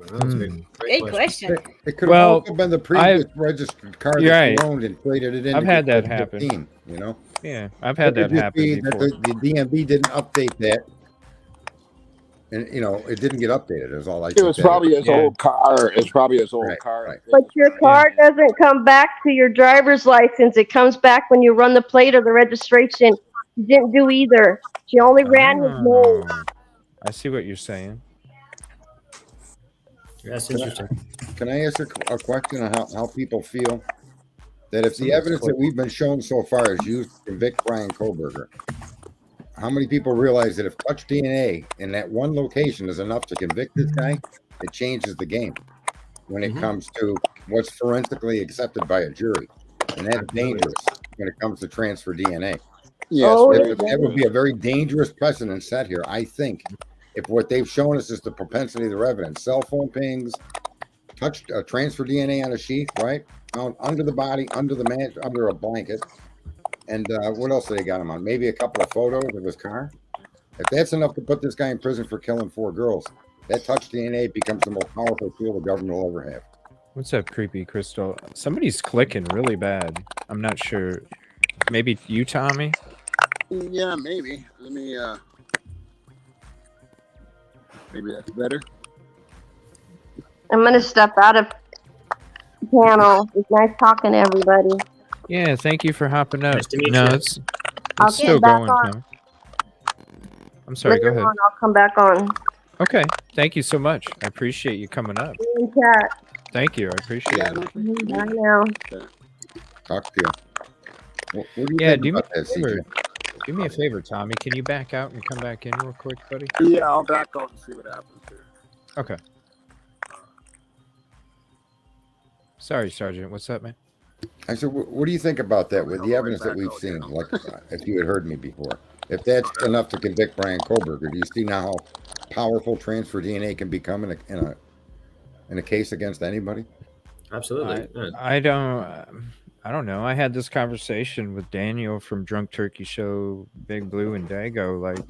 Good question. It could have Well, also been the previous registered car that You're you right. owned and traded it in. I've to had get that the happen. 15, you know? Yeah, I've had It could that just happen be that before. the DMV didn't update that And it didn't get updated. Is all I. It was probably his old car. It's probably his old car. Right. But your car doesn't come back to your driver's license. It comes back when you run the plate or the registration. She didn't do either. She only ran his name. I see what you're saying. That's interesting. Can I ask a question on how people feel that if the evidence that we've been shown so far is used to convict Brian Koberger, how many people realize that if touch DNA in that one location is enough to convict this guy, it changes the game when it comes to what's forensically accepted by a jury, and that's dangerous when it comes to transfer DNA. Yes, that would be a very dangerous precedent set here. I think if what they've shown us is the propensity of their evidence, cell phone pings, transfer DNA on a sheath, right? Found under the body, under the mat, under a blanket. And what else do they got him on? Maybe a couple of photos of his car. If that's enough to put this guy in prison for killing 4 girls, that touch DNA becomes the most powerful tool the government will ever have. What's up, Creepy Crystal? Somebody's clicking really bad. I'm not sure. Maybe you, Tommy? Yeah, maybe. Let me. Maybe that's better. I'm gonna step out of panel. It's nice talking to everybody. Yeah, thank you for hopping up. Nice to meet no, you. it's I'll still get back going, on. Tom. I'm sorry, go Later ahead. on, I'll come back on. Okay, thank you so much. I appreciate you coming up. In chat. Thank you, I appreciate it. Bye now. Talk to you. What do you Yeah, think do me about that, a favor. CJ? Do me a favor, Tommy. Can you back out and come back in real quick, buddy? Yeah, I'll back out and see what happens here. Okay. Sorry, Sergeant. What's up, man? I said, what do you think about that with the evidence that we've seen? Like, if you had heard me before, if that's enough to convict Brian Koberger, do you see now how powerful transfer DNA can become in a case against anybody? Absolutely. I don't know. I had this conversation with Daniel from Drunk Turkey Show, Big Blue, and Dago.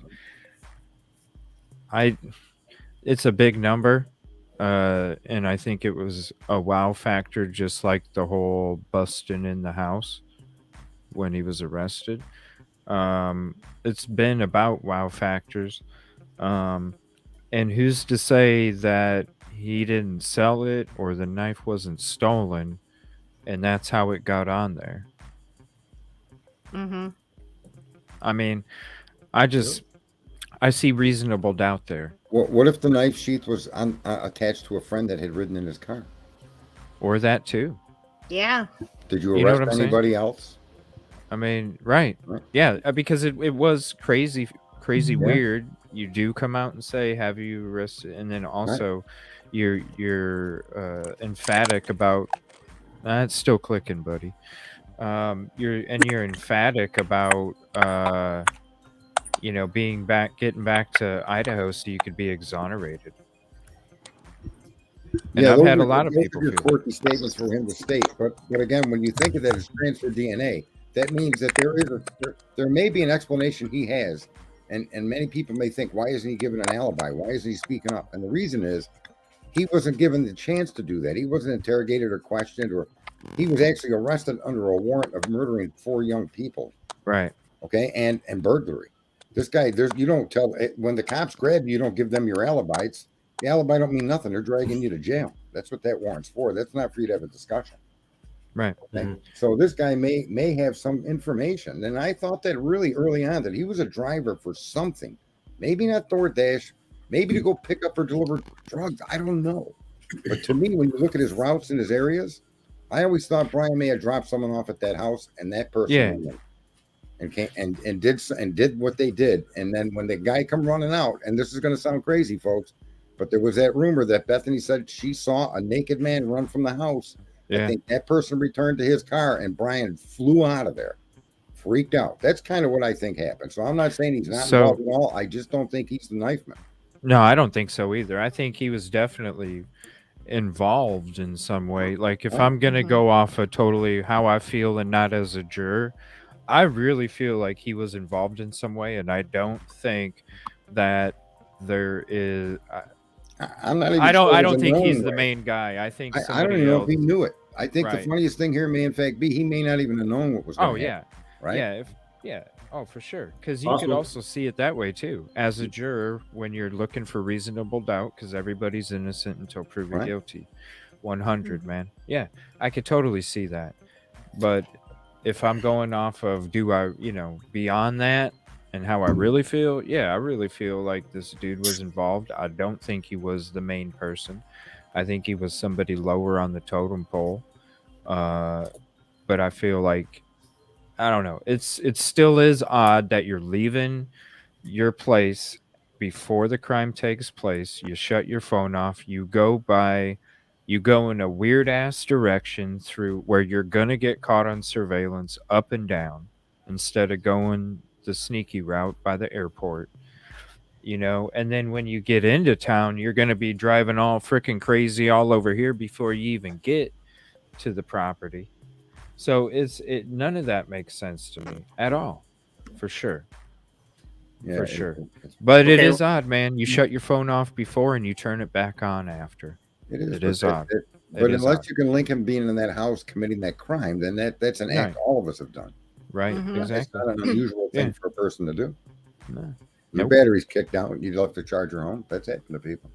It's a big number. And I think it was a wow factor, just like the whole busting in the house when he was arrested. It's been about wow factors. And who's to say that he didn't sell it or the knife wasn't stolen and that's how it got on there? Mm-hmm. I mean, I see reasonable doubt there. What if the knife sheath was attached to a friend that had ridden in his car? Or that too. Yeah. Did you You know arrest what I'm saying? anybody else? I mean, right. Yeah, because it was crazy Yeah. weird. You do come out and say, have you arrested? And then also you're emphatic about it's still clicking, buddy. You're emphatic about getting back to Idaho so you could be exonerated. And I've had a lot of people feel quirky statements for him to state, but again, when you think of that as transfer DNA, that means that there may be an explanation he has, and many people may think, why isn't he given an alibi? Why isn't he speaking up? And the reason is he wasn't given the chance to do that. He wasn't interrogated or questioned, or he was actually arrested under a warrant of murdering 4 young people. Right. Okay, and burglary. This guy, you don't tell when the cops grab you, you don't give them your alibi. The alibi don't mean nothing. They're dragging you to jail. That's what that warrant's for. That's not for you to have a discussion. Right. Okay? Mm-hmm. So this guy may have some information. And I thought that really early on that he was a driver for something. Maybe not DoorDash, maybe to go pick up or deliver drugs. I don't know. But to me, when you look at his routes and his areas, I always thought Brian may have dropped someone off at that house and that person went and did what they did. And then when the guy come running out, and this is going to sound crazy, folks, but there was that rumor that Bethany said she saw a naked man run from the house. I think that person returned to his car and Brian flew out of there, freaked out. That's kind of what I think happened. So I'm not saying he's not involved at all. I just don't think he's the knife man. No, I don't think so either. I think he was definitely involved in some way. Like if I'm going to go off of totally how I feel and not as a juror, I really feel like he was involved in some way. And I don't think that there is... I don't think he's the main guy. I think I don't even know if he knew it. I think the funniest thing here may in fact be he may not even have known what was going on. Yeah. Right? Oh, for sure. Because you could Awesome. also see it that way too. As a juror, when you're looking for reasonable doubt, because everybody's innocent until proven Right. guilty. 100, man. Yeah, I could totally see that. But if I'm going off of do I, beyond that and how I really feel, yeah, I really feel like this dude was involved. I don't think he was the main person. I think he was somebody lower on the totem pole. But I feel like I don't know. It still is odd that you're leaving your place before the crime takes place. You shut your phone off. You go in a weird ass direction through where you're gonna get caught on surveillance up and down instead of going the sneaky route by the airport. And then when you get into town, you're gonna be driving all freaking crazy all over here before you even get to the property. So none of that makes sense to me at all, for sure. Yeah, For sure. But it Okay. is odd, man. You shut your phone off before and you turn it back on after. It is odd. But unless you can link him being in that house committing that crime, then that's an act Right. all of us have done. Right, It's exactly. not an unusual thing Yeah. for a person to do. No. Your Nope. battery's kicked out. You left the charger home. That's happened to people.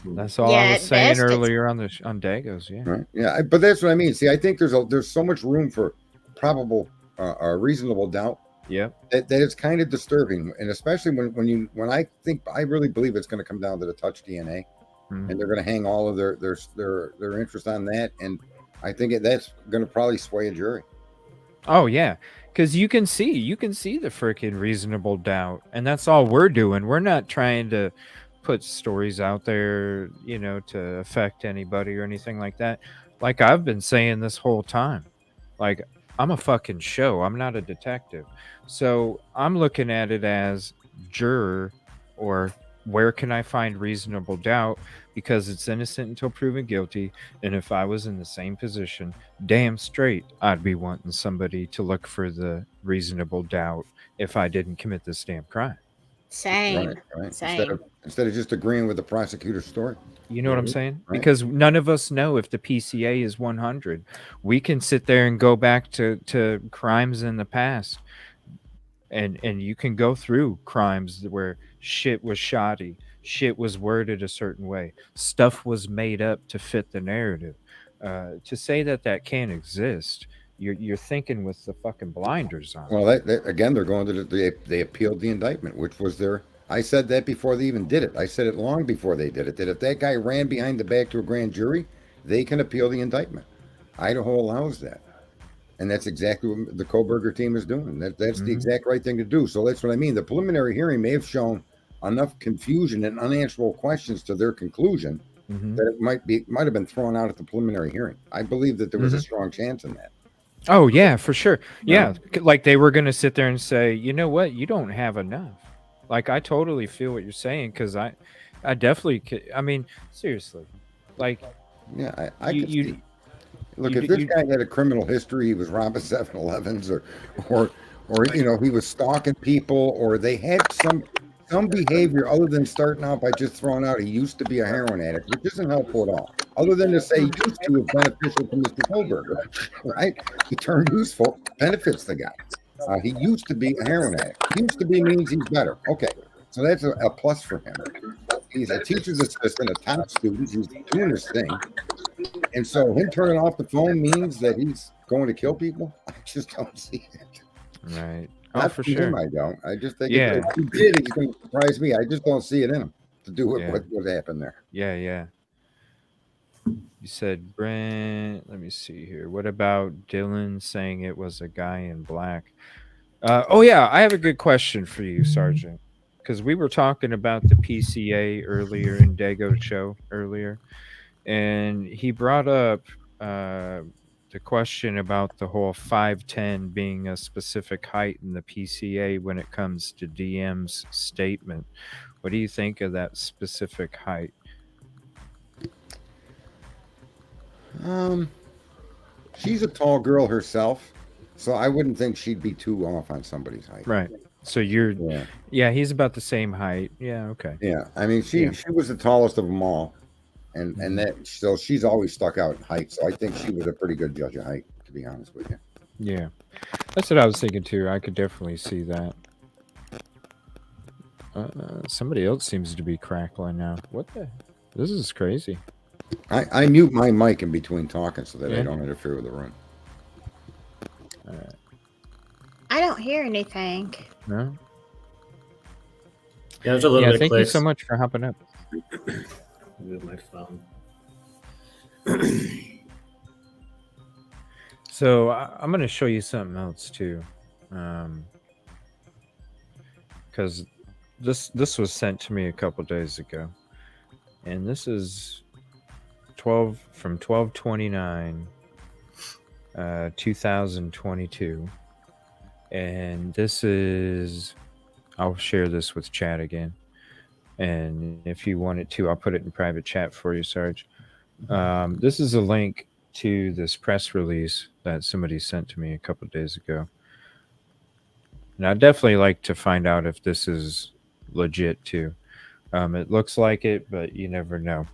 That's all I was saying earlier on Dago's, yeah. Right. Yeah, but that's what I mean. See, I think there's so much room for probable or reasonable doubt. Yep. That it's kind of disturbing, and especially when I really believe it's going to come down to the touch DNA, and they're going to hang all of their interest on that, and I think that's going to probably sway a jury. Oh yeah, because you can see the freaking reasonable doubt, and that's all we're doing. We're not trying to put stories out there, to affect anybody or anything like that. Like I've been saying this whole time, like I'm a fucking show. I'm not a detective, so I'm looking at it as juror or where can I find reasonable doubt because it's innocent until proven guilty. And if I was in the same position, damn straight, I'd be wanting somebody to look for the reasonable doubt if I didn't commit this damn crime. Same. Right. Same. Instead of just agreeing with the prosecutor's story. You know what I'm saying? Right. Because none of us know if the PCA is 100. We can sit there and go back to crimes in the past. And you can go through crimes where shit was shoddy, shit was worded a certain way, stuff was made up to fit the narrative. To say that can't exist, you're thinking with the fucking blinders on. Well, again, they're going to they appealed the indictment, which was their. I said that before they even did it. I said it long before they did it. That if that guy ran behind the back to a grand jury, they can appeal the indictment. Idaho allows that. And that's exactly what the Koberger team is doing. That's the exact right thing to do. So that's what I mean. The preliminary hearing may have shown enough confusion and unanswerable questions to their conclusion that it might have been thrown out at the preliminary hearing. I believe that there was a strong chance in that. Oh yeah, for sure. Yeah, like they were going to sit there and say, you know what, you don't have enough. Like I totally feel what you're saying because I definitely could. I mean, seriously, like yeah, I could see. Look, if this guy had a criminal history, he was robbing 7-Elevens or he was stalking people, or they had some behavior other than starting out by just throwing out he used to be a heroin addict, which isn't helpful at all. Other than to say used to is beneficial to Mr. Koberger, right? The term useful benefits the guy. He used to be a heroin addict. Used to be means he's better. Okay, so that's a plus for him. He's a teacher's assistant, a top student. He's doing his thing. And so him turning off the phone means that he's going to kill people? I just don't see it. Right. Not for for sure. him, I don't. I just think Yeah. if he did, he's going to surprise me. I just don't see it in him to do what happened there. Yeah. You said Brent. Let me see here. What about Dylan saying it was a guy in black? Oh yeah, I have a good question for you, Sergeant. Because we were talking about the PCA earlier in Dago's show earlier, and he brought up the question about the whole 5'10" being a specific height in the PCA when it comes to DM's statement. What do you think of that specific height? She's a tall girl herself, so I wouldn't think she'd be too off on somebody's height. Right. So yeah, he's about the same height. Yeah, okay. Yeah, I mean, she was the tallest of them all, and that so she's always stuck out in height. So I think she was a pretty good judge of height, to be honest with you. Yeah, that's what I was thinking too. I could definitely see that. Somebody else seems to be crackling now. What the? This is crazy. I mute my mic in between talking so that I Yeah. don't interfere with the room. All right. I don't hear anything. No. Yeah, there's a little bit of Thank clicks. you so much for hopping up. Move my phone. So I'm going to show you something else too, because this was sent to me a couple days ago, and this is 12/29, 2022, and this is. I'll share this with chat again, and if you want it to, I'll put it in private chat for you, Sarge. This is a link to this press release that somebody sent to me a couple of days ago. And I'd definitely like to find out if this is legit too. It looks like it, but you never know.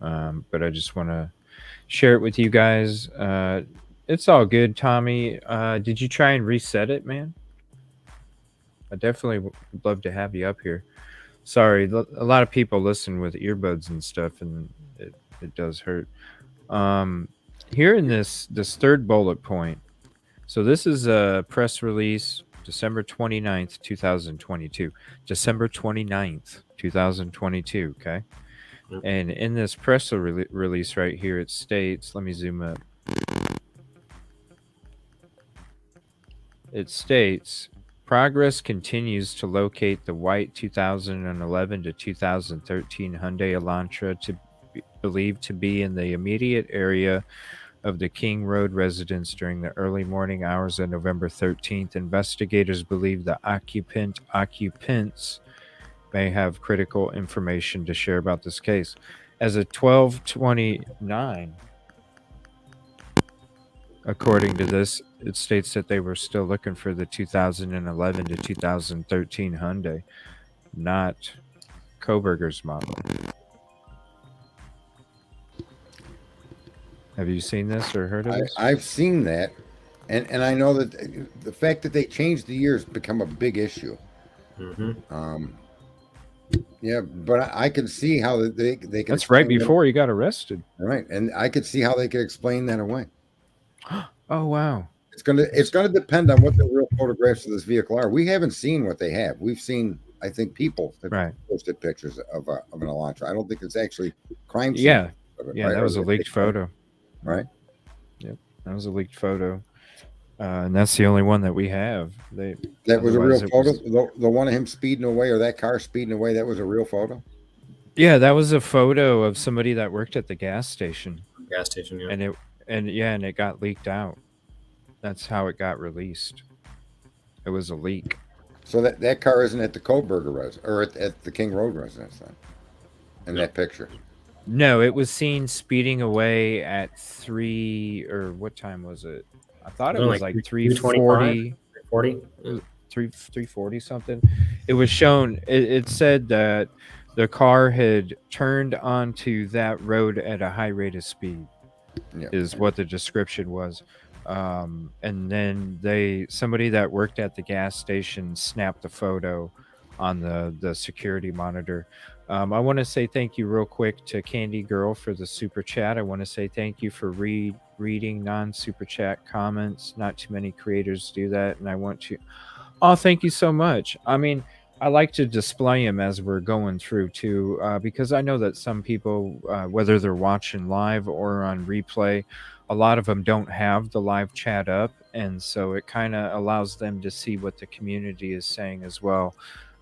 But I just want to share it with you guys. It's all good, Tommy. Did you try and reset it, man? I definitely would love to have you up here. Sorry, a lot of people listen with earbuds and stuff, and it does hurt. Here in this third bullet point, so this is a press release, December 29th, 2022. December 29th, 2022, okay? Yep. And in this press release right here, it states, let me zoom up. It states, progress continues to locate the white 2011 to 2013 Hyundai Elantra believed to be in the immediate area of the King Road residence during the early morning hours of November 13th. Investigators believe the occupants may have critical information to share about this case. As of 12/29, according to this, it states that they were still looking for the 2011 to 2013 Hyundai, not Kohberger's model. Have you seen this or heard of this? I've seen that, and I know that the fact that they changed the years become a big issue. Mm-hmm. Yeah, but I can see how they can. That's right before he got arrested. Right, and I could see how they could explain that away. Oh wow! It's gonna depend on what the real photographs of this vehicle are. We haven't seen what they have. We've seen, I think, people that posted pictures of an Elantra. I don't think it's actually crime scene. Yeah, of it, yeah, right? that Or was a they leaked take photo. Right. Yep, that was a leaked photo, and that's the only one that we have. That was a real otherwise it photo. was- The one of him speeding away, or that car speeding away, that was a real photo. Yeah, that was a photo of somebody that worked at the gas station. Gas station, yeah. And it got leaked out. That's how it got released. It was a leak. So that car isn't at the Kohberger residence or at the King Road residence then. In that picture. No, it was seen speeding away at 3 or what time was it? I thought it was like 3:40. 3:40 something. It was shown. It said that the car had turned onto that road at a high rate of speed. Yeah. Is what the description was. And then somebody that worked at the gas station snapped the photo on the security monitor. I want to say thank you real quick to Candy Girl for the super chat. I want to say thank you for reading non-super chat comments. Not too many creators do that, and I want to. Oh, thank you so much. I mean, I like to display them as we're going through too, because I know that some people, whether they're watching live or on replay, a lot of them don't have the live chat up, and so it kind of allows them to see what the community is saying as well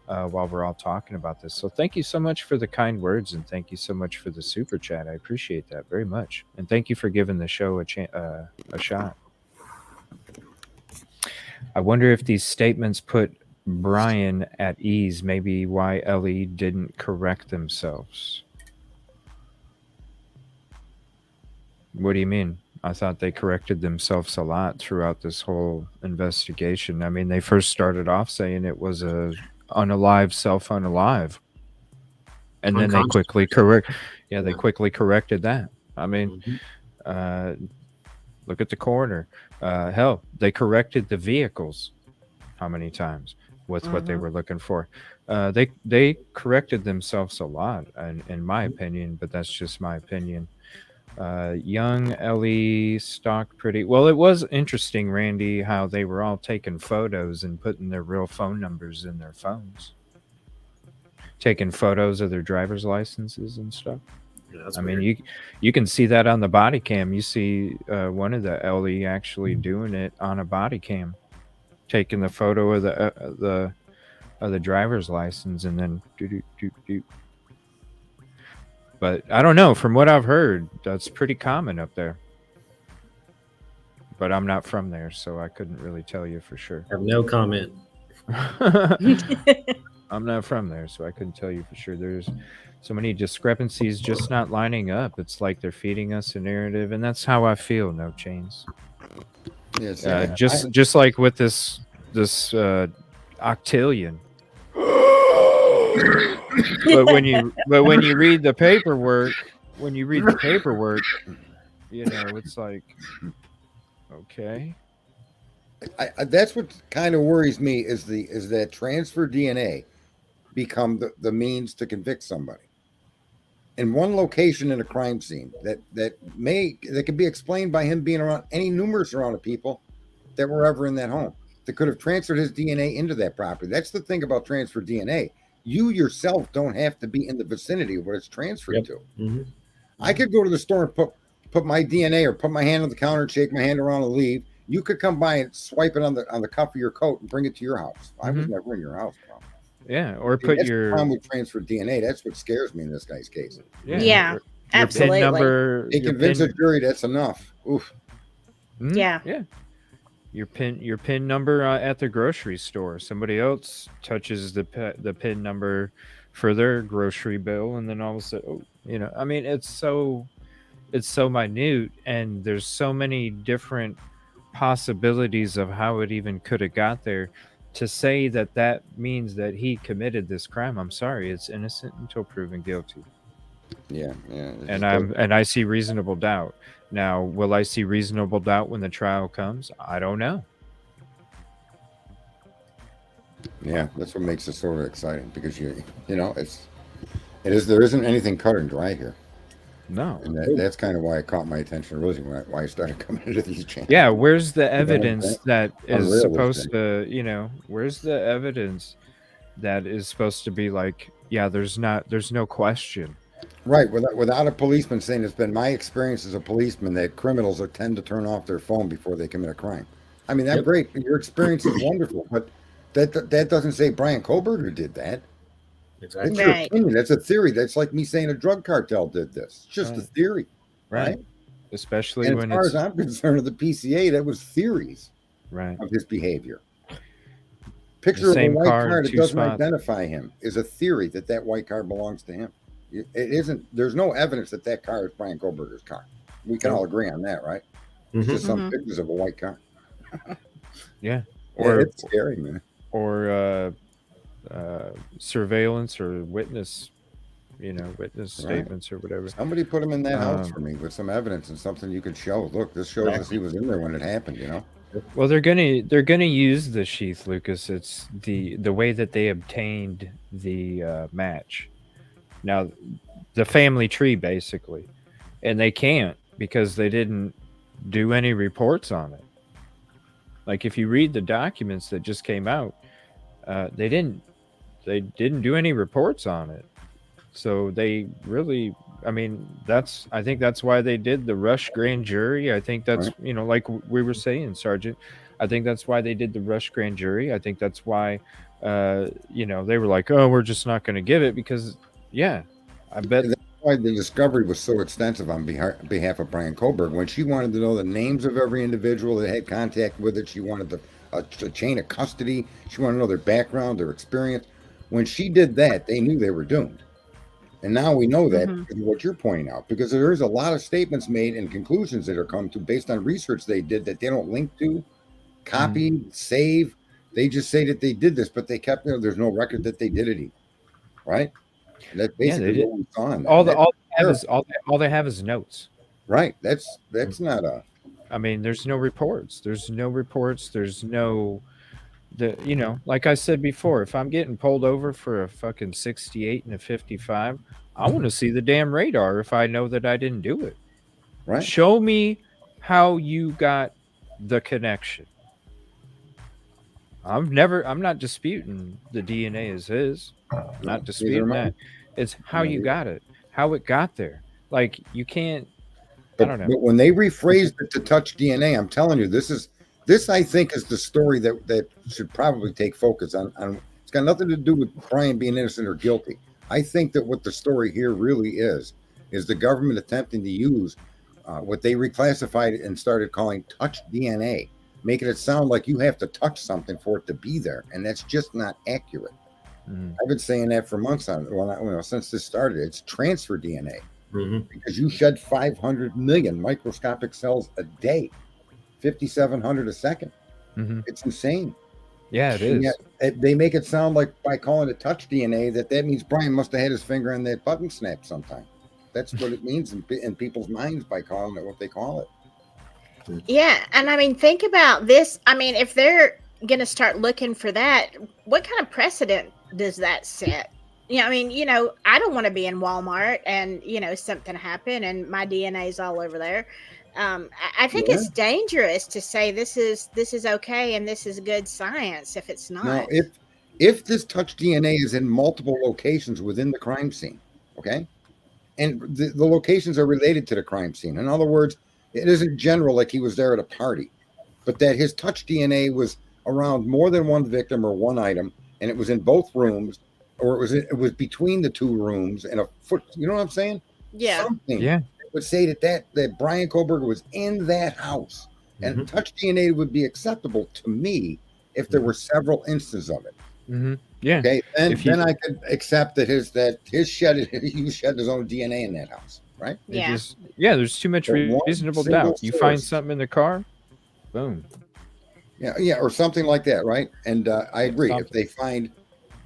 while we're all talking about this. So thank you so much for the kind words, and thank you so much for the super chat. I appreciate that very much, and thank you for giving the show a shot. I wonder if these statements put Brian at ease, maybe why Ellie didn't correct themselves. What do you mean? I thought they corrected themselves a lot throughout this whole investigation. I mean, they first started off saying it was a unalive self-unalive, and then they quickly corrected that. I mean, Look at the coroner. Hell, they corrected the vehicles. How many times with what they were looking for? They corrected themselves a lot, in my opinion. But that's just my opinion. Young Ellie Stock pretty well. It was interesting, Randy, how they were all taking photos and putting their real phone numbers in their phones, taking photos of their driver's licenses and stuff. Yeah, that's I weird. mean, you can see that on the body cam. You see one of the Ellie actually doing it on a body cam, taking the photo of the driver's license and then do. But I don't know. From what I've heard, that's pretty common up there. But I'm not from there, so I couldn't really tell you for sure. I have no comment. I'm not from there, so I couldn't tell you for sure. There's so many discrepancies just not lining up. It's like they're feeding us a narrative, and that's how I feel. No chains. Yes, just like with this octillion. but when you read the paperwork, it's like, okay. That's what kind of worries me is that transfer DNA become the means to convict somebody in one location in a crime scene that can be explained by him being around any numerous amount of people that were ever in that home that could have transferred his DNA into that property. That's the thing about transfer DNA. You yourself don't have to be in the vicinity of what it's transferred to. Mm-hmm. I could go to the store and put my DNA or put my hand on the counter and shake my hand around and leave. You could come by and swipe it on the cuff of your coat and bring it to your house. I was never in your house, bro. Yeah, or See, that's the problem with transfer DNA. That's what scares me in this guy's case. Yeah, absolutely. Your PIN number. They convince a jury that's enough. Oof. Yeah. Yeah. Your PIN number at the grocery store. Somebody else touches the PIN number for their grocery bill, and then all of a sudden, I mean, it's so minute, and there's so many different possibilities of how it even could have got there. To say that means that he committed this crime, I'm sorry, it's innocent until proven guilty. Yeah. And I see reasonable doubt. Now, will I see reasonable doubt when the trial comes? I don't know. Yeah, that's what makes it sort of exciting because there isn't anything cut and dry here. No, and that's kind of why it caught my attention originally. Why I started coming into these channels. Yeah, where's the evidence that is Unreal, supposed to, where's the evidence that is supposed to be like, yeah, there's no question. Right, without a policeman saying it's been my experience as a policeman that criminals tend to turn off their phone before they commit a crime. I mean, that's great. Your experience is wonderful, but that doesn't say Brian Kohlberger did that. Exactly. That's your opinion. That's a theory. That's like me saying a drug cartel did this. It's just a theory, right? Especially and when, as far as I'm concerned, of the PCA, that was theories, of his behavior. Picture of a white car that doesn't identify him is a theory that white car belongs to him. It isn't. There's no evidence that car is Brian Kohlberger's car. We can all agree on that, right? It's just some pictures of a white car. Yeah, or it's scary, man. Or surveillance or witness, statements or whatever. Somebody put him in that house for me with some evidence and something you could show. Look, this shows us he was in there when it happened. Well, they're gonna use the sheath, Lucas. It's the way that they obtained the match. Now, the family tree basically, and they can't because they didn't do any reports on it. Like if you read the documents that just came out, they didn't do any reports on it. So they really, I think that's why they did the rush grand jury. I think that's, like we were saying, Sergeant, I think that's why they did the rush grand jury. I think that's why, they were like, oh, we're just not going to give it because, I bet. And that's why the discovery was so extensive on behalf of Brian Kohlberg. When she wanted to know the names of every individual that had contact with it, she wanted a chain of custody. She wanted to know their background, their experience. When she did that, they knew they were doomed. And now we know that what you're pointing out, because there's a lot of statements made and conclusions that are come to based on research they did that they don't link to, copy, save. They just say that they did this, but they kept there's no record that they did it either. Right? And that's basically what we saw. All they have is notes. Right. That's not I mean, there's no reports. There's no reports. There's no, like I said before, if I'm getting pulled over for a fucking 68 and a 55, I want to see the damn radar if I know that I didn't do it. Right. Show me how you got the connection. I'm not disputing the DNA is his. I'm not disputing that. It's how you got it, how it got there. Like, you can't, I don't know. But when they rephrased it to touch DNA, I'm telling you, this I think is the story that should probably take focus on. It's got nothing to do with Brian being innocent or guilty. I think that what the story here really is the government attempting to use what they reclassified and started calling touch DNA, making it sound like you have to touch something for it to be there, and that's just not accurate. I've been saying that for months since this started. It's transfer DNA. Because you shed 500 million microscopic cells a day, 5,700 a second. It's insane. Yeah, it is. Yet, they make it sound like by calling it touch DNA that means Brian must have had his finger on that button snap sometime. That's what it means in people's minds by calling it what they call it. Yeah, and I mean, think about this. I mean, if they're going to start looking for that, what kind of precedent does that set? I mean, I don't want to be in Walmart and, something happen and my DNA is all over there. I think it's dangerous to say this is okay and this is good science if it's not. Now, if this touch DNA is in multiple locations within the crime scene, okay, and the locations are related to the crime scene. In other words, it isn't general like he was there at a party, but that his touch DNA was around more than one victim or one item, and it was in both rooms. Or it was between the two rooms and a foot. You know what I'm saying? Yeah. Something Yeah. would say that Brian Kohlberger was in that house, and touch DNA would be acceptable to me if there were several instances of it. Yeah. Okay. Then I could accept that he shed his own DNA in that house, right? Yeah. There's too much reasonable doubt. You find something in the car, boom. Yeah, or something like that, right? And I agree. If they find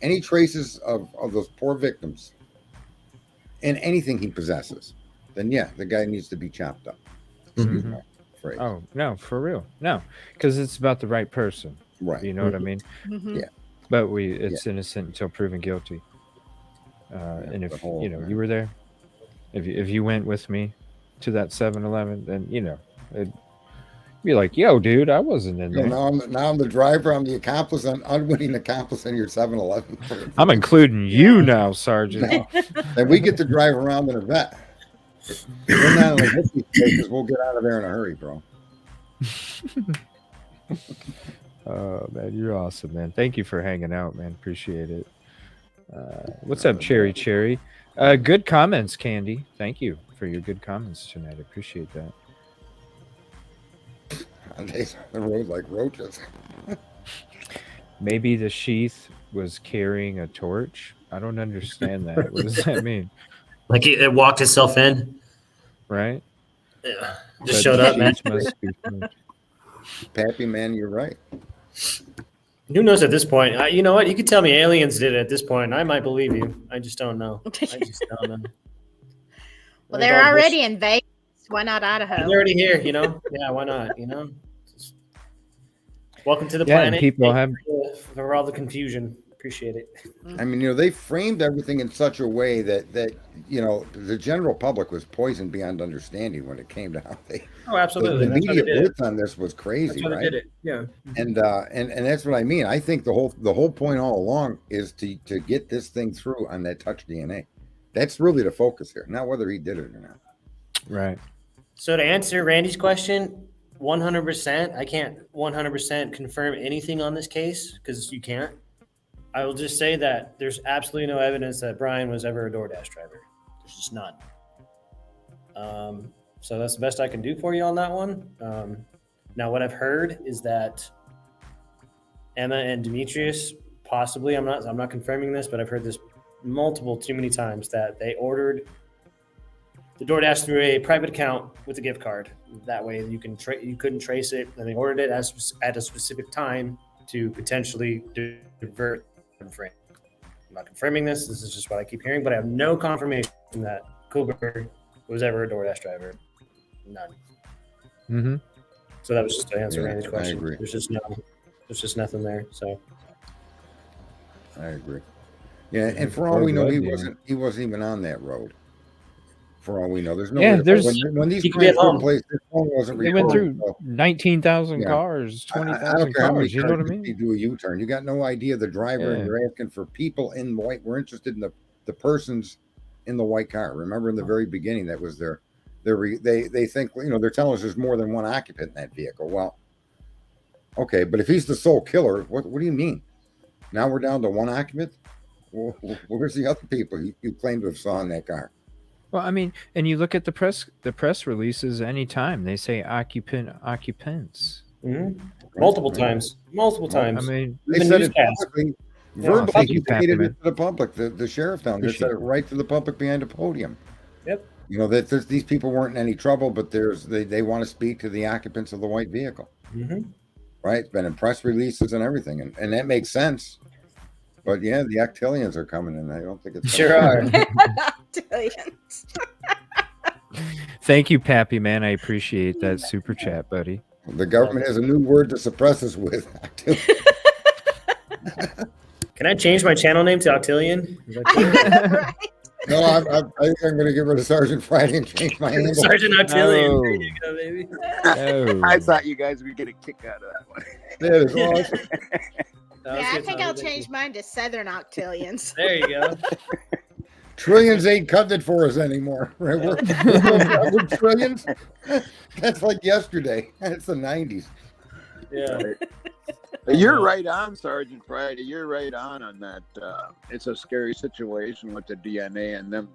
any traces of those poor victims in anything he possesses, then the guy needs to be chopped up. Excuse my phrase. Oh, no, for real. No, because it's about the right person. Right. You know what I mean? Yeah. But it's innocent until proven guilty. And if, you were there, if you went with me to that 7-Eleven, then, it'd be like, yo, dude, I wasn't in there. Now I'm the driver. I'm the accomplice. I'm unwitting accomplice in your 7-Eleven. I'm including you now, Sergeant. And we get to drive around in a vet. We're not in a history because we'll get out of there in a hurry, bro. Oh, man, you're awesome, man. Thank you for hanging out, man. Appreciate it. What's up, Cherry? Good comments, Candy. Thank you for your good comments tonight. I appreciate that. They rode like roaches. Maybe the sheath was carrying a torch. I don't understand that. What does that mean? Like it walked itself in, right? Yeah, just showed up, man. Pappy, man, you're right. Who knows at this point? You know what? You could tell me aliens did it at this point, and I might believe you. I just don't know. Well, they're already in Vegas. Why not Idaho? They're already here, Yeah, why not? Welcome to the planet. And people have for all the confusion. Appreciate it. I mean, they framed everything in such a way that the general public was poisoned beyond understanding when it came to how they. Oh, absolutely. The media blitz on this was crazy, That's why right? they did it. Yeah. And that's what I mean. I think the whole point all along is to get this thing through on that touch DNA. That's really the focus here, not whether he did it or not. Right. So to answer Randy's question, 100%. I can't 100% confirm anything on this case because you can't. I will just say that there's absolutely no evidence that Brian was ever a DoorDash driver. There's just none. So that's the best I can do for you on that one. Now, what I've heard is that Emma and Demetrius, possibly, I'm not confirming this, but I've heard this too many times that they ordered the DoorDash through a private account with a gift card. That way, you couldn't trace it, and they ordered it at a specific time to potentially divert the frame. I'm not confirming this. This is just what I keep hearing, but I have no confirmation that Kohlberger was ever a DoorDash driver. None. Mm-hmm. So that was just to answer Yeah, Randy's I question. agree. There's just nothing there. So I agree. Yeah, and for Or all we know, blood, he yeah. wasn't even on that road. For all we know, there's no way Yeah, to there's when these he could be at crimes took home. place, his phone wasn't they went recording. through So, 19,000 yeah, cars, I don't 20,000 care how many cars. You know cars what I you mean? do a U-turn. You got no idea the driver, and Yeah. you're asking for people in white. We're interested in the persons in the white car. Remember in the very beginning, that was they think, you know, they're telling us there's more than one occupant in that vehicle. Well, okay, but if he's the sole killer, what do you mean? Now we're down to one occupant. Where's the other people you claim to have saw in that car? Well, I mean, and you look at the press releases anytime they say occupants. multiple Right. times. Well, I times. mean, They Even said it newscasts. publicly, Yeah. verbally. Thank He you, Pappy, stated man. it to the public. The sheriff down there said Appreciate it right to the public behind the podium. Yep. You know that these people weren't in any trouble, but they want to speak to the occupants of the white vehicle. Mm-hmm. Right? It's been in press releases and everything, and that makes sense. But yeah, the Actillions are coming, and I don't think it's Sure are. Thank you, Pappy, man. I appreciate that super chat, buddy. The government has a new word to suppress us with. Can I change my channel name to Octillion? Is that cool? No, I think I'm going to get rid of Sergeant Friday and change my handle. Sergeant Octillion. No. There you go, baby. Oh. I thought you guys would get a kick out of that one. That is awesome. Yeah, I think I'll change mine to Southern Octillions. There you go. Trillions ain't cutting it for us anymore. Right? We're trillions. That's like yesterday. It's the 90s. Yeah. You're right on, Sergeant Friday. You're right on that. It's a scary situation with the DNA and them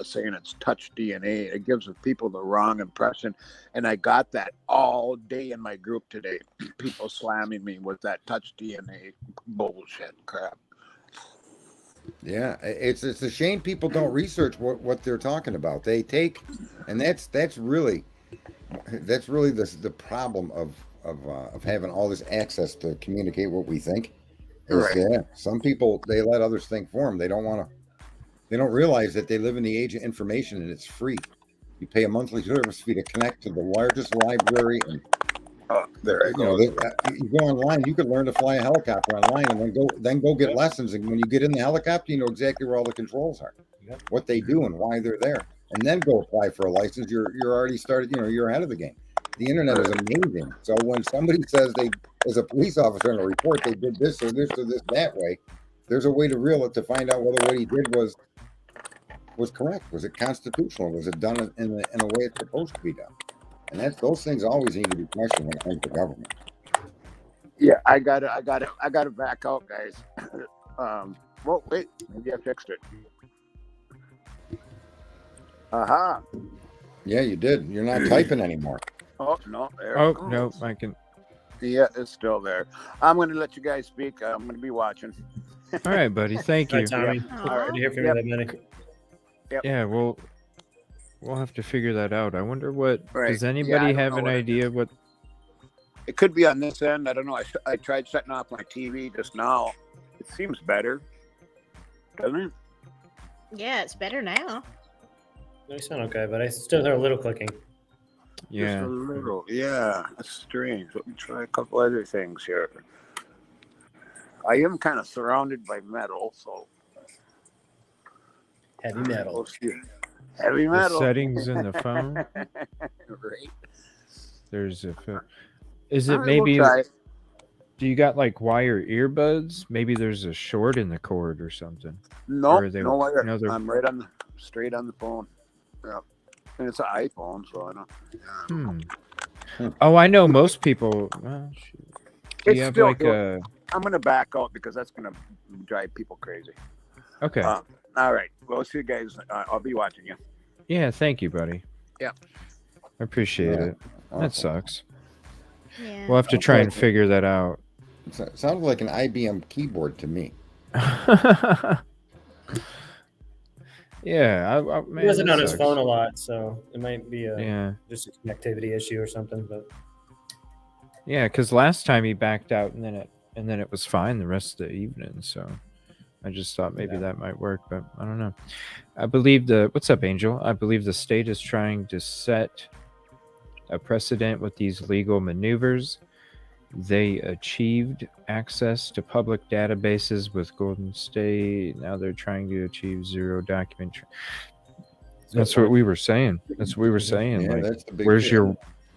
saying it's touch DNA. It gives the people the wrong impression. And I got that all day in my group today. People slamming me with that touch DNA bullshit crap. Yeah, it's a shame people don't research what they're talking about. They take, and that's really the problem of having all this access to communicate what we think. Right. Yeah, some people, they let others think for them. They don't realize that they live in the age of information, and it's free. You pay a monthly service fee to connect to the largest library, and you go online. You could learn to fly a helicopter online, and then go get lessons. And when you get in the helicopter, you know exactly where all the controls are, what they do, and why they're there. And then go apply for a license. You're already started. You know, you're ahead of the game. The internet is amazing. So when somebody says as a police officer in a report, they did this or this or this that way, there's a way to reel it to find out whether what he did was correct. Was it constitutional? Was it done in a way it's supposed to be done? And those things always need to be questioned when it comes to government. Yeah, I got to back out, guys. Well, wait, maybe I fixed it. Aha. Yeah, you did. You're not typing anymore. Oh no! There Oh it goes. no, I can. Yeah, it's still there. I'm going to let you guys speak. I'm going to be watching. All right, buddy. Thank All you. right, Tommy. All right. Good to hear from Yep. you, that minute. Yep. Yeah, we'll have to figure that out. I wonder what. Right. Does Yeah, I anybody don't have know an what it idea what? It could be on this end. I don't know. I tried setting off my TV just now. It seems better, doesn't it? Yeah, it's better now. They sound okay, but I still hear a little clicking. Yeah. Just a little. Yeah, that's strange. Let me try a couple other things here. I am kind of surrounded by metal, so Heavy metal. we'll see. Heavy The metal. settings in the phone. Right. There's a. Is it All right, we'll maybe? try it. Do you got like wire earbuds? Maybe there's a short in the cord or something. No, Or are they- no wire. no, they're- I'm right on straight on the phone. Yeah, and it's an iPhone, so I don't. Oh, I know most people. Well, shoot. Do It's you have still like good. a? I'm gonna back out because that's gonna drive people crazy. Okay. All right. Well, see you guys. I'll be watching you. Yeah. Thank you, buddy. Yeah. I appreciate Yeah, it. awesome. That sucks. Yeah. We'll have to try and figure that out. It sounded like an IBM keyboard to me. Yeah, He man, wasn't that on his sucks. phone a lot, so it might be just a connectivity issue or something. But Yeah, because last time he backed out and then it was fine the rest of the evening. So I just thought maybe that might work, but I don't know. I believe what's up, Angel? I believe the state is trying to set a precedent with these legal maneuvers. They achieved access to public databases with Golden State. Now they're trying to achieve zero document. That's what we were saying. That's what we were saying. Yeah, like, that's the big where's deal. your,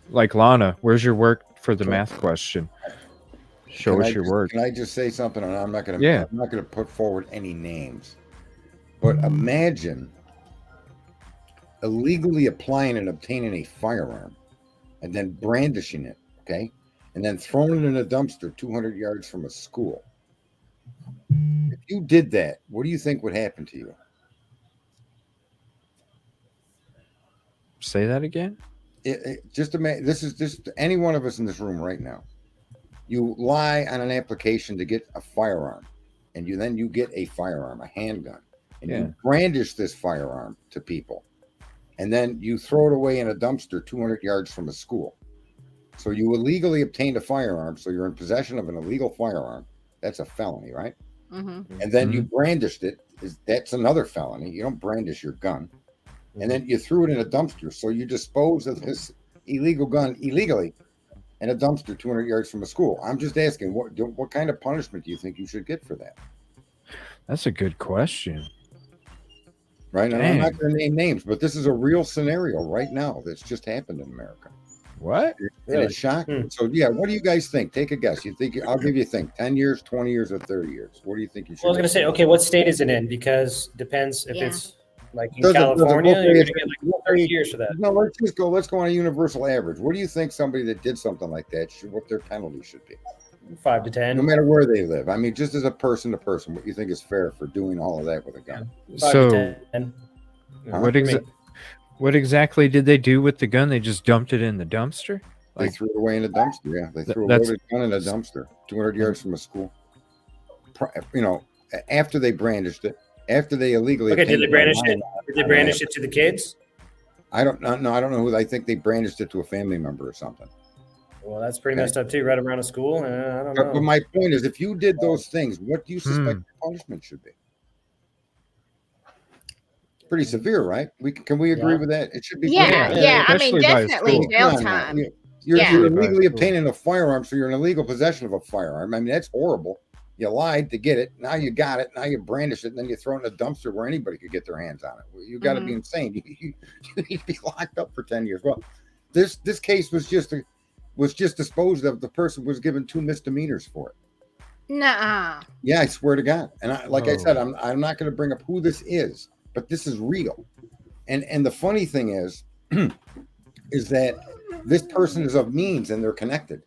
like Lana? Where's your work for the math question? Show us your work. Can I just say something? And I'm not going to. Yeah. I'm not going to put forward any names. But imagine illegally applying and obtaining a firearm, and then brandishing it. Okay. And then thrown it in a dumpster 200 yards from a school. If you did that, what do you think would happen to you? Say that again. Just imagine, this is just any one of us in this room right now. You lie on an application to get a firearm, and you get a firearm, a handgun, and you brandish this firearm to people, and then you throw it away in a dumpster 200 yards from a school. So you illegally obtained a firearm, so you're in possession of an illegal firearm. That's a felony, right? Mm-hmm. And then you brandished it. That's another felony. You don't brandish your gun. And then you threw it in a dumpster. So you dispose of this illegal gun illegally in a dumpster 200 yards from a school. I'm just asking, what kind of punishment do you think you should get for that? That's a good question. Right? And I'm not going to name names, but this is a real scenario right now that's just happened in America. What? And it's shocking. So, yeah, what do you guys think? Take a guess. You think, I'll give you a think, 10 years, 20 years, or 30 years. What do you think you should Well, I was going to say, okay, what state is it in? Because depends if it's like in Doesn't California, look you're like going to get like 30 years for that. No, let's go on a universal average. What do you think somebody that did something like that what their penalty should be? 5 to 10. No matter where they live. I mean, just as a person to person, what you think is fair for doing all of that with a gun? 5 to 10. What exactly did they do with the gun? They just dumped it in the dumpster? They threw it away in a dumpster. Yeah, they threw a loaded gun in a dumpster 200 yards from a school. You know, after they brandished it, after they illegally. Okay, did they brandish it? Did they brandish it to the kids? I don't know. I don't know who. I think they brandished it to a family member or something. Well, that's pretty messed up too, right around a school. I don't know. But my point is, if you did those things, what do you suspect the punishment should be? Pretty severe, right? Can we agree with that? It should be. Yeah. I mean, definitely jail time. You're illegally obtaining a firearm, so you're in illegal possession of a firearm. I mean, that's horrible. You lied to get it. Now you got it. Now you brandish it, and then you throw it in a dumpster where anybody could get their hands on it. You got to be insane. You need to be locked up for 10 years. Well, this case was just disposed of. The person was given 2 misdemeanors for it. Nuh-uh. Yeah, I swear to God. And I said, I'm not going to bring up who this is, but this is real. And the funny thing is that this person is of means and they're connected.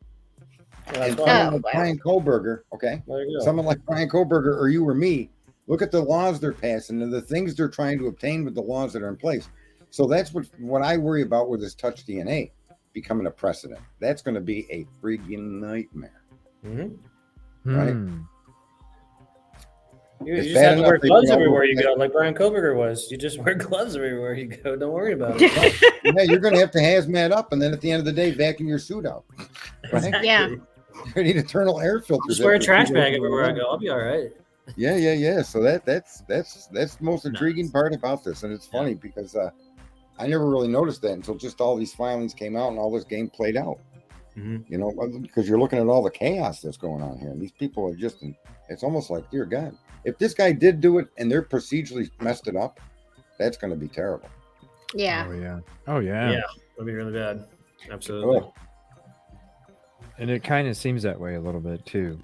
And someone like Brian Kohlberger, okay? Someone like Brian Kohlberger or you or me, look at the laws they're passing and the things they're trying to obtain with the laws that are in place. So that's what I worry about with this touch DNA becoming a precedent. That's going to be a freaking nightmare. Right? You just have to wear gloves everywhere you go, like Brian Kohlberger was. You just wear gloves everywhere you go. Don't worry about it. Yeah, you're going to have to hazmat up, and then at the end of the day, vacuum your suit out. Right? Exactly. Yeah. You need internal air filters. Just wear a trash bag everywhere I go. I'll be all right. Yeah. So that's the most intriguing part about this, and it's funny because I never really noticed that until just all these filings came out and all this game played out. You know, because you're looking at all the chaos that's going on here, and these people are just. It's almost like, dear God, if this guy did do it and they're procedurally messed it up, that's going to be terrible. Yeah. Oh yeah. Yeah, it'll be really bad. Absolutely. Oh. And it kind of seems that way a little bit too.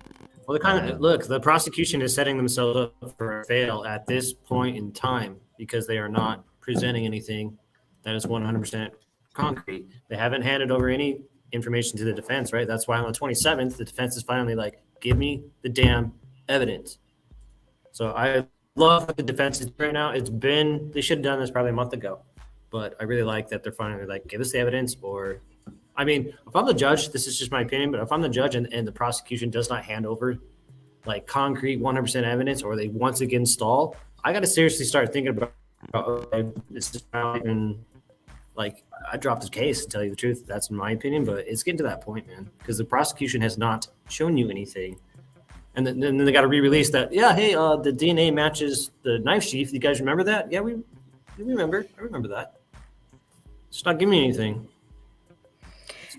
Well, the prosecution is setting themselves up for a fail at this point in time because they are not presenting anything that is 100% concrete. They haven't handed over any information to the defense, right? That's why on the 27th, the defense is finally like, give me the damn evidence. So I love what the defense is right now. They should have done this probably a month ago, but I really like that they're finally like, give us the evidence. Or, I mean, if I'm the judge, this is just my opinion, but if I'm the judge and the prosecution does not hand over like concrete 100% evidence, or they once again stall, I got to seriously start thinking about, okay, this is not even like, I dropped the case to tell you the truth. That's my opinion, but it's getting to that point, man, because the prosecution has not shown you anything. And then they got to re-release that. Yeah, hey, the DNA matches the knife sheath. You guys remember that? Yeah, we remember. I remember that. Just not giving me anything.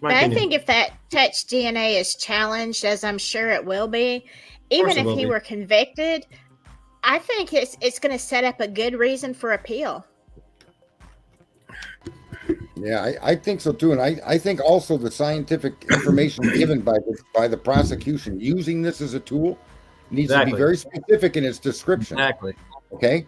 But I think if that touch DNA is challenged, as I'm sure it will be, even if he were convicted, I think it's going to set up a good reason for appeal. Yeah, I think so too, and I think also the scientific information given by the prosecution using this as a tool needs to be very specific in its description. Exactly. Okay,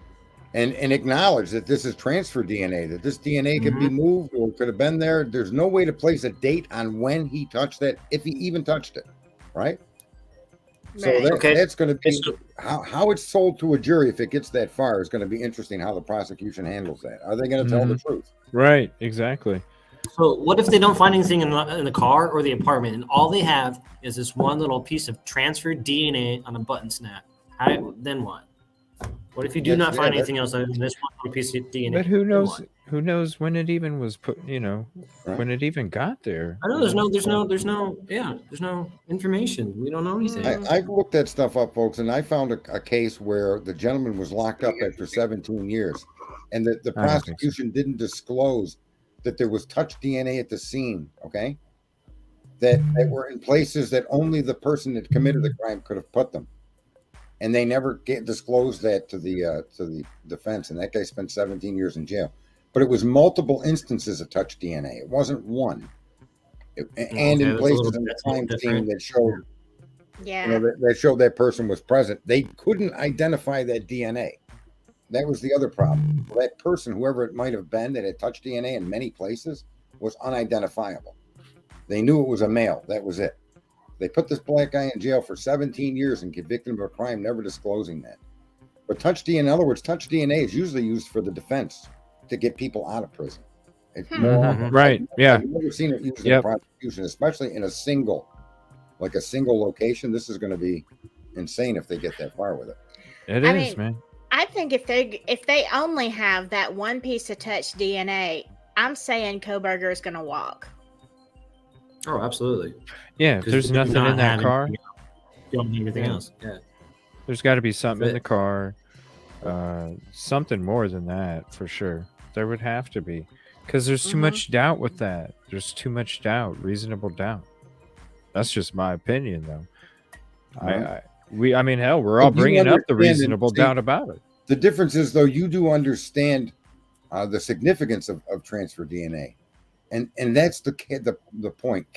and acknowledge that this is transfer DNA, that this DNA could be moved or could have been there. There's no way to place a date on when he touched that, if he even touched it, right? So that's going to be how it's sold to a jury if it gets that far is going to be interesting. How the prosecution handles that. Are they going to tell the truth? Right, exactly. So what if they don't find anything in the car or the apartment, and all they have is this one little piece of transferred DNA on a button snap? Then what? What if you do not find anything else other than this one little piece of DNA? But who knows? Who knows when it even was put? When it even got there. I know there's no information. We don't know anything. I looked that stuff up, folks, and I found a case where the gentleman was locked up after 17 years, and the prosecution didn't disclose that there was touch DNA at the scene. Okay, that were in places that only the person that committed the crime could have put them, and they never disclosed that to the defense. And that guy spent 17 years in jail. But it was multiple instances of touch DNA. It wasn't one. And in places in the crime scene that showed, that showed that person was present. They couldn't identify that DNA. That was the other problem. That person, whoever it might have been that had touch DNA in many places, was unidentifiable. They knew it was a male. That was it. They put this black guy in jail for 17 years and convicted him of a crime, never disclosing that. But touch DNA, in other words, touch DNA is usually used for the defense to get people out of prison. It's more right. Yeah. I've never seen it used in prosecution, especially in a single location. This is going to be insane if they get that far with it. It is, man. I think if they only have that one piece of touch DNA, I'm saying Kohberger is going to walk. Oh, absolutely. Yeah, if there's nothing in that car. You don't need anything else. Yeah. There's got to be something in the car. Something more than that for sure. There would have to be, because there's too much doubt with that. There's too much doubt, reasonable doubt. That's just my opinion, though. I mean, hell, we're all bringing up the reasonable doubt about it. The difference is, though, you do understand the significance of transfer DNA, and that's the point.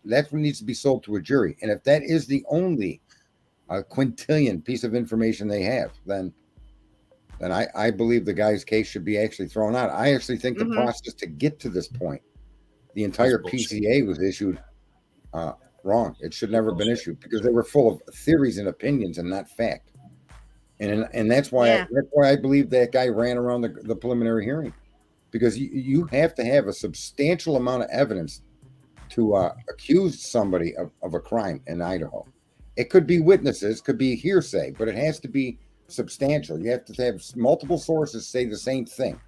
That's what needs to be sold to a jury, and if that is the only quintillion piece of information they have, then I believe the guy's case should be actually thrown out. I actually think the process to get to this point, the entire PCA was issued wrong. It should never have been issued because they were full of theories and opinions and not fact. And that's why I believe that guy ran around the preliminary hearing, because you have to have a substantial amount of evidence to accuse somebody of a crime in Idaho. It could be witnesses, could be hearsay, but it has to be substantial. You have to have multiple sources say the same thing.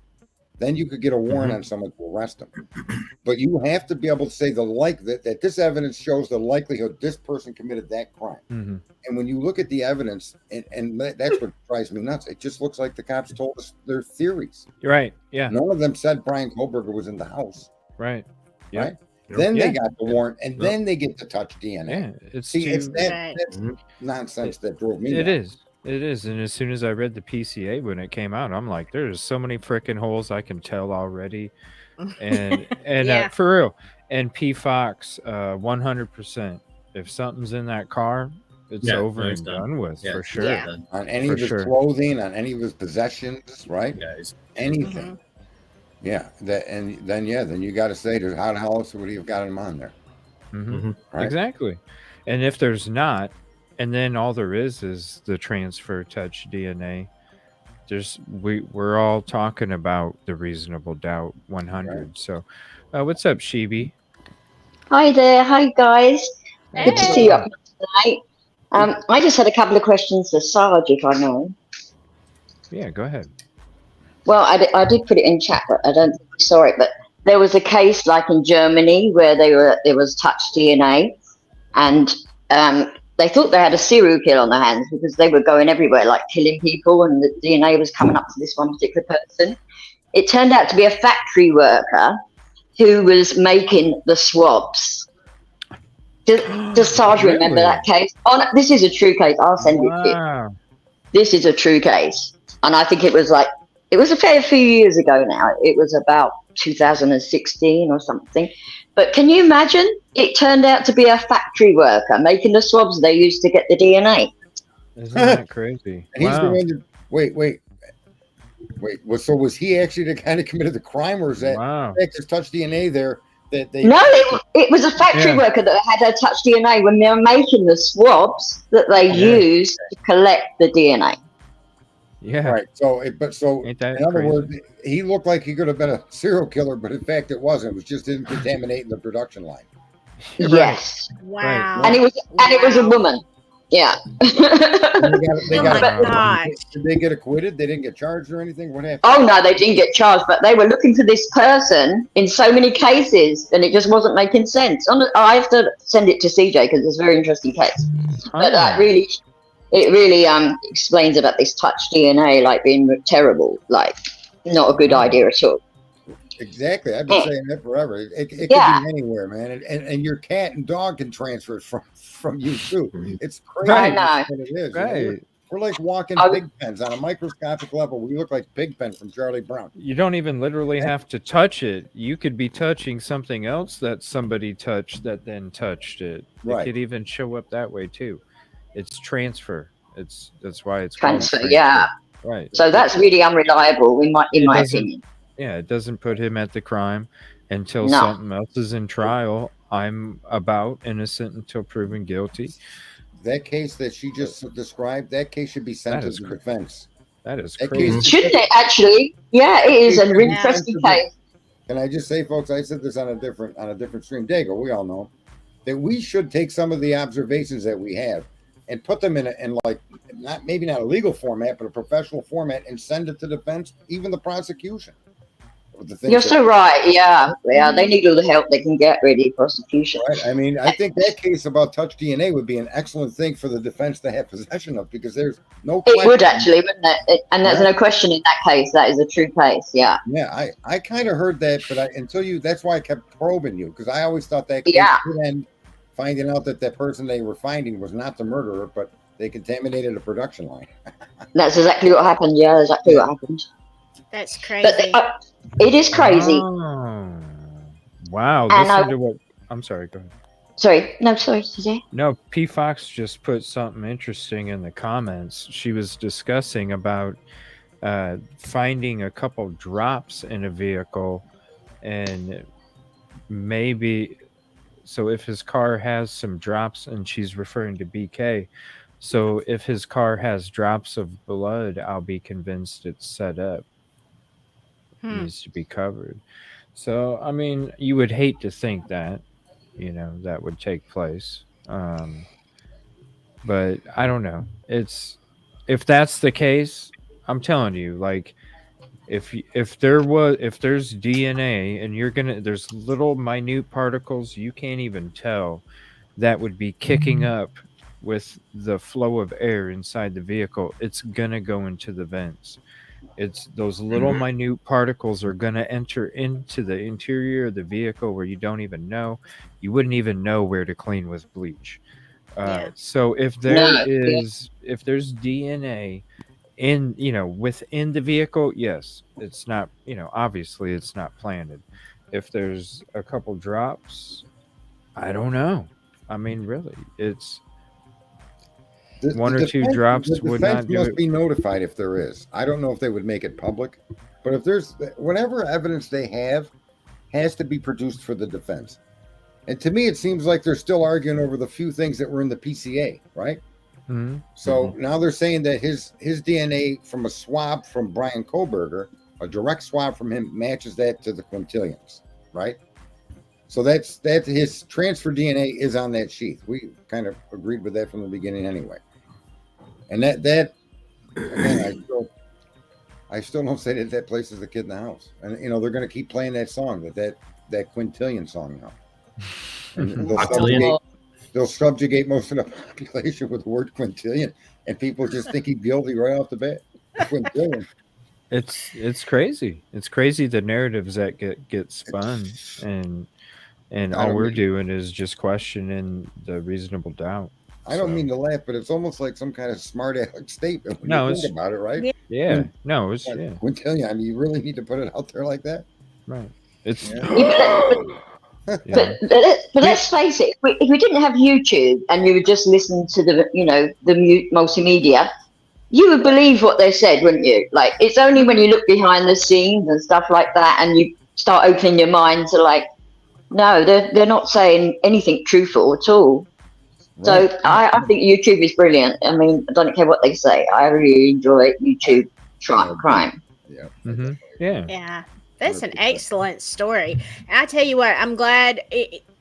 Then you could get a warrant on someone to arrest them. But you have to be able to say that this evidence shows the likelihood this person committed that crime. And when you look at the evidence, and that's what drives me nuts, it just looks like the cops told us their theories. Right. Yeah. None of them said Brian Kohberger was in the house. Right. Yeah. Right. Then they got the warrant, and then they get to touch DNA. Yeah. It's that's nonsense that drove me. It is. It is. And as soon as I read the PCA when it came out, I'm like, there's so many freaking holes I can tell already. And for real. And P Fox, 100%. If something's in that car, it's over and done with for sure. Yeah. On any of his clothing, on any of his possessions, right? Anything. Yeah. Then you got to say, how the hell else would he have got him on there? Right? Exactly. And if there's not, and then all there is the transfer touch DNA. We're all talking about the reasonable doubt 100. Right. So, what's up, Shibi? Hi there. Hi guys. Hey. Good to see you up tonight. I just had a couple of questions for Sarge, if I know. Yeah, go ahead. Well, I did put it in chat, but I don't think we saw it. But there was a case like in Germany where there was touch DNA, and they thought they had a serial killer on their hands because they were going everywhere, like killing people, and the DNA was coming up to this one particular person. It turned out to be a factory worker who was making the swabs. Does Sarge remember that case? Oh, no, this is a true case. I'll send it to you. This is a true case. And I think it was a fair few years ago now. It was about 2016 or something. But can you imagine? It turned out to be a factory worker making the swabs they used to get the DNA. Isn't that crazy? And he's the one that, wait. Well, so was he actually the guy that committed the crime, or is that just touch DNA there? No, it was a factory worker that had her touch DNA when they were making the swabs that they used to collect the DNA. Yeah. Right. So, in other words, he looked like he could have been a serial killer, but in fact, it wasn't. It was just didn't contaminate the production line. Yes. Wow. And it was a woman. Yeah. Did they get acquitted? They didn't get charged or anything? What happened? Oh no, they didn't get charged, but they were looking for this person in so many cases, and it just wasn't making sense. I have to send it to CJ because it's a very interesting case. But it really explains about this touch DNA like being terrible, like not a good idea at all. Exactly. I've been saying that forever. It could be anywhere, man. And your cat and dog can transfer it from you too. It's crazy. I know. What it is. Right. We're like walking pig pens on a microscopic level. We look like Pig Pen from Charlie Brown. You don't even literally have to touch it. You could be touching something else that somebody touched that then touched it. Right. It could even show up that way too. It's transfer. That's why it's transfer. Called transfer. Yeah. Right. So that's really unreliable in my opinion. Yeah, it doesn't put him at the crime until something else is in trial. I'm about innocent until proven guilty. That case that she just described, that case should be sent to the defense. That is crazy. Shouldn't it actually? Yeah, it is an interesting case. Can I just say, folks, I said this on a different stream. Dago, we all know that we should take some of the observations that we have and put them in like maybe not a legal format, but a professional format, and send it to defense, even the prosecution. You're so right. Yeah. They need all the help they can get, really, prosecution. Right. I mean, I think that case about touch DNA would be an excellent thing for the defense to have possession of, because there's no question. It would actually, wouldn't it? And there's no question in that case. That is a true case. Yeah. Yeah. I kind of heard that, but that's why I kept probing you, because I always thought that case could end finding out that that person they were finding was not the murderer, but they contaminated a production line. That's exactly what happened. Yeah, exactly what happened. That's crazy. But it is crazy. Oh. Wow. I'm sorry. Go ahead. Sorry. No, sorry. No, P. Fox just put something interesting in the comments. She was discussing about finding a couple drops in a vehicle, and maybe so if his car has some drops, and she's referring to BK. So if his car has drops of blood, I'll be convinced it's set up. Needs to be covered. So I mean, you would hate to think that that would take place, but I don't know. If that's the case, I'm telling you, like if there's DNA and there's little minute particles you can't even tell that would be kicking up with the flow of air inside the vehicle, it's gonna go into the vents. It's those little minute particles are going to enter into the interior of the vehicle where you don't even know. You wouldn't even know where to clean with bleach. So if there's DNA within the vehicle, yes, it's not, obviously it's not planted. If there's a couple drops, I don't know. I mean, really, it's one or two drops would not do it. Must be notified if there is. I don't know if they would make it public, but if there's whatever evidence they have has to be produced for the defense. And to me, it seems like they're still arguing over the few things that were in the PCA, right? Mm-hmm. So now they're saying that his DNA from a swab from Brian Koberger, a direct swab from him, matches that to the quintillions, right? So that's his transfer DNA is on that sheath. We kind of agreed with that from the beginning anyway. And that again, I still don't say that places the kid in the house. And they're going to keep playing that song, that quintillion song now. And they'll subjugate most of the population with the word quintillion, and people just think he's guilty right off the bat. Quintillion. It's crazy. It's crazy the narratives that get spun, and I all don't we're mean doing is just questioning the reasonable doubt. I don't So mean to laugh, but it's almost like some kind of smart aleck statement when no, you it's think about it, right? yeah, no, it's When tell you, I mean, you really need to put it out there like that, right. It's But let's face it. If we didn't have YouTube and you would just listen to the multimedia, you would believe what they said, wouldn't you? Like, it's only when you look behind the scenes and stuff like that, and you start opening your mind to like, no, they're not saying anything truthful at all. So I think YouTube is brilliant. I mean, I don't care what they say. I really enjoy YouTube crime. Yeah. Mm-hmm. Yeah. Yeah. That's an excellent story. And I tell you what, I'm glad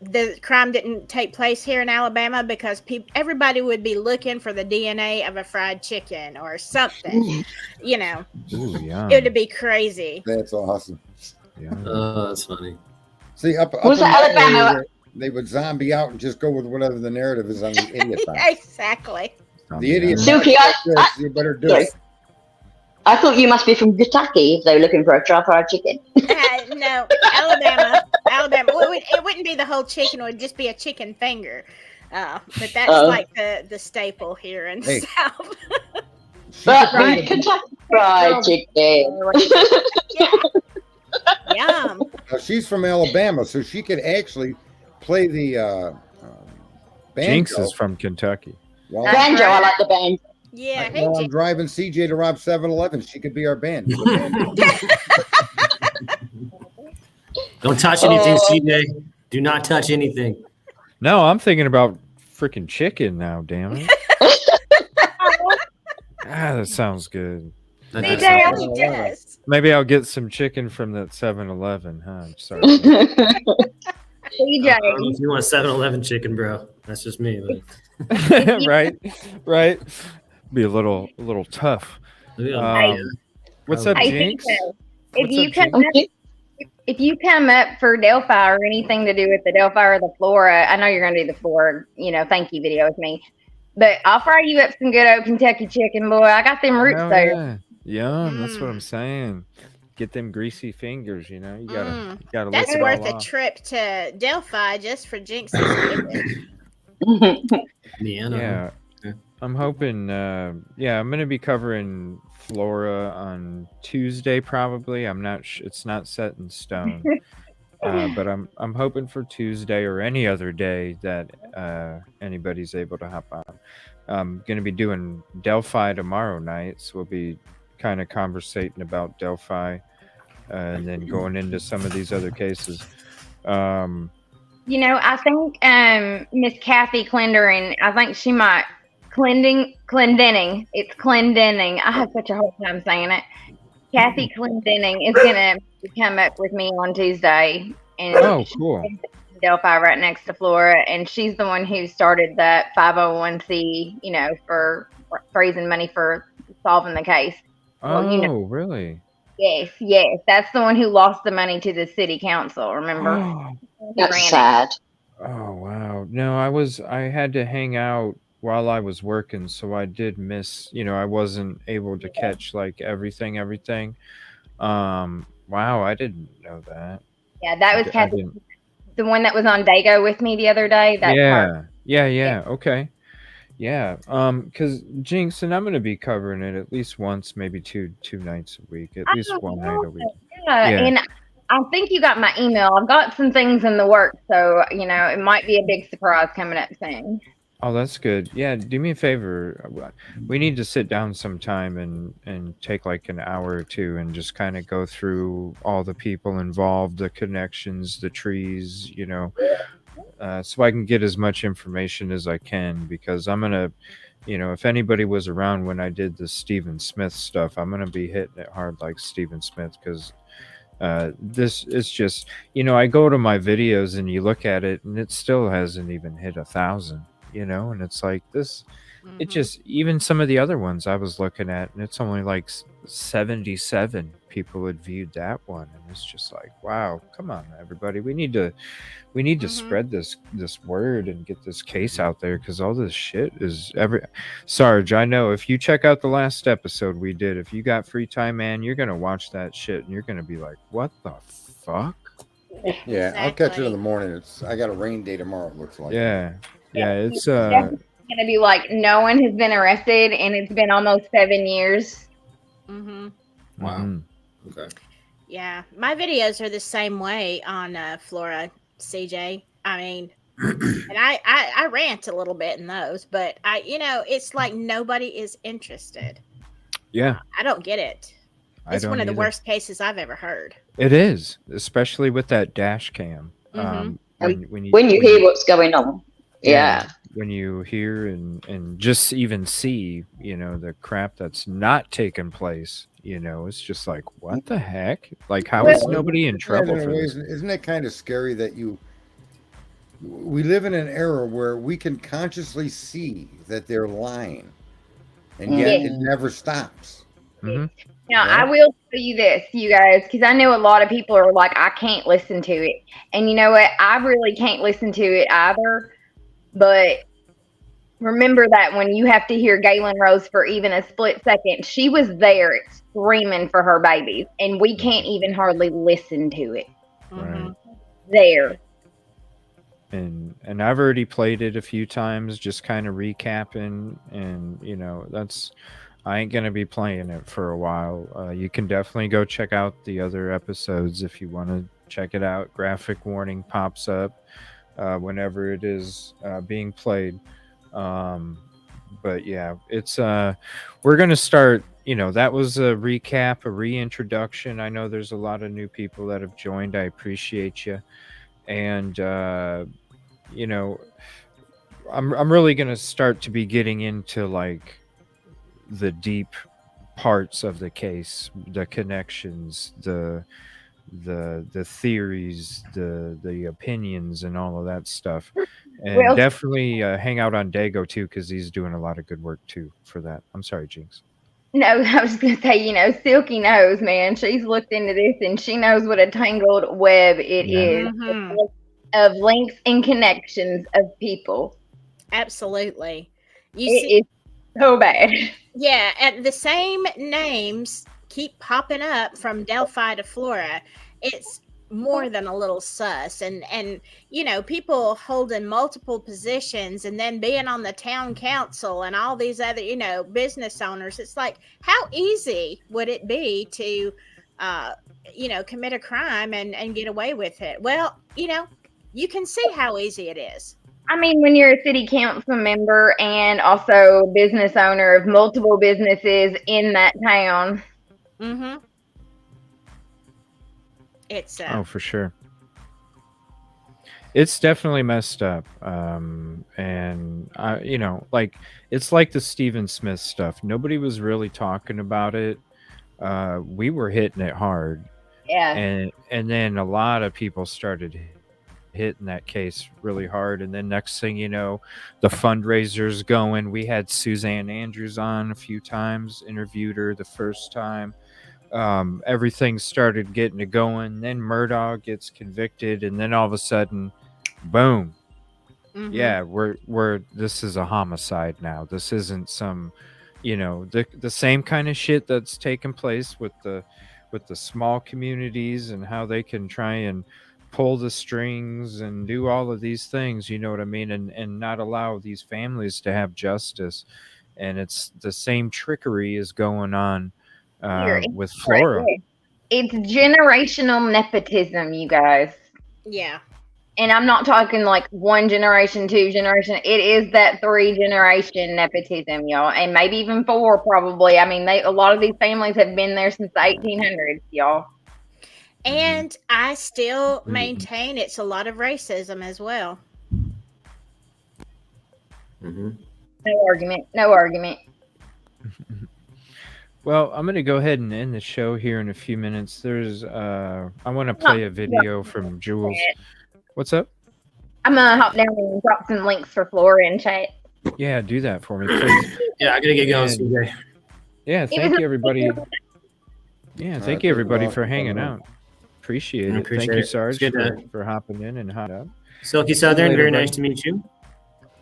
the crime didn't take place here in Alabama, because everybody would be looking for the DNA of a fried chicken or something. You know, Ooh, yeah. it would be crazy. That's awesome. Yeah. Oh, that's funny. See, up Was in it that Alabama? area, they would zombie out and just go with whatever the narrative is on the idiot side. Exactly. The idiot Silky, side says, you better do it. I thought you must be from Kentucky if they were looking for a fried chicken. No, Alabama. Well, it wouldn't be the whole chicken; it would just be a chicken finger. But that's like the staple here in the South. But Kentucky fried chicken. Yum. Now, she's from Alabama, so she could actually play the Jinx banjo. is from Kentucky. Banjo, I like the banjo. Yeah. Like, while I'm driving CJ to rob 7-Eleven, she could be our band. Don't touch anything, CJ. Do not touch anything. No, I'm thinking about freaking chicken now. Damn it. That sounds good. Maybe I'll get some chicken from that 7-Eleven, huh? I'm sorry. If you want 7-Eleven chicken, bro, that's just me. right. Be a little tough. What's up, Jinx? If you come up for Delphi or anything to do with the Delphi or the Flora, I know you're going to do the Flora, thank you video with me, but I'll fry you up some good old Kentucky chicken, boy. I got them roots there. Yum, that's what I'm saying. Get them greasy fingers, you gotta That's lick it worth all a off. trip to Delphi just for Jinx's. Yeah. I'm hoping I'm gonna be covering Flora on Tuesday probably. I'm not it's not set in stone. But I'm hoping for Tuesday or any other day that anybody's able to hop on. I'm gonna be doing Delphi tomorrow night, so we'll be kind of conversating about Delphi and then going into some of these other cases. I think Miss Kathy Clendening, I think she might Clendening. It's Clendening. I have such a hard time saying it. Kathy Clendening is gonna come up with me on Tuesday, and cool. Delphi right next to Flora, and she's the one who started that 501c, for raising money for solving the case. Really? Yes, that's the one who lost the money to the city council. Remember? That's sad. Oh wow! No, I had to hang out while I was working, so I did miss. I wasn't able to catch like everything. Wow, I didn't know that. Yeah, that was Kathy, the one that was on Dago with me the other day. That's her. Yeah. Okay. Yeah. Because Jinx, and I'm gonna be covering it at least once, maybe two nights a week, at least one night a week. Yeah, and I think you got my email. I've got some things in the works, so it might be a big surprise coming up soon. Oh, that's good. Yeah, do me a favor. We need to sit down sometime and take like an hour or two and just kind of go through all the people involved, the connections, the trees, so I can get as much information as I can, because I'm going to, if anybody was around when I did the Stephen Smith stuff, I'm going to be hitting it hard like Stephen Smith, because this is just, I go to my videos and you look at it and it still hasn't even hit 1,000. And it's like this it just, even some of the other ones I was looking at, and it's only like 77 people had viewed that one, and it's just like, wow, come on, everybody, we need to spread this word and get this case out there, because all this shit is Sarge, I know if you check out the last episode we did, if you got free time, man, you're gonna watch that shit and you're gonna be like, what the fuck? Yeah, I'll catch it in the morning. I got a rain day tomorrow, it looks like. Yeah, it's Definitely gonna be like, no one has been arrested, and it's been almost 7 years. wow. Okay. Yeah, my videos are the same way on Flora, CJ. I mean, and I rant a little bit in those, but it's like nobody is interested. Yeah, I don't get it. It's one of the either. worst cases I've ever heard. It is, especially with that dash cam. When you hear what's going on. Yeah. When you hear and just even see, the crap that's not taken place, it's just like, what the heck? Like, how is nobody in trouble for this? Isn't it kind of scary that we live in an era where we can consciously see that they're lying, and yet it never stops. Now, I will tell you this, you guys, because I know a lot of people are like, I can't listen to it. And you know what? I really can't listen to it either. But remember that when you have to hear Galen Rose for even a split second, she was there screaming for her babies, and we can't even hardly listen to it. Right. There. And I've already played it a few times, just kind of recapping, and I ain't gonna be playing it for a while. You can definitely go check out the other episodes if you want to check it out. Graphic warning pops up whenever it is being played. But yeah, it's we're gonna start. That was a recap, a reintroduction. I know there's a lot of new people that have joined. I appreciate you, and I'm really gonna start to be getting into like the deep parts of the case, the connections, the theories, the opinions, and all of that stuff. And definitely hang out on Dago too, because he's doing a lot of good work too for that. I'm sorry, JINx. No, I was just going to say, Silky knows, man. She's looked into this, and she knows what a tangled web it is of links and connections of people. Absolutely. It's so bad. Yeah, and the same names keep popping up from Delphi to Flora. It's more than a little sus, and people holding multiple positions and then being on the town council and all these other business owners. It's like, how easy would it be to commit a crime and get away with it? Well, you can see how easy it is. I mean, when you're a city council member and also business owner of multiple businesses in that town. It's oh, for sure. It's definitely messed up. And it's like the Stephen Smith stuff. Nobody was really talking about it. We were hitting it hard. Yeah. And then a lot of people started hitting that case really hard, and then next thing you know, the fundraiser's going. We had Suzanne Andrews on a few times, interviewed her the first time. Everything started getting it going. Then Murdaugh gets convicted, and then all of a sudden, boom. Yeah, we're this is a homicide now. This isn't some the same kind of shit that's taking place with the small communities and how they can try and pull the strings and do all of these things, you know what I mean, and not allow these families to have justice. And it's the same trickery is going on with Flora. It's generational nepotism, you guys. Yeah. And I'm not talking like 1 generation, 2 generation. It is that 3 generation nepotism, y'all, and maybe even 4 probably. I mean, a lot of these families have been there since the 1800s, y'all. And I still maintain it's a lot of racism as well. No argument. Well, I'm going to go ahead and end the show here in a few minutes. There's I want to play a video from Jules. What's up? I'm going to hop down and drop some links for Flora in chat. Yeah, do that for me, please. Yeah, I gotta get going, And- CJ. Yeah, thank you, everybody. Yeah, thank Alright, you, take everybody, it for off. hanging out. Appreciate I it. appreciate Thank you, it. Sarge, It's good for hopping in and hot up. Silky See you Southern, later, very buddy. nice to meet you.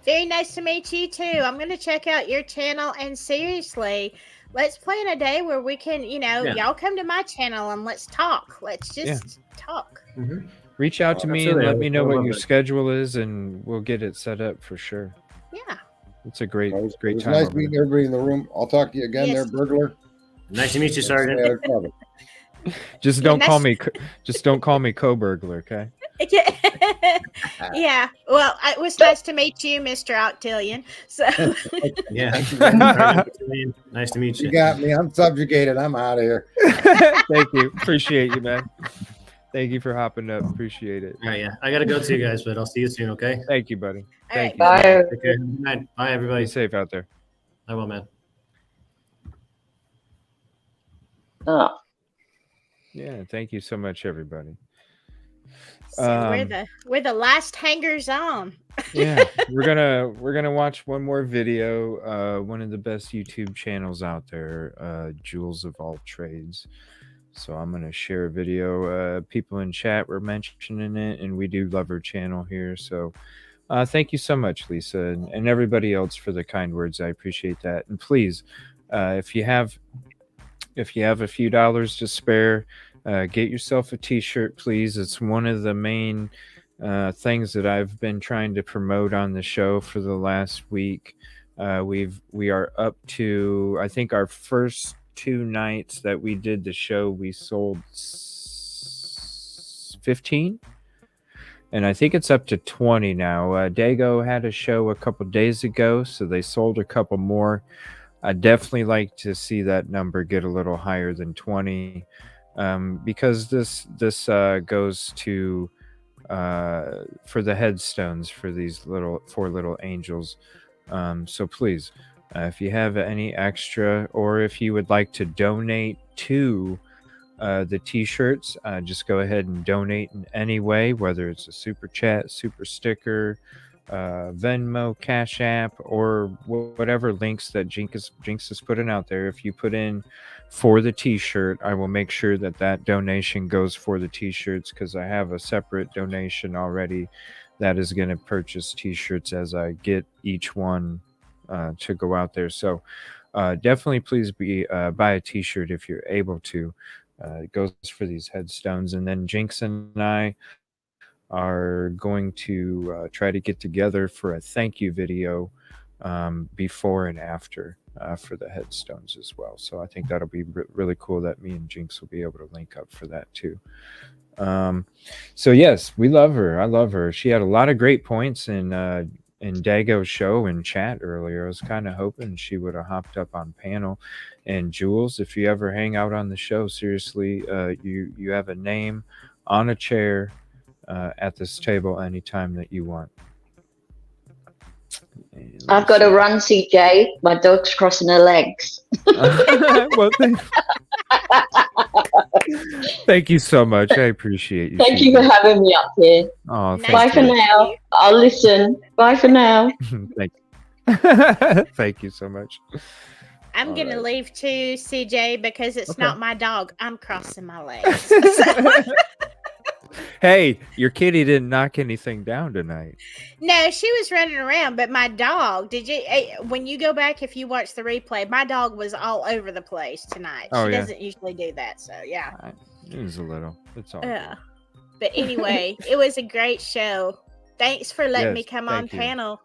Very nice to meet you too. I'm going to check out your channel, and seriously, let's plan a day where we can, Yeah. y'all come to my channel and let's talk. Let's Yeah. just talk. Reach out to me and Absolutely. let me know what love your that. schedule is, and we'll get it set up for sure. Yeah. It's a great, It great was time. nice over meeting there. everybody in the room. I'll talk to you again there, Yes. burglar. Nice to meet you, Sergeant. Yeah, no problem. Just don't call me. Just don't call me co-burglar, okay? Yeah. Well, it was nice to meet you, Mr. Octillion. So Yeah. Nice to meet you. You got me. I'm subjugated. I'm out of here. Thank you. Appreciate you, man. Thank you for hopping up. Appreciate it. All right, yeah. I gotta go too, guys, but I'll see you soon, okay? Thank you, buddy. All Thank right, you. Bye. Take care. Good night. Bye, everybody. Be safe out there. I will, man. Oh. Yeah, thank you so much, everybody. we're the last hangers on. Yeah, we're gonna watch one more video. One of the best YouTube channels out there, Jewels of All Trades. So I'm gonna share a video. People in chat were mentioning it, and we do love her channel here. So thank you so much, Lisa, and everybody else for the kind words. I appreciate that. And please, if you have a few dollars to spare, get yourself a t-shirt, please. It's one of the main things that I've been trying to promote on the show for the last week. We are up to, I think, our first 2 nights that we did the show, we sold 15, and I think it's up to 20 now. Dago had a show a couple days ago, so they sold a couple more. I'd definitely like to see that number get a little higher than 20, because this goes to for the headstones for these 4 little angels. So please, if you have any extra, or if you would like to donate to the t-shirts, just go ahead and donate in any way, whether it's a super chat, super sticker, Venmo, Cash App, or whatever links that JINx is putting out there. If you put in for the t-shirt, I will make sure that donation goes for the t-shirts, because I have a separate donation already that is going to purchase t-shirts as I get each one to go out there. So definitely please buy a t-shirt if you're able to. It goes for these headstones, and then JINx and I are going to try to get together for a thank you video before and after for the headstones as well. So I think that'll be really cool that me and JINx will be able to link up for that too. So yes, we love her. I love her. She had a lot of great points in Dago's show in chat earlier. I was kind of hoping she would have hopped up on panel. And Jules, if you ever hang out on the show, seriously, you have a name on a chair at this table anytime that you want. I've got to run, CJ. My dog's crossing her legs. Well, thank you so much. I appreciate you. Thank you for having me up here. Oh, bye for now. I'll listen. Bye for now. Thank you so much. I'm going to leave too, CJ, because it's Okay. not my dog. I'm crossing my legs. Hey, your kitty didn't knock anything down tonight. No, she was running around, but my dog, when you go back, if you watch the replay, my dog was all over the place tonight. Oh, She yeah. doesn't usually do that. So, yeah. It was a little. It's all. Yeah. But anyway, it was a great show. Thanks for letting me Yes, come on thank you. panel.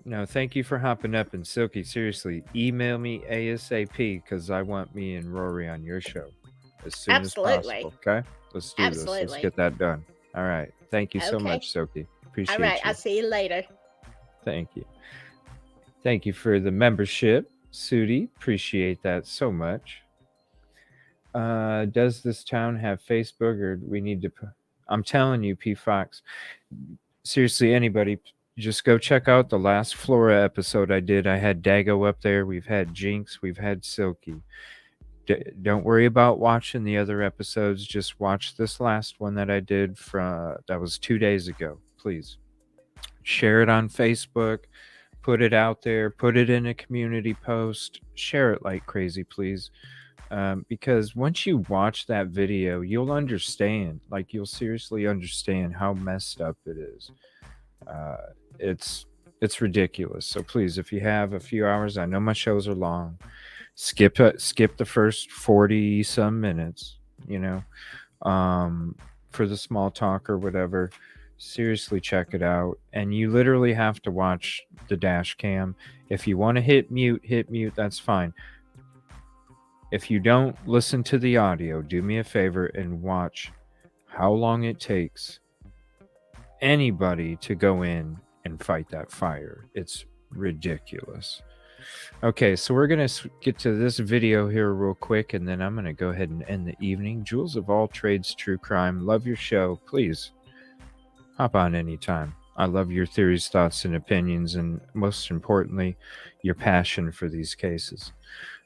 No, thank you for hopping up. And Silky, seriously, email me ASAP, because I want me and Rory on your show as soon Absolutely. as possible. Okay, let's do this. Absolutely. Let's get that done. All right. Thank you so Okay. much, Silky. Appreciate All right. you. I'll see you later. Thank you. Thank you for the membership, Sudi. Appreciate that so much. Does this town have Facebook, or do we need to? I'm telling you, P Fox. Seriously, anybody, just go check out the last Flora episode I did. I had Dago up there. We've had JINx. We've had Silky. Don't worry about watching the other episodes. Just watch this last one that I did that was 2 days ago. Please share it on Facebook. put it out there, put it in a community post, share it like crazy, please. Because once you watch that video, you'll understand. Like, you'll seriously understand how messed up it is. It's ridiculous. So please, if you have a few hours, I know my shows are long. Skip the first 40 some minutes. For the small talk or whatever. Seriously, check it out. And you literally have to watch the dash cam. If you want to hit mute, that's fine. If you don't listen to the audio, do me a favor and watch how long it takes anybody to go in and fight that fire. It's ridiculous. Okay, so we're going to get to this video here real quick, and then I'm going to go ahead and end the evening. Jewels of all trades, true crime. Love your show. Please hop on anytime. I love your theories, thoughts, and opinions, and most importantly, your passion for these cases.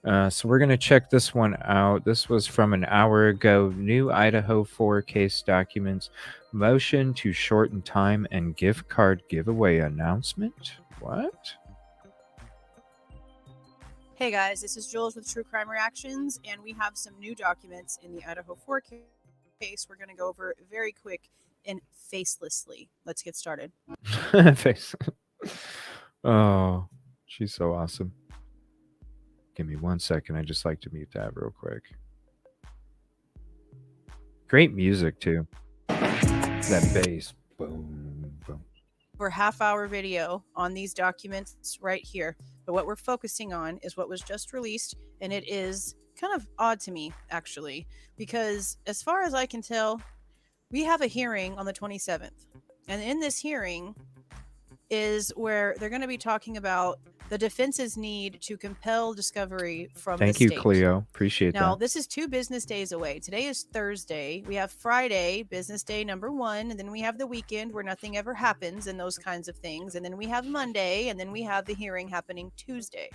So we're going to check this one out. This was from an hour ago. New Idaho 4 case documents. Motion to shorten time and gift card giveaway announcement. What? Hey guys, this is Jules with True Crime Reactions, and we have some new documents in the Idaho 4 case we're going to go over very quick and facelessly. Let's get started. Oh, she's so awesome. Give me 1 second. I just like to mute that real quick. Great music too. That bass. Boom, boom. For a half-hour video on these documents right here. But what we're focusing on is what was just released, and it is kind of odd to me, actually, because as far as I can tell, we have a hearing on the 27th. And in this hearing is where they're going to be talking about the defense's need to compel discovery from Thank the you, state. Cleo. Appreciate Now, that. this is 2 business days away. Today is Thursday. We have Friday, business day number 1, and then we have the weekend where nothing ever happens and those kinds of things. And then we have Monday, and then we have the hearing happening Tuesday.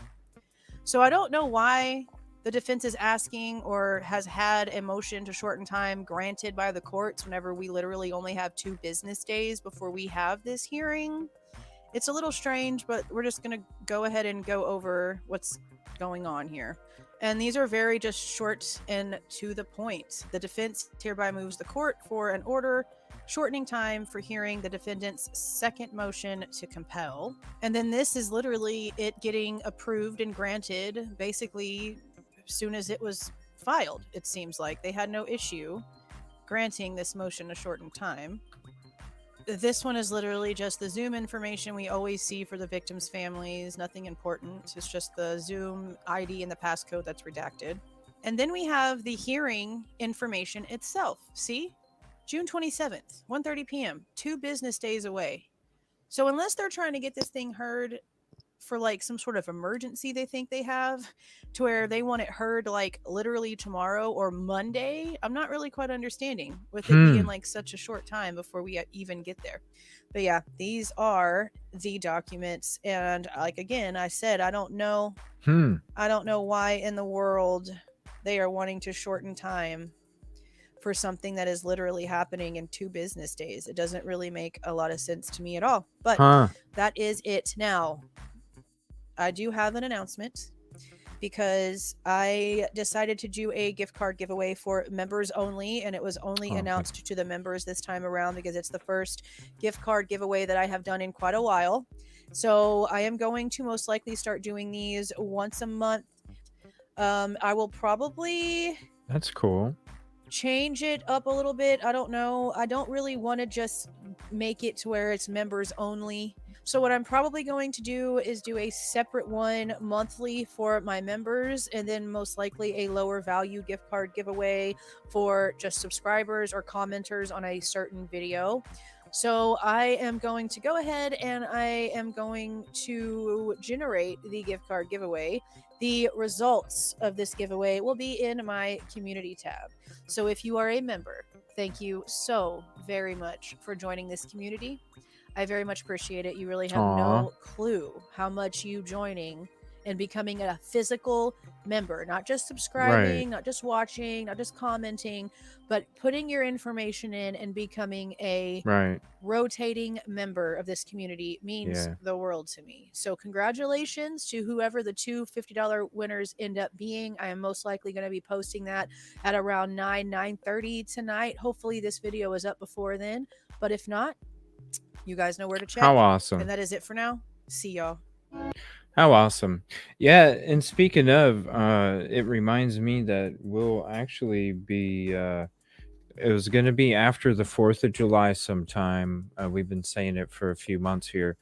So I don't know why the defense is asking or has had a motion to shorten time granted by the courts whenever we literally only have 2 business days before we have this hearing. It's a little strange, but we're just going to go ahead and go over what's going on here. And these are very just short and to the point. The defense hereby moves the court for an order shortening time for hearing the defendant's second motion to compel. And then this is literally it getting approved and granted basically as soon as it was filed. It seems like they had no issue granting this motion to shorten time. This one is literally just the Zoom information we always see for the victims' families. Nothing important. It's just the Zoom ID and the passcode that's redacted. And then we have the hearing information itself. See? June 27th, 1:30 p.m., 2 business days away. So unless they're trying to get this thing heard for like some sort of emergency they think they have to where they want it heard like literally tomorrow or Monday, I'm not really quite understanding with it being like such a short time before we even get there. But yeah, these are the documents, and like again I said, I don't know why in the world they are wanting to shorten time for something that is literally happening in 2 business days. It doesn't really make a lot of sense to me at all, but that is it. Now I do have an announcement because I decided to do a gift card giveaway for members only, and it was only announced to the members this time around because it's the first gift card giveaway that I have done in quite a while. So I am going to most likely start doing these once a month. I will probably That's cool. change it up a little bit. I don't know. I don't really want to just make it to where it's members only. So what I'm probably going to do is do a separate one monthly for my members, and then most likely a lower value gift card giveaway for just subscribers or commenters on a certain video. So I am going to go ahead and I am going to generate the gift card giveaway. The results of this giveaway will be in my community tab. So if you are a member, thank you so very much for joining this community. I very much appreciate it. You really have no clue how much you joining and becoming a physical member, not just subscribing, not just watching, not just commenting, but putting your information in and becoming a rotating member of this community means the world to me. So congratulations to whoever the two $50 winners end up being. I am most likely going to be posting that at around 9:30 tonight. Hopefully this video is up before then, but if not, you guys know where to check. How awesome. And that is it for now. See y'all. How awesome. Yeah, and speaking of, it reminds me that we'll actually be, it was going to be after the 4th of July sometime. We've been saying it for a few months here.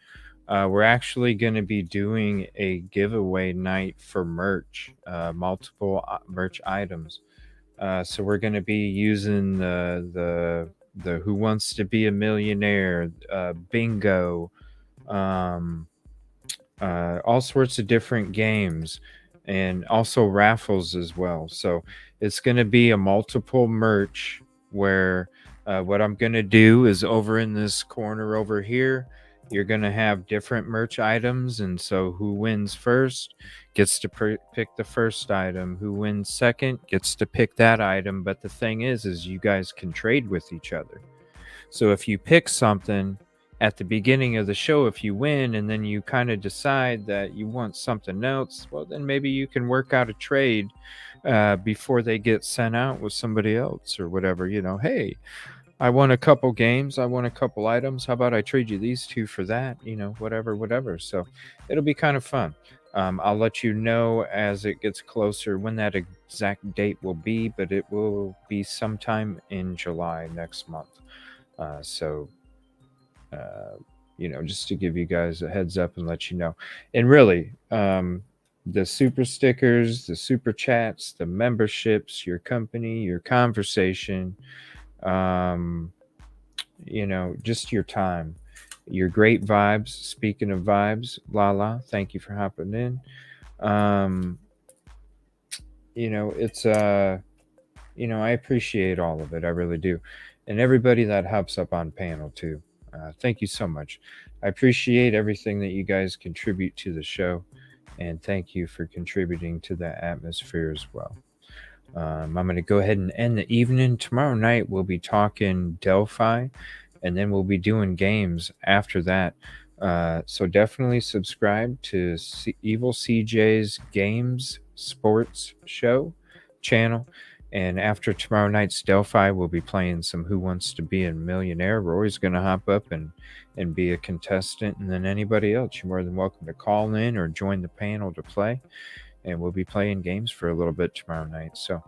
We're actually going to be doing a giveaway night for merch, multiple merch items. So we're going to be using the Who Wants to Be a Millionaire, bingo, all sorts of different games, and also raffles as well. So it's going to be a multiple merch where what I'm going to do is over in this corner over here, you're going to have different merch items. And so who wins first gets to pick the first item. Who wins second gets to pick that item. But the thing is you guys can trade with each other. So if you pick something at the beginning of the show, if you win and then you kind of decide that you want something else, well, then maybe you can work out a trade before they get sent out with somebody else or whatever. You know, hey, I won a couple games, I won a couple items, how about I trade you these two for that, you know, whatever. So it'll be kind of fun. I'll let you know as it gets closer when that exact date will be, but it will be sometime in July next month. You know, just to give you guys a heads up and let you know. And really, the super stickers, the super chats, the memberships, your company, your conversation, you know, just your time, your great vibes. Speaking of vibes, Lala, thank you for hopping in. You know, it's you know, I appreciate all of it. I really do. And everybody that hops up on panel too. Thank you so much. I appreciate everything that you guys contribute to the show, and thank you for contributing to the atmosphere as well. I'm going to go ahead and end the evening. Tomorrow night we'll be talking Delphi, and then we'll be doing games after that. So definitely subscribe to Evil CJ's Games Sports Show channel. And after tomorrow night's Delphi, we'll be playing some Who Wants to Be a Millionaire. Rory's going to hop up and be a contestant. And then anybody else, you're more than welcome to call in or join the panel to play. And we'll be playing games for a little bit tomorrow night. So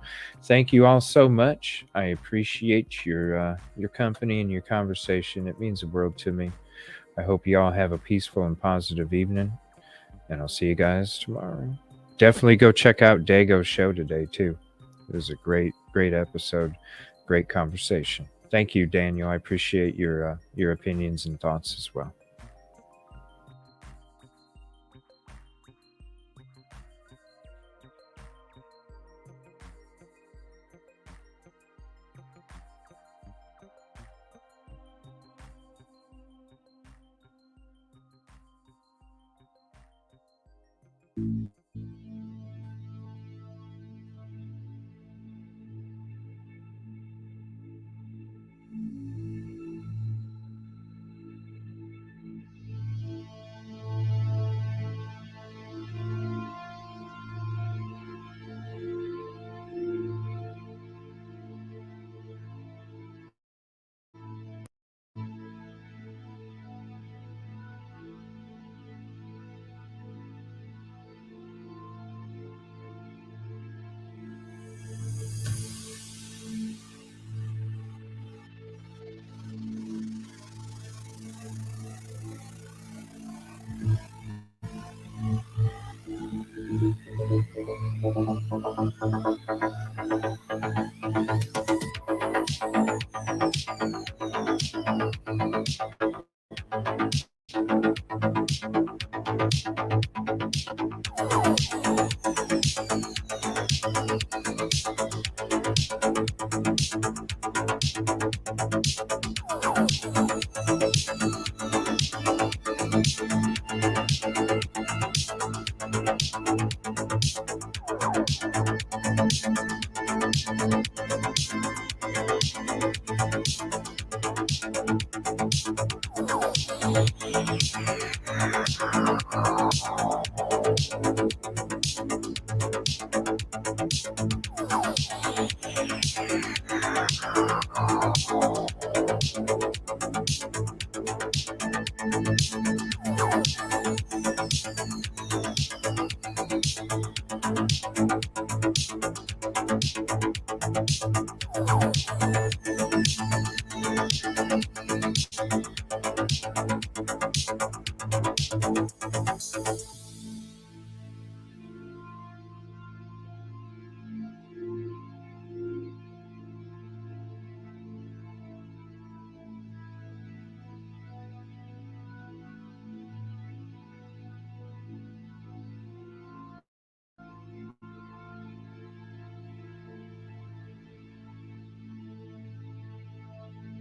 thank you all so much. I appreciate your company and your conversation. It means the world to me. I hope you all have a peaceful and positive evening. And I'll see you guys tomorrow. Definitely go check out Dago's show today, too. It was a great episode, great conversation. Thank you, Daniel. I appreciate your opinions and thoughts as well.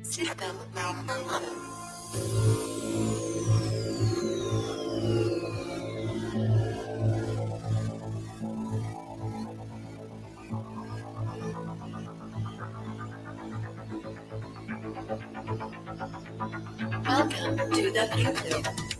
System malfunction. Welcome to the future.